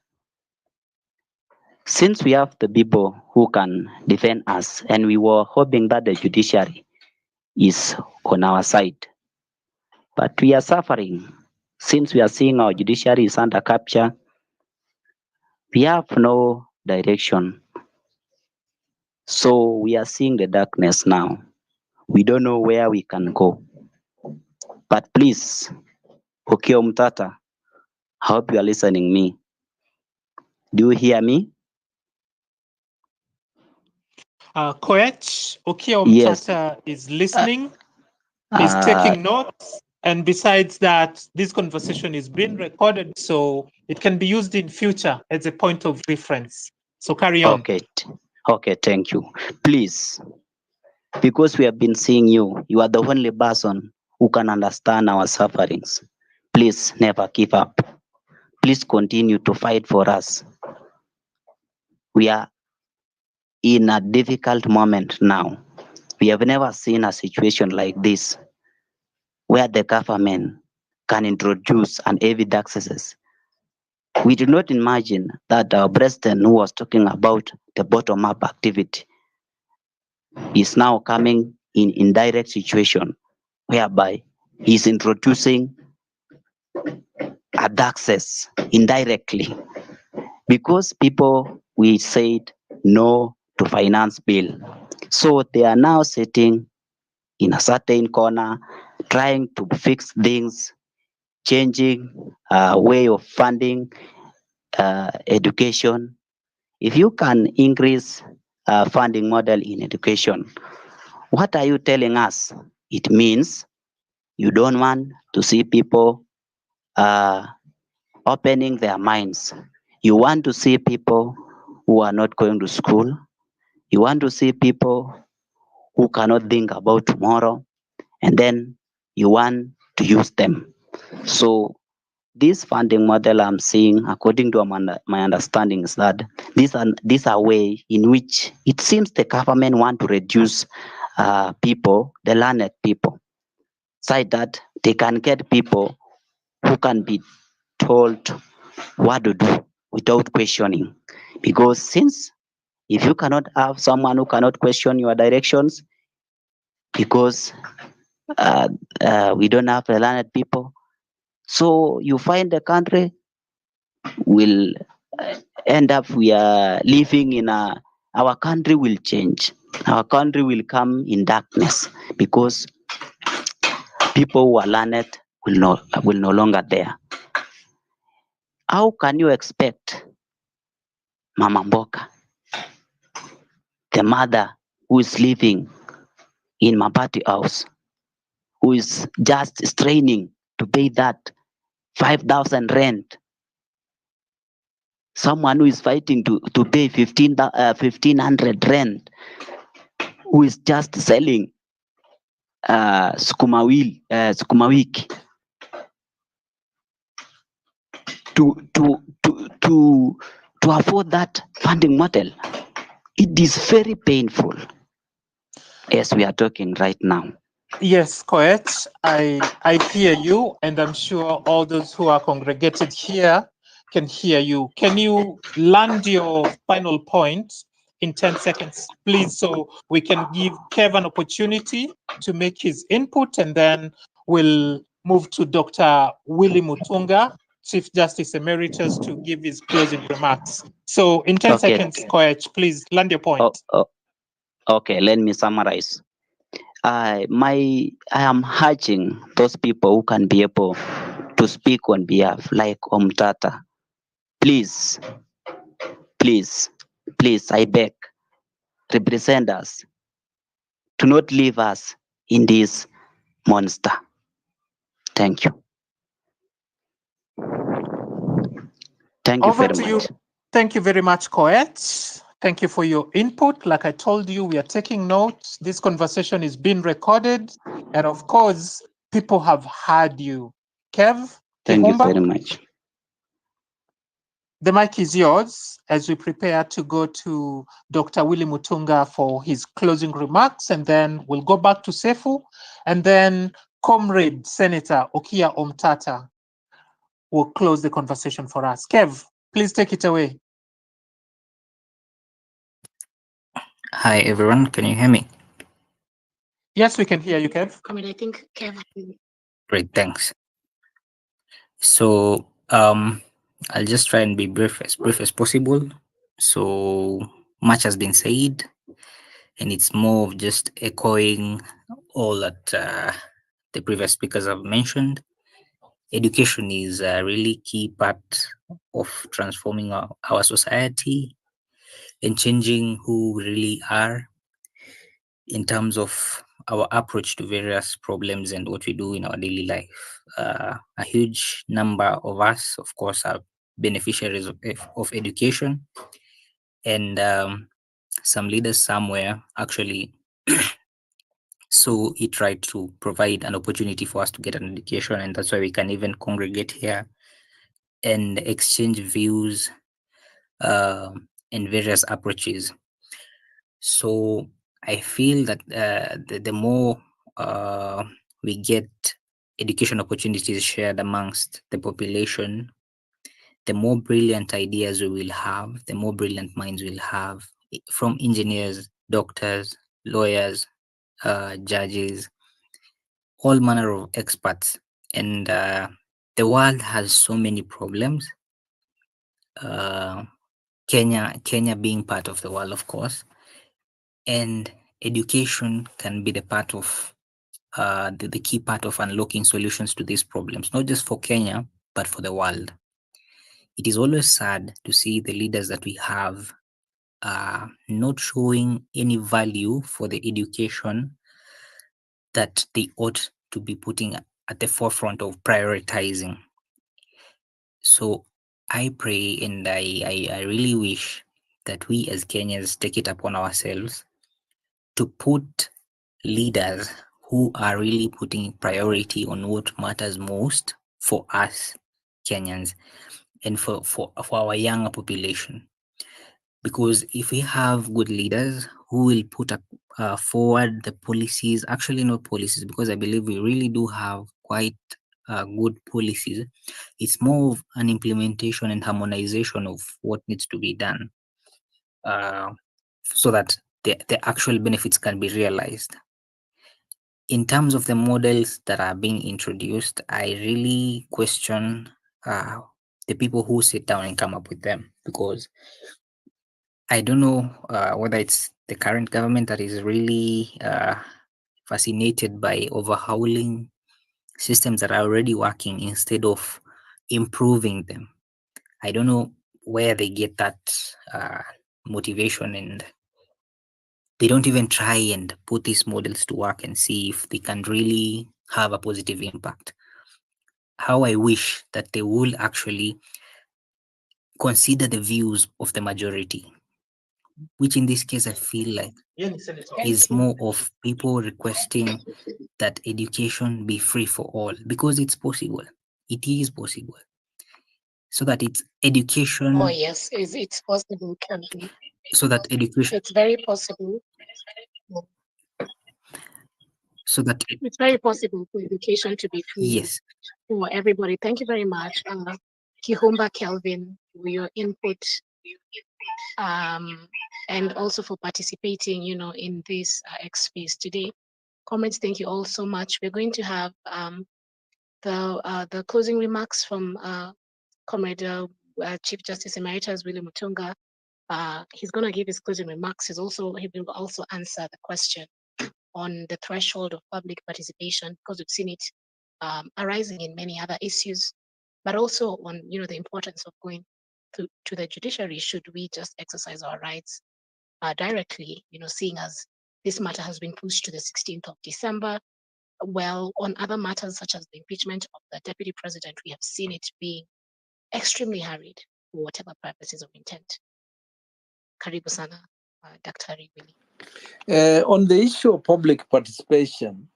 Since we have the people who can defend us, and we were hoping that the judiciary is on our side, but we are suffering. Since we are seeing our judiciary is under capture, we have no direction. So we are seeing the darkness now. We don't know where we can go. But please, Okio Mtata, I hope you are listening me. Do you hear me? Koech, Okio Yes. Mtata is listening, is taking notes, and besides that, this conversation is being recorded, so it can be used in future as a point of reference. So carry on. Okay, thank you. Please, because we have been seeing you, you are the only person who can understand our sufferings. Please never give up. Please continue to fight for us. We are in a difficult moment now. We have never seen a situation like this where the government can introduce an heavy taxes. We did not imagine that our president, who was talking about the bottom-up activity, is now coming in indirect situation whereby he's introducing a taxes indirectly, because people we said no to finance bill. So they are now sitting in a certain corner trying to fix things, changing way of funding education If you can increase funding model in education, what are you telling us? It means you don't want to see people opening their minds. You want to see people who are not going to school. You want to see people who cannot think about tomorrow, and then you want to use them. So this funding model I'm seeing, according to my understanding, is that these are way in which it seems the government want to reduce people, the learned people, so that they can get people who can be told what to do without questioning. Because since if you cannot have someone who cannot question your directions, because uh, we don't have the learned people, so you find the country will end up we are living in our country will change. Our country will come in darkness because people who are learned will no longer there. How can you expect Mama Mboka, the mother who is living in Mabati house, who is just straining to pay that 5,000 rent, someone who is fighting to pay 1,500 rent, who is just selling sukuma wiki to afford that funding model. It is very painful as we are talking right now. Yes, Coet, I hear you, and I'm sure all those who are congregated here can hear you. Can you land your final point in 10 seconds, please, so we can give Kev an opportunity to make his input, and then we'll move to Dr. Willie Mutunga, Chief Justice Emeritus, to give his closing remarks. So in 10 seconds, Coet, please land your point. Okay, let me summarize. I am urging those people who can be able to speak on behalf, like Omtata. Please, I beg, represent us. Do not leave us in this monster. Thank you. Thank you Over very to much. you. Thank you very much, Coet. Thank you for your input. Like I told you, we are taking notes. This conversation is being recorded. And of course, people have heard you. Kev, Thank you Kihumba, very much. the mic is yours as we prepare to go to Dr. Willie Mutunga for his closing remarks. And then we'll go back to Sefu. And then Comrade Senator Okia Omtata will close the conversation for us. Kev, please take it away. Hi, everyone. Can you hear me? Yes, we can hear you, Kev. I think Kev. Great, thanks. So, I'll just try and be brief as possible. So much has been said, and it's more of just echoing all that the previous speakers have mentioned. Education is a really key part of transforming our society and changing who we really are in terms of our approach to various problems and what we do in our daily life. A huge number of us, of course, are beneficiaries of education, and some leaders somewhere actually saw it right to provide an opportunity for us to get an education, and that's why we can even congregate here and exchange views and various approaches. So I feel that the more we get education opportunities shared amongst the population, the more brilliant ideas we will have, the more brilliant minds we'll have, from engineers, doctors, lawyers, judges, all manner of experts. And the world has so many problems. Kenya being part of the world, of course, and education can be the part of the key part of unlocking solutions to these problems, not just for Kenya, but for the world. It is always sad to see the leaders that we have not showing any value for the education that they ought to be putting at the forefront of prioritizing. So I pray and I really wish that we as Kenyans take it upon ourselves to put leaders who are really putting priority on what matters most for us Kenyans and for our younger population. Because if we have good leaders who will put forward the policies, actually not policies, because I believe we really do have quite good policies. It's more of an implementation and harmonization of what needs to be done so that the actual benefits can be realized. In terms of the models that are being introduced, I really question the people who sit down and come up with them, because I don't know whether it's the current government that is really fascinated by overhauling systems that are already working instead of improving them. I don't know where they get that motivation, and they don't even try and put these models to work and see if they can really have a positive impact. How I wish that they will actually consider the views of the majority, which in this case I feel like is more of people requesting that education be free for all, because it's possible. It is possible. So that it's education. Oh yes, it's possible, can be. So that education. It's very possible. So that it's very possible for education to be free yes, for everybody. Thank you very much, Kihumba Kelvin, for your input, and also for participating, in this X-Space today. Comments, thank you all so much. We're going to have the closing remarks from Comrade Chief Justice Emeritus William Mutunga. He's going to give his closing remarks. He will also answer the question on the threshold of public participation, because we've seen it arising in many other issues, but also on the importance of going to the judiciary should we just exercise our rights directly, seeing as this matter has been pushed to the 16th of December. Well, on other matters such as the impeachment of the deputy president, we have seen it being extremely hurried for whatever purposes of intent. Karibu sana, Daktari Willy. On the issue of public participation,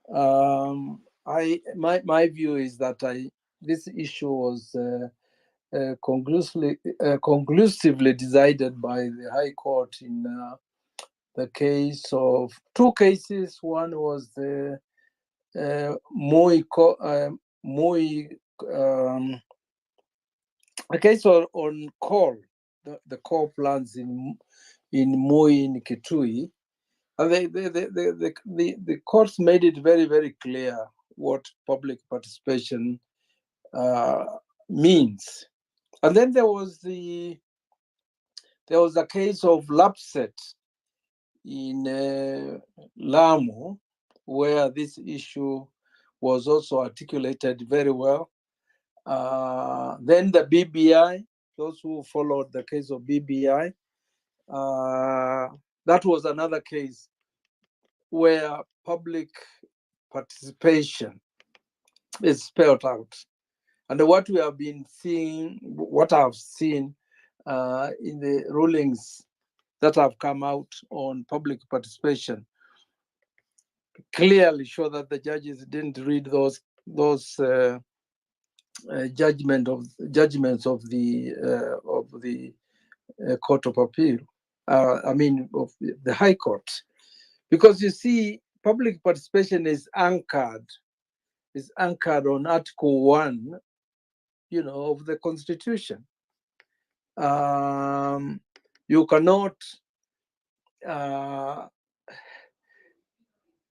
my view is that this issue was conclusively decided by the High Court in the case of two cases. One was the a case on coal, the coal plants in Moi in Kitui. And the courts made it very, very clear what public participation means. And then there was a case of Lapset in Lamu, where this issue was also articulated very well. Then the BBI, those who followed the case of BBI, that was another case where public participation is spelled out. And what we have been seeing, what I've seen in the rulings that have come out on public participation, clearly show that the judges didn't read those judgments of the Court of Appeal. Of the High Court, because you see, public participation is anchored on Article 1, of the Constitution. You cannot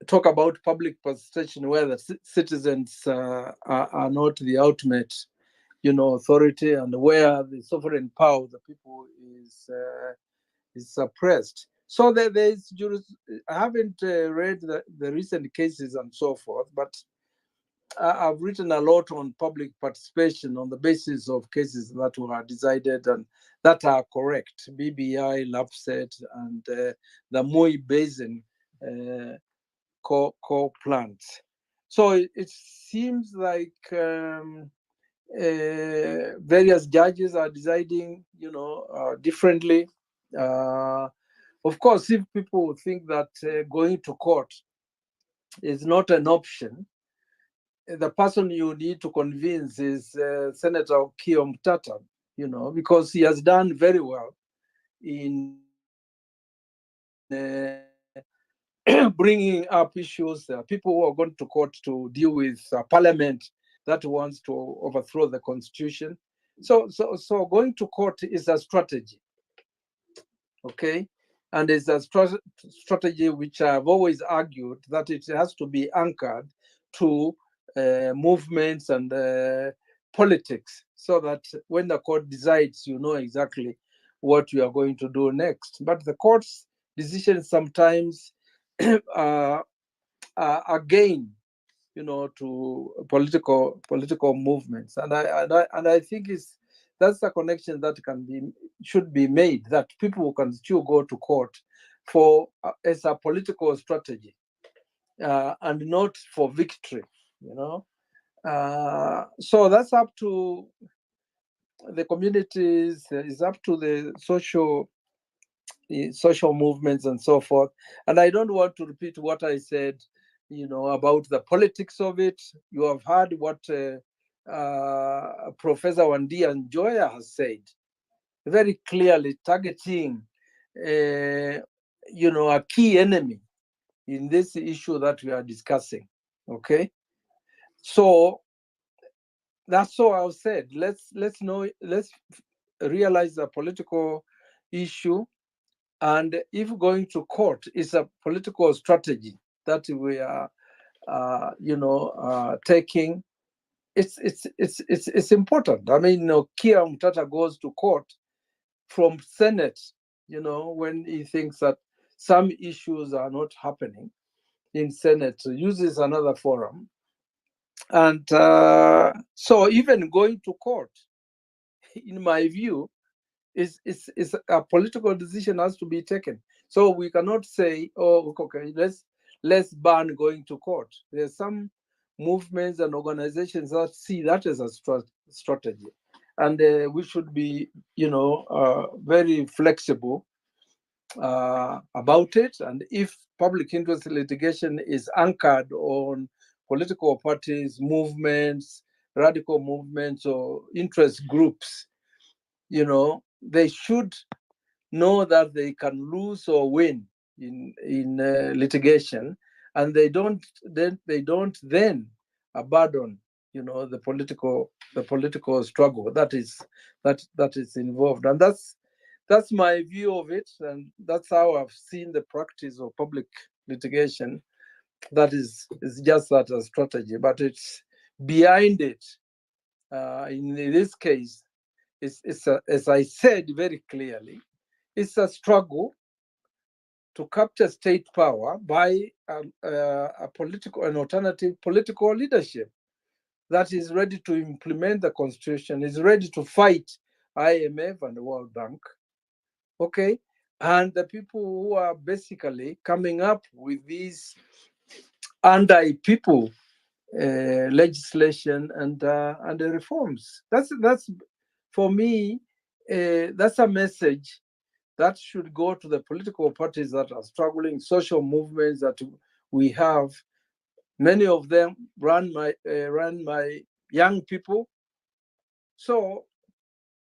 talk about public participation where the citizens are not the ultimate, authority, and where the sovereign power of the people is suppressed. So I haven't read the recent cases and so forth, but I've written a lot on public participation on the basis of cases that were decided and that are correct. BBI, LAPSET, and the Moi Basin core plants. So it seems like various judges are deciding, differently. Of course, if people think that going to court is not an option, the person you need to convince is Senator Kio Mtata, because he has done very well in bringing up issues, people who are going to court to deal with parliament that wants to overthrow the constitution. So going to court is a strategy, okay? And it's a strategy which I've always argued that it has to be anchored to movements and politics, so that when the court decides, you know exactly what you are going to do next. But the court's decisions sometimes again, to political movements, and I think that's the connection that should be made, that people can still go to court for as a political strategy, and not for victory. So that's up to the communities. It's up to the social movements and so forth. And I don't want to repeat what I said, about the politics of it. You have heard what Professor Wandia Njoya has said, very clearly targeting, a key enemy in this issue that we are discussing. Okay, so that's all I've said. Let's realize the political issue. And if going to court is a political strategy that we are, taking, it's important. I mean, Kia Mtata goes to court from Senate, when he thinks that some issues are not happening in Senate, so uses another forum. And so even going to court, in my view, is a political decision has to be taken. So we cannot say, oh, okay, let's ban going to court. There's some movements and organizations that see that as a strategy, and we should be, very flexible about it. And if public interest litigation is anchored on political parties, movements, radical movements, or interest groups, they should know that they can lose or win in litigation, and they don't then abandon, the political struggle that is involved. And that's my view of it, and that's how I've seen the practice of public litigation. That is just that a strategy, but it's behind it. In this case, as I said very clearly, it's a struggle to capture state power by an alternative political leadership that is ready to implement the constitution, is ready to fight IMF and the World Bank. Okay, and the people who are basically coming up with these anti-people legislation and the reforms. That's for me. That's a message that should go to the political parties that are struggling, social movements that we have. Many of them run by young people. So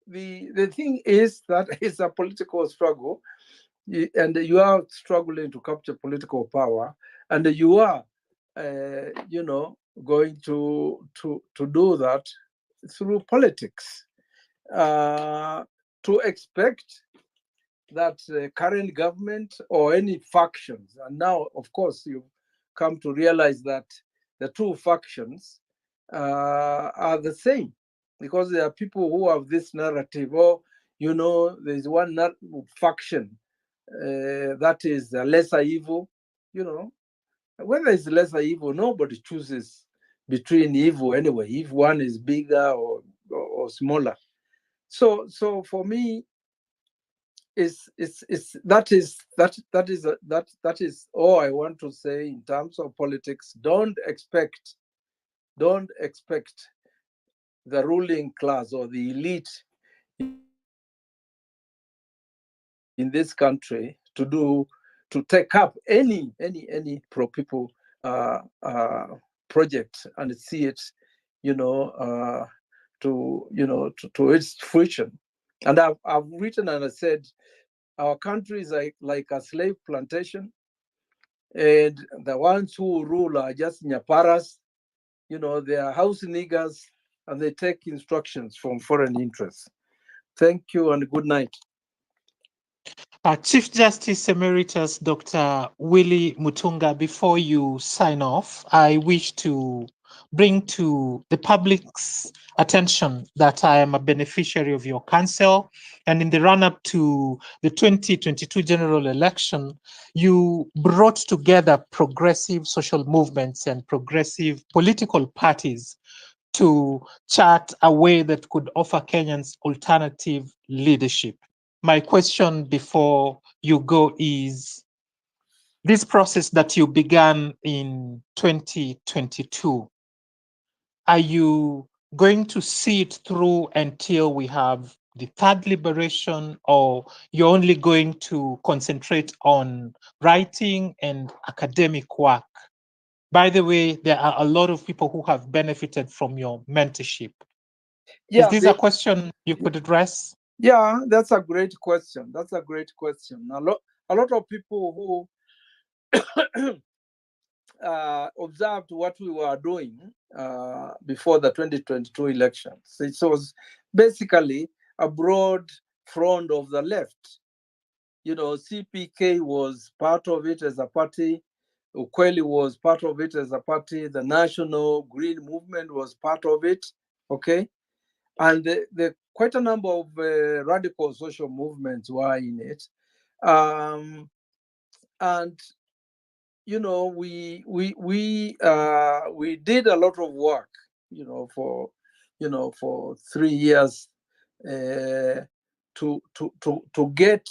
the thing is that it's a political struggle, and you are struggling to capture political power, and you are, going to do that through politics. To expect that current government or any factions, and now, of course, you come to realize that the two factions are the same, because there are people who have this narrative, there's one faction that is the lesser evil. Whether it's lesser evil, nobody chooses between evil anyway, if one is bigger or smaller. So for me, that is all I want to say in terms of politics. Don't expect the ruling class or the elite in this country to take up any pro people project and see it, to its fruition. And I've written and I said, our country is like a slave plantation, and the ones who rule are just nyaparas. They are house niggers, and they take instructions from foreign interests. Thank you and good night. Chief Justice Emeritus Dr. Willie Mutunga, before you sign off, I wish to bring to the public's attention that I am a beneficiary of your counsel. And in the run-up to the 2022 general election, you brought together progressive social movements and progressive political parties to chart a way that could offer Kenyans alternative leadership. My question before you go is, this process that you began in 2022, are you going to see it through until we have the third liberation, or you're only going to concentrate on writing and academic work? By the way, there are a lot of people who have benefited from your mentorship. Is this a question you could address? Yeah, that's a great question. That's a great question. A lot of people who observed what we were doing before the 2022 elections. It was basically a broad front of the left. CPK was part of it as a party. Ukweli was part of it as a party. The National Green Movement was part of it. Okay. And quite a number of radical social movements were in it. And we did a lot of work, for 3 years to get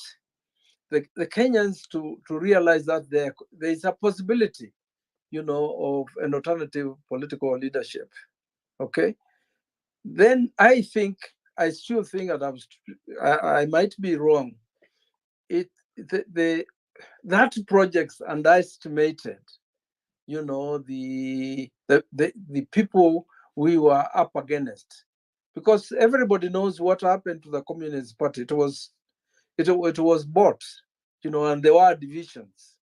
the Kenyans to realize that there is a possibility, of an alternative political leadership. Okay. Then I still think that I might be wrong. That project's underestimated, the people we were up against, because everybody knows what happened to the Communist Party. It was bought, and there were divisions,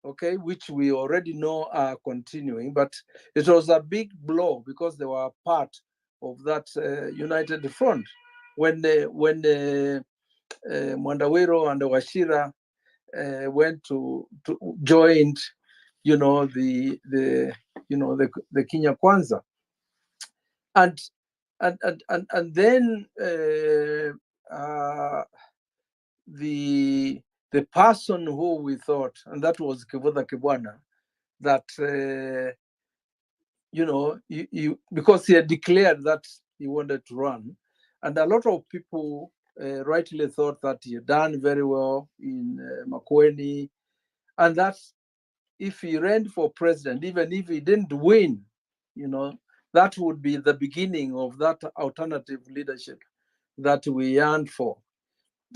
okay, which we already know are continuing, but it was a big blow because they were part of that united front. When Mwandawiro and Washira went to joined, the Kenya Kwanza, and then the person who we thought, and that was Kivuda Kibwana, that because he had declared that he wanted to run, and a lot of people rightly thought that he had done very well in Makueni, and that if he ran for president, even if he didn't win, that would be the beginning of that alternative leadership that we yearned for.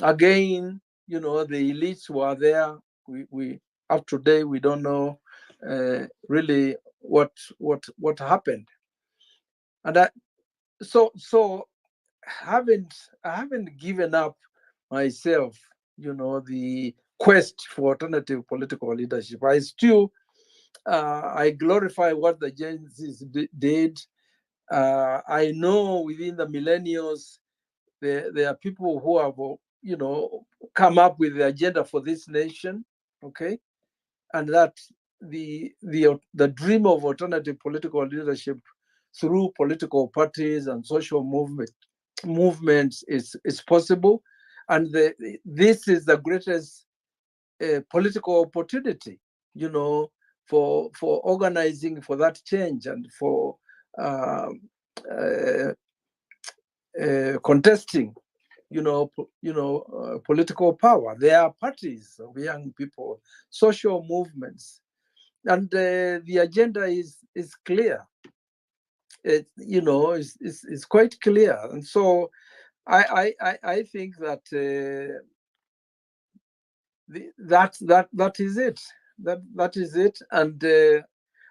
Again, the elites were there. We up to date, we don't know really what happened. And I haven't given up myself, the quest for alternative political leadership. I still I glorify what the Gen Zs did. I know within the millennials there are people who have come up with the agenda for this nation, okay, and that the dream of alternative political leadership through political parties and social movements is possible, and this is the greatest political opportunity, organizing for that change and for contesting, political power. There are parties of young people, social movements, and the agenda is clear. It's quite clear, and so I think that that is it. That is it, and a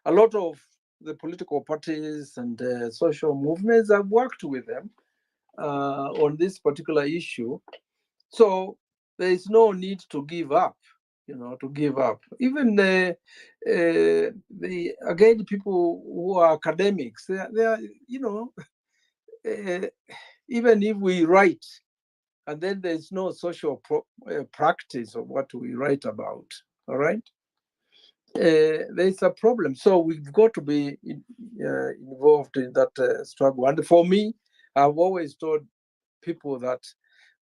lot of the political parties and social movements have worked with them on this particular issue. So there is no need to give up. Even again, people who are academics, they are even if we write and then there's no social practice of what we write about, all right? There's a problem. So we've got to be involved in that struggle. And for me, I've always told people that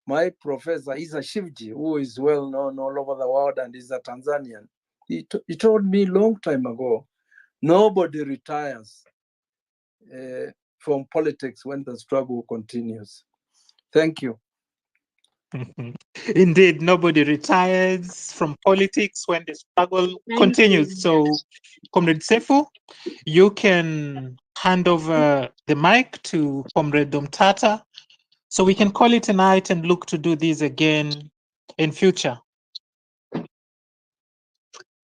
my professor is a Shivji, who is well known all over the world and is a Tanzanian. He told me a long time ago, nobody retires from politics when the struggle continues. Thank you. Indeed, nobody retires from politics when the struggle continues. So, Comrade Sefu, you can hand over the mic to Comrade Domtata, so we can call it a night and look to do this again in future.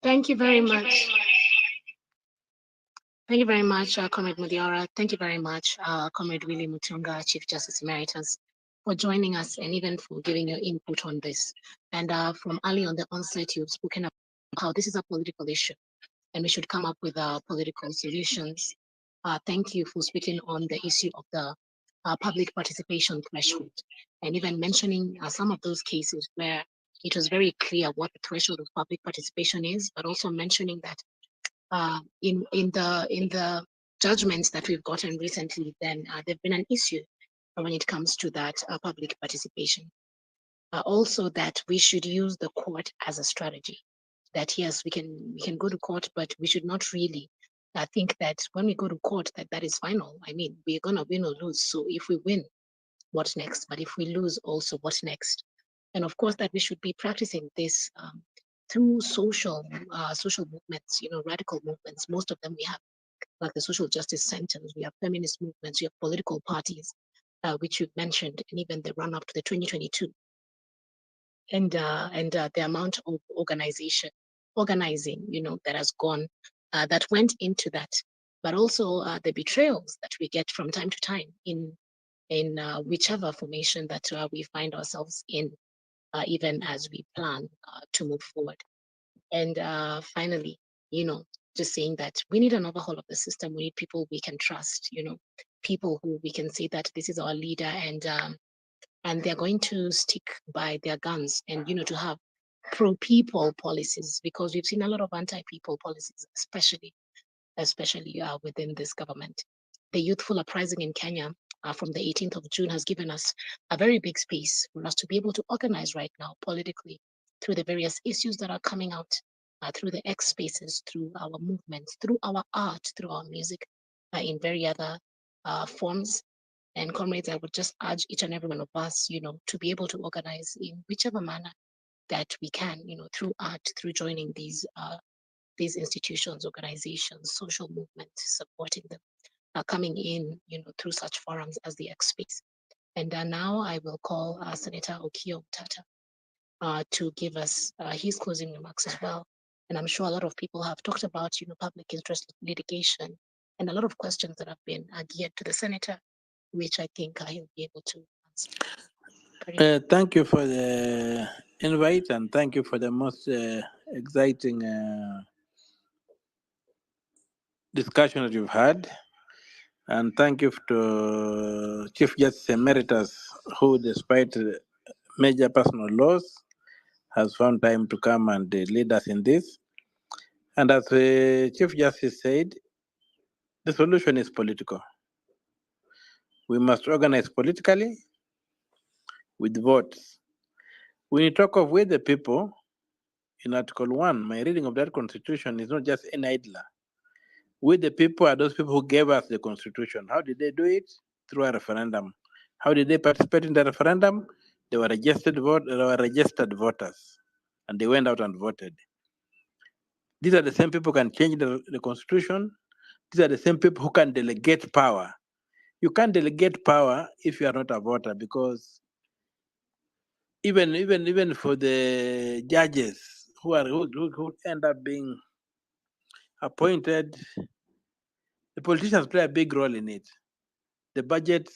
Thank you very much. Thank you very much, Comrade Mudiara. Thank you very much, Comrade Willie Mutunga, Chief Justice Emeritus, for joining us and even for giving your input on this. And from early on the onset, you've spoken about how this is a political issue and we should come up with political solutions. Thank you for speaking on the issue of the public participation threshold and even mentioning some of those cases where it was very clear what the threshold of public participation is, but also mentioning that in the judgments that we've gotten recently, then there've been an issue when it comes to that public participation. Also, that we should use the court as a strategy. That yes, we can go to court, but we should not really think that when we go to court that is final. I mean, we're gonna win or lose. So if we win, what next? But if we lose, also what next? And of course, that we should be practicing this through social movements, radical movements. Most of them we have, like the social justice centers, we have feminist movements, we have political parties, which you've mentioned, and even the run up to the 2022. And the amount of organizing, that has gone, that went into that, but also the betrayals that we get from time to time in whichever formation that we find ourselves in, even as we plan to move forward. And finally, just saying that we need an overhaul of the system. We need people we can trust, people who we can say that this is our leader and they're going to stick by their guns and, to have pro-people policies, because we've seen a lot of anti-people policies, especially within this government. The youthful uprising in Kenya from the 18th of June has given us a very big space for us to be able to organize right now politically through the various issues that are coming out, through the X spaces, through our movements, through our art, through our music, in very other forms. And comrades, I would just urge each and every one of us, to be able to organize in whichever manner that we can, through art, through joining these institutions, organizations, social movements, supporting them, coming in, through such forums as the X Space. And now I will call Senator Okiya Omtata to give us his closing remarks as well. And I'm sure a lot of people have talked about, public interest litigation and a lot of questions that have been geared to the senator, which I think he'll be able to answer. Thank you for the invite and thank you for the most exciting discussion that you've had. And thank you to Chief Justice Emeritus, who, despite major personal loss, has found time to come and lead us in this. And as the Chief Justice said, the solution is political. We must organize politically with votes. When you talk of with the people, in Article 1, my reading of that constitution is not just an idler. We, the people, are those people who gave us the constitution. How did they do it? Through a referendum. How did they participate in the referendum? They were registered voters, and they went out and voted. These are the same people who can change the constitution. These are the same people who can delegate power. You can't delegate power if you are not a voter, because even for the judges who end up being appointed, the politicians play a big role in it. The budgets,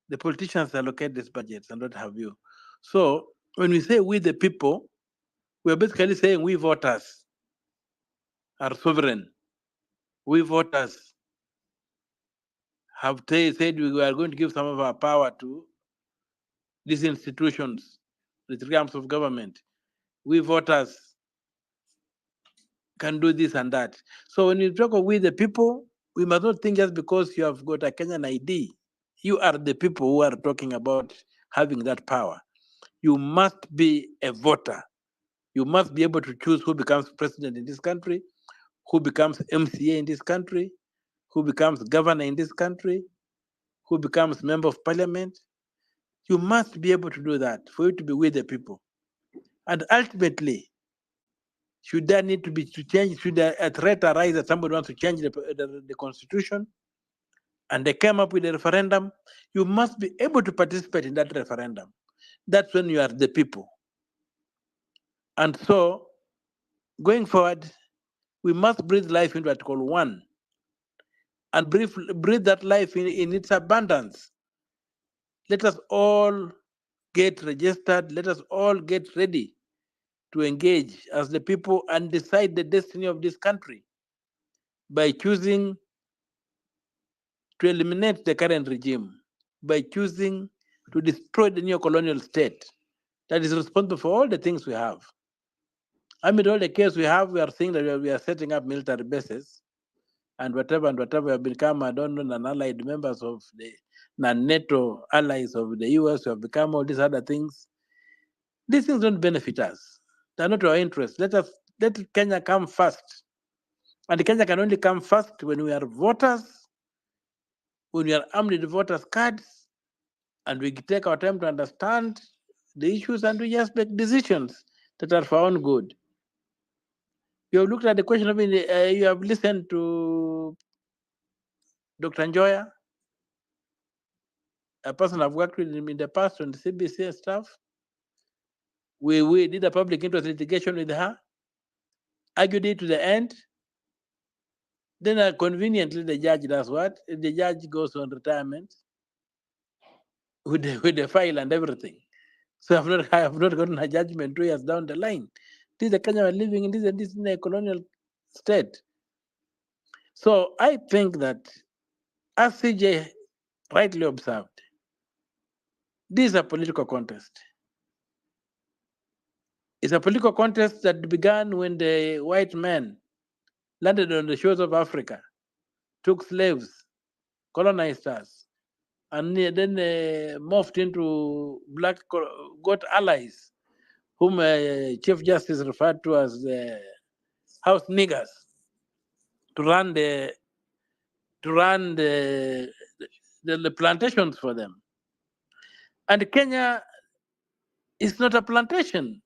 the politicians allocate these budgets and what have you. So when we say we the people, we're basically saying we voters are sovereign. We voters have said we are going to give some of our power to these institutions, the realms of government. We voters can do this and that. So when you talk of we the people, we must not think just because you have got a Kenyan ID, you are the people who are talking about having that power. You must be a voter. You must be able to choose who becomes president in this country, who becomes MCA in this country, who becomes governor in this country, who becomes member of parliament. You must be able to do that for you to be with the people. And ultimately, should there need to be to change, should a threat arise that somebody wants to change the constitution, and they came up with a referendum, you must be able to participate in that referendum. That's when you are the people. And so, going forward, we must breathe life into Article 1 and breathe that life in its abundance. Let us all get registered. Let us all get ready to engage as the people and decide the destiny of this country by choosing to eliminate the current regime, by choosing to destroy the neo-colonial state that is responsible for all the things we have. Amid all the chaos we have, we are seeing that we are setting up military bases and whatever we have become, I don't know, non-allied members of the non-NATO allies of the US, we have become all these other things. These things don't benefit us. They're not our interest. Let Kenya come first. And Kenya can only come first when we are voters, when we are armed with voters' cards, and we take our time to understand the issues and we just make decisions that are for our own good. You have looked at the question of you have listened to Dr. Njoya, a person I've worked with him in the past on the CBC stuff. We did a public interest litigation with her, argued it to the end. Then conveniently the judge does what? The judge goes on retirement with the file and everything. So I have not gotten a judgment 2 years down the line. This is the Kenya we're living in, this is a colonial state. So I think that, as CJ rightly observed, this is a political contest. It's a political contest that began when the white men landed on the shores of Africa, took slaves, colonized us, and then morphed into got allies, whom Chief Justice referred to as house niggers, to run the plantations for them. And Kenya is not a plantation.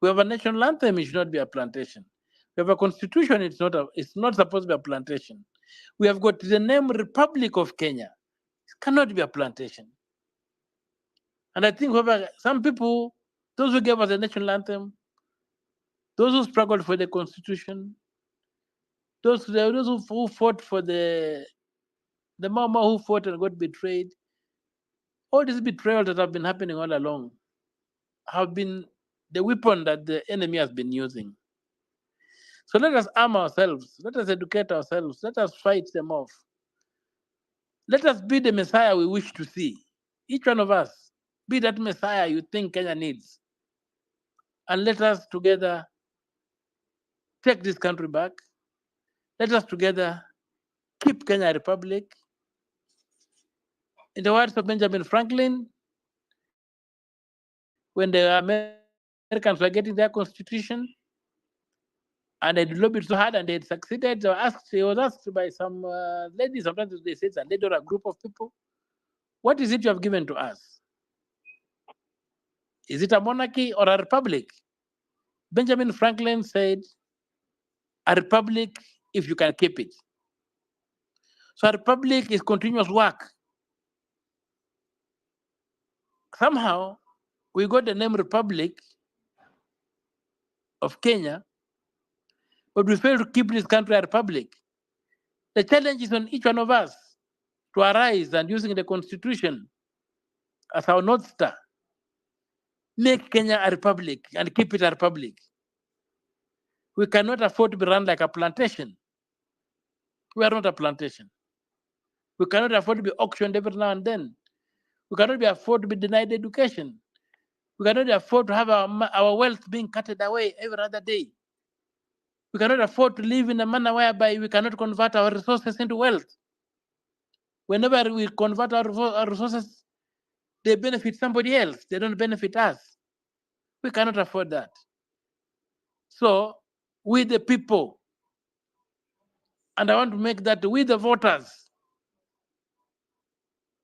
We have a national anthem, it should not be a plantation. We have a constitution, it's not supposed to be a plantation. We have got the name Republic of Kenya. It cannot be a plantation. And I think some people, those who gave us the national anthem, those who struggled for the constitution, those who fought for the mama who fought and got betrayed, all these betrayals that have been happening all along have been the weapon that the enemy has been using. So let us arm ourselves, let us educate ourselves, let us fight them off. Let us be the Messiah we wish to see. Each one of us, be that Messiah you think Kenya needs. And let us together take this country back. Let us together keep Kenya a republic. In the words of Benjamin Franklin, when they are made Americans were getting their constitution, and they lobbied so hard, and they had succeeded. They was asked by some ladies, sometimes they said a lady or a group of people, what is it you have given to us? Is it a monarchy or a republic? Benjamin Franklin said, a republic if you can keep it. So a republic is continuous work. Somehow, we got the name Republic of Kenya, but we failed to keep this country a republic. The challenge is on each one of us to arise and using the constitution as our North Star, make Kenya a republic and keep it a republic. We cannot afford to be run like a plantation. We are not a plantation. We cannot afford to be auctioned every now and then. We cannot afford to be denied education. We cannot afford to have our wealth being cutted away every other day. We cannot afford to live in a manner whereby we cannot convert our resources into wealth. Whenever we convert our resources, they benefit somebody else. They don't benefit us. We cannot afford that. So we the people, and I want to make that we the voters,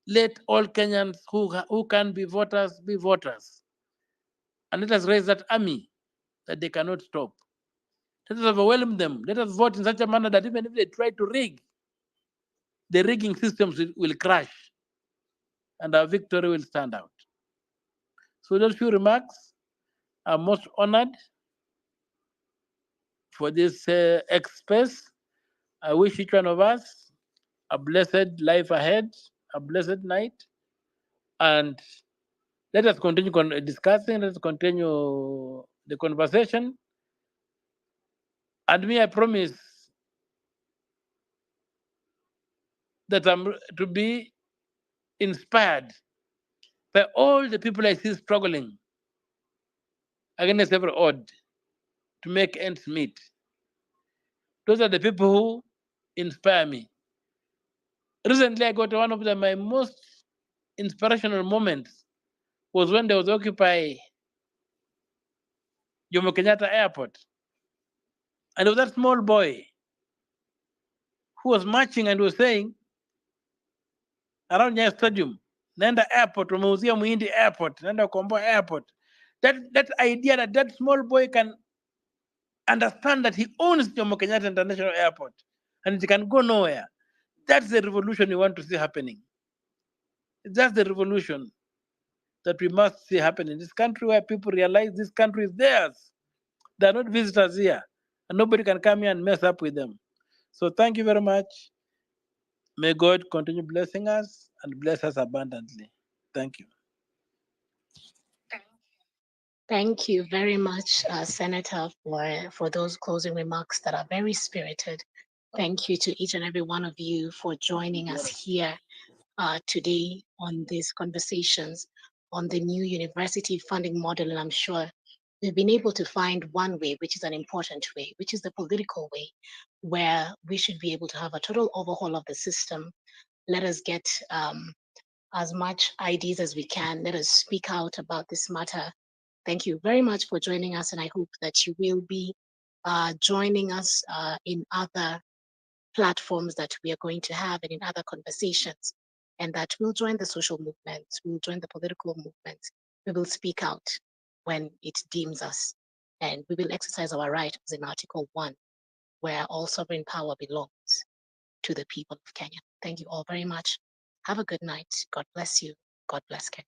let all Kenyans who can be voters, and let us raise that army that they cannot stop. Let us overwhelm them. Let us vote in such a manner that even if they try to rig, the rigging systems will crash and our victory will stand out. So those few remarks, I'm most honored for this space. I wish each one of us a blessed life ahead, a blessed night, and let us continue discussing, let us continue the conversation. And me, I promise that I'm to be inspired by all the people I see struggling against every odd to make ends meet. Those are the people who inspire me. Recently, I got one of my most inspirational moments was when they was Occupy Jomo Kenyatta Airport. And there was that small boy who was marching and was saying, around Nyayo Stadium, Nenda Airport, umeuzia Muhindi Airport, Nenda Kombo Airport. That idea that that small boy can understand that he owns Jomo Kenyatta International Airport and it can go nowhere. That's the revolution we want to see happening. That's the revolution that we must see happen in this country, where people realize this country is theirs. They're not visitors here, and nobody can come here and mess up with them. So thank you very much. May God continue blessing us and bless us abundantly. Thank you. Thank you very much, Senator, for those closing remarks that are very spirited. Thank you to each and every one of you for joining us here today on these conversations on the new university funding model. And I'm sure we've been able to find one way, which is an important way, which is the political way, where we should be able to have a total overhaul of the system. Let us get as much ideas as we can. Let us speak out about this matter. Thank you very much for joining us, and I hope that you will be joining us in other platforms that we are going to have and in other conversations, and that we'll join the social movements, we'll join the political movements, we will speak out when it deems us, and we will exercise our right as in Article 1, where all sovereign power belongs to the people of Kenya. Thank you all very much. Have a good night. God bless you. God bless Kenya.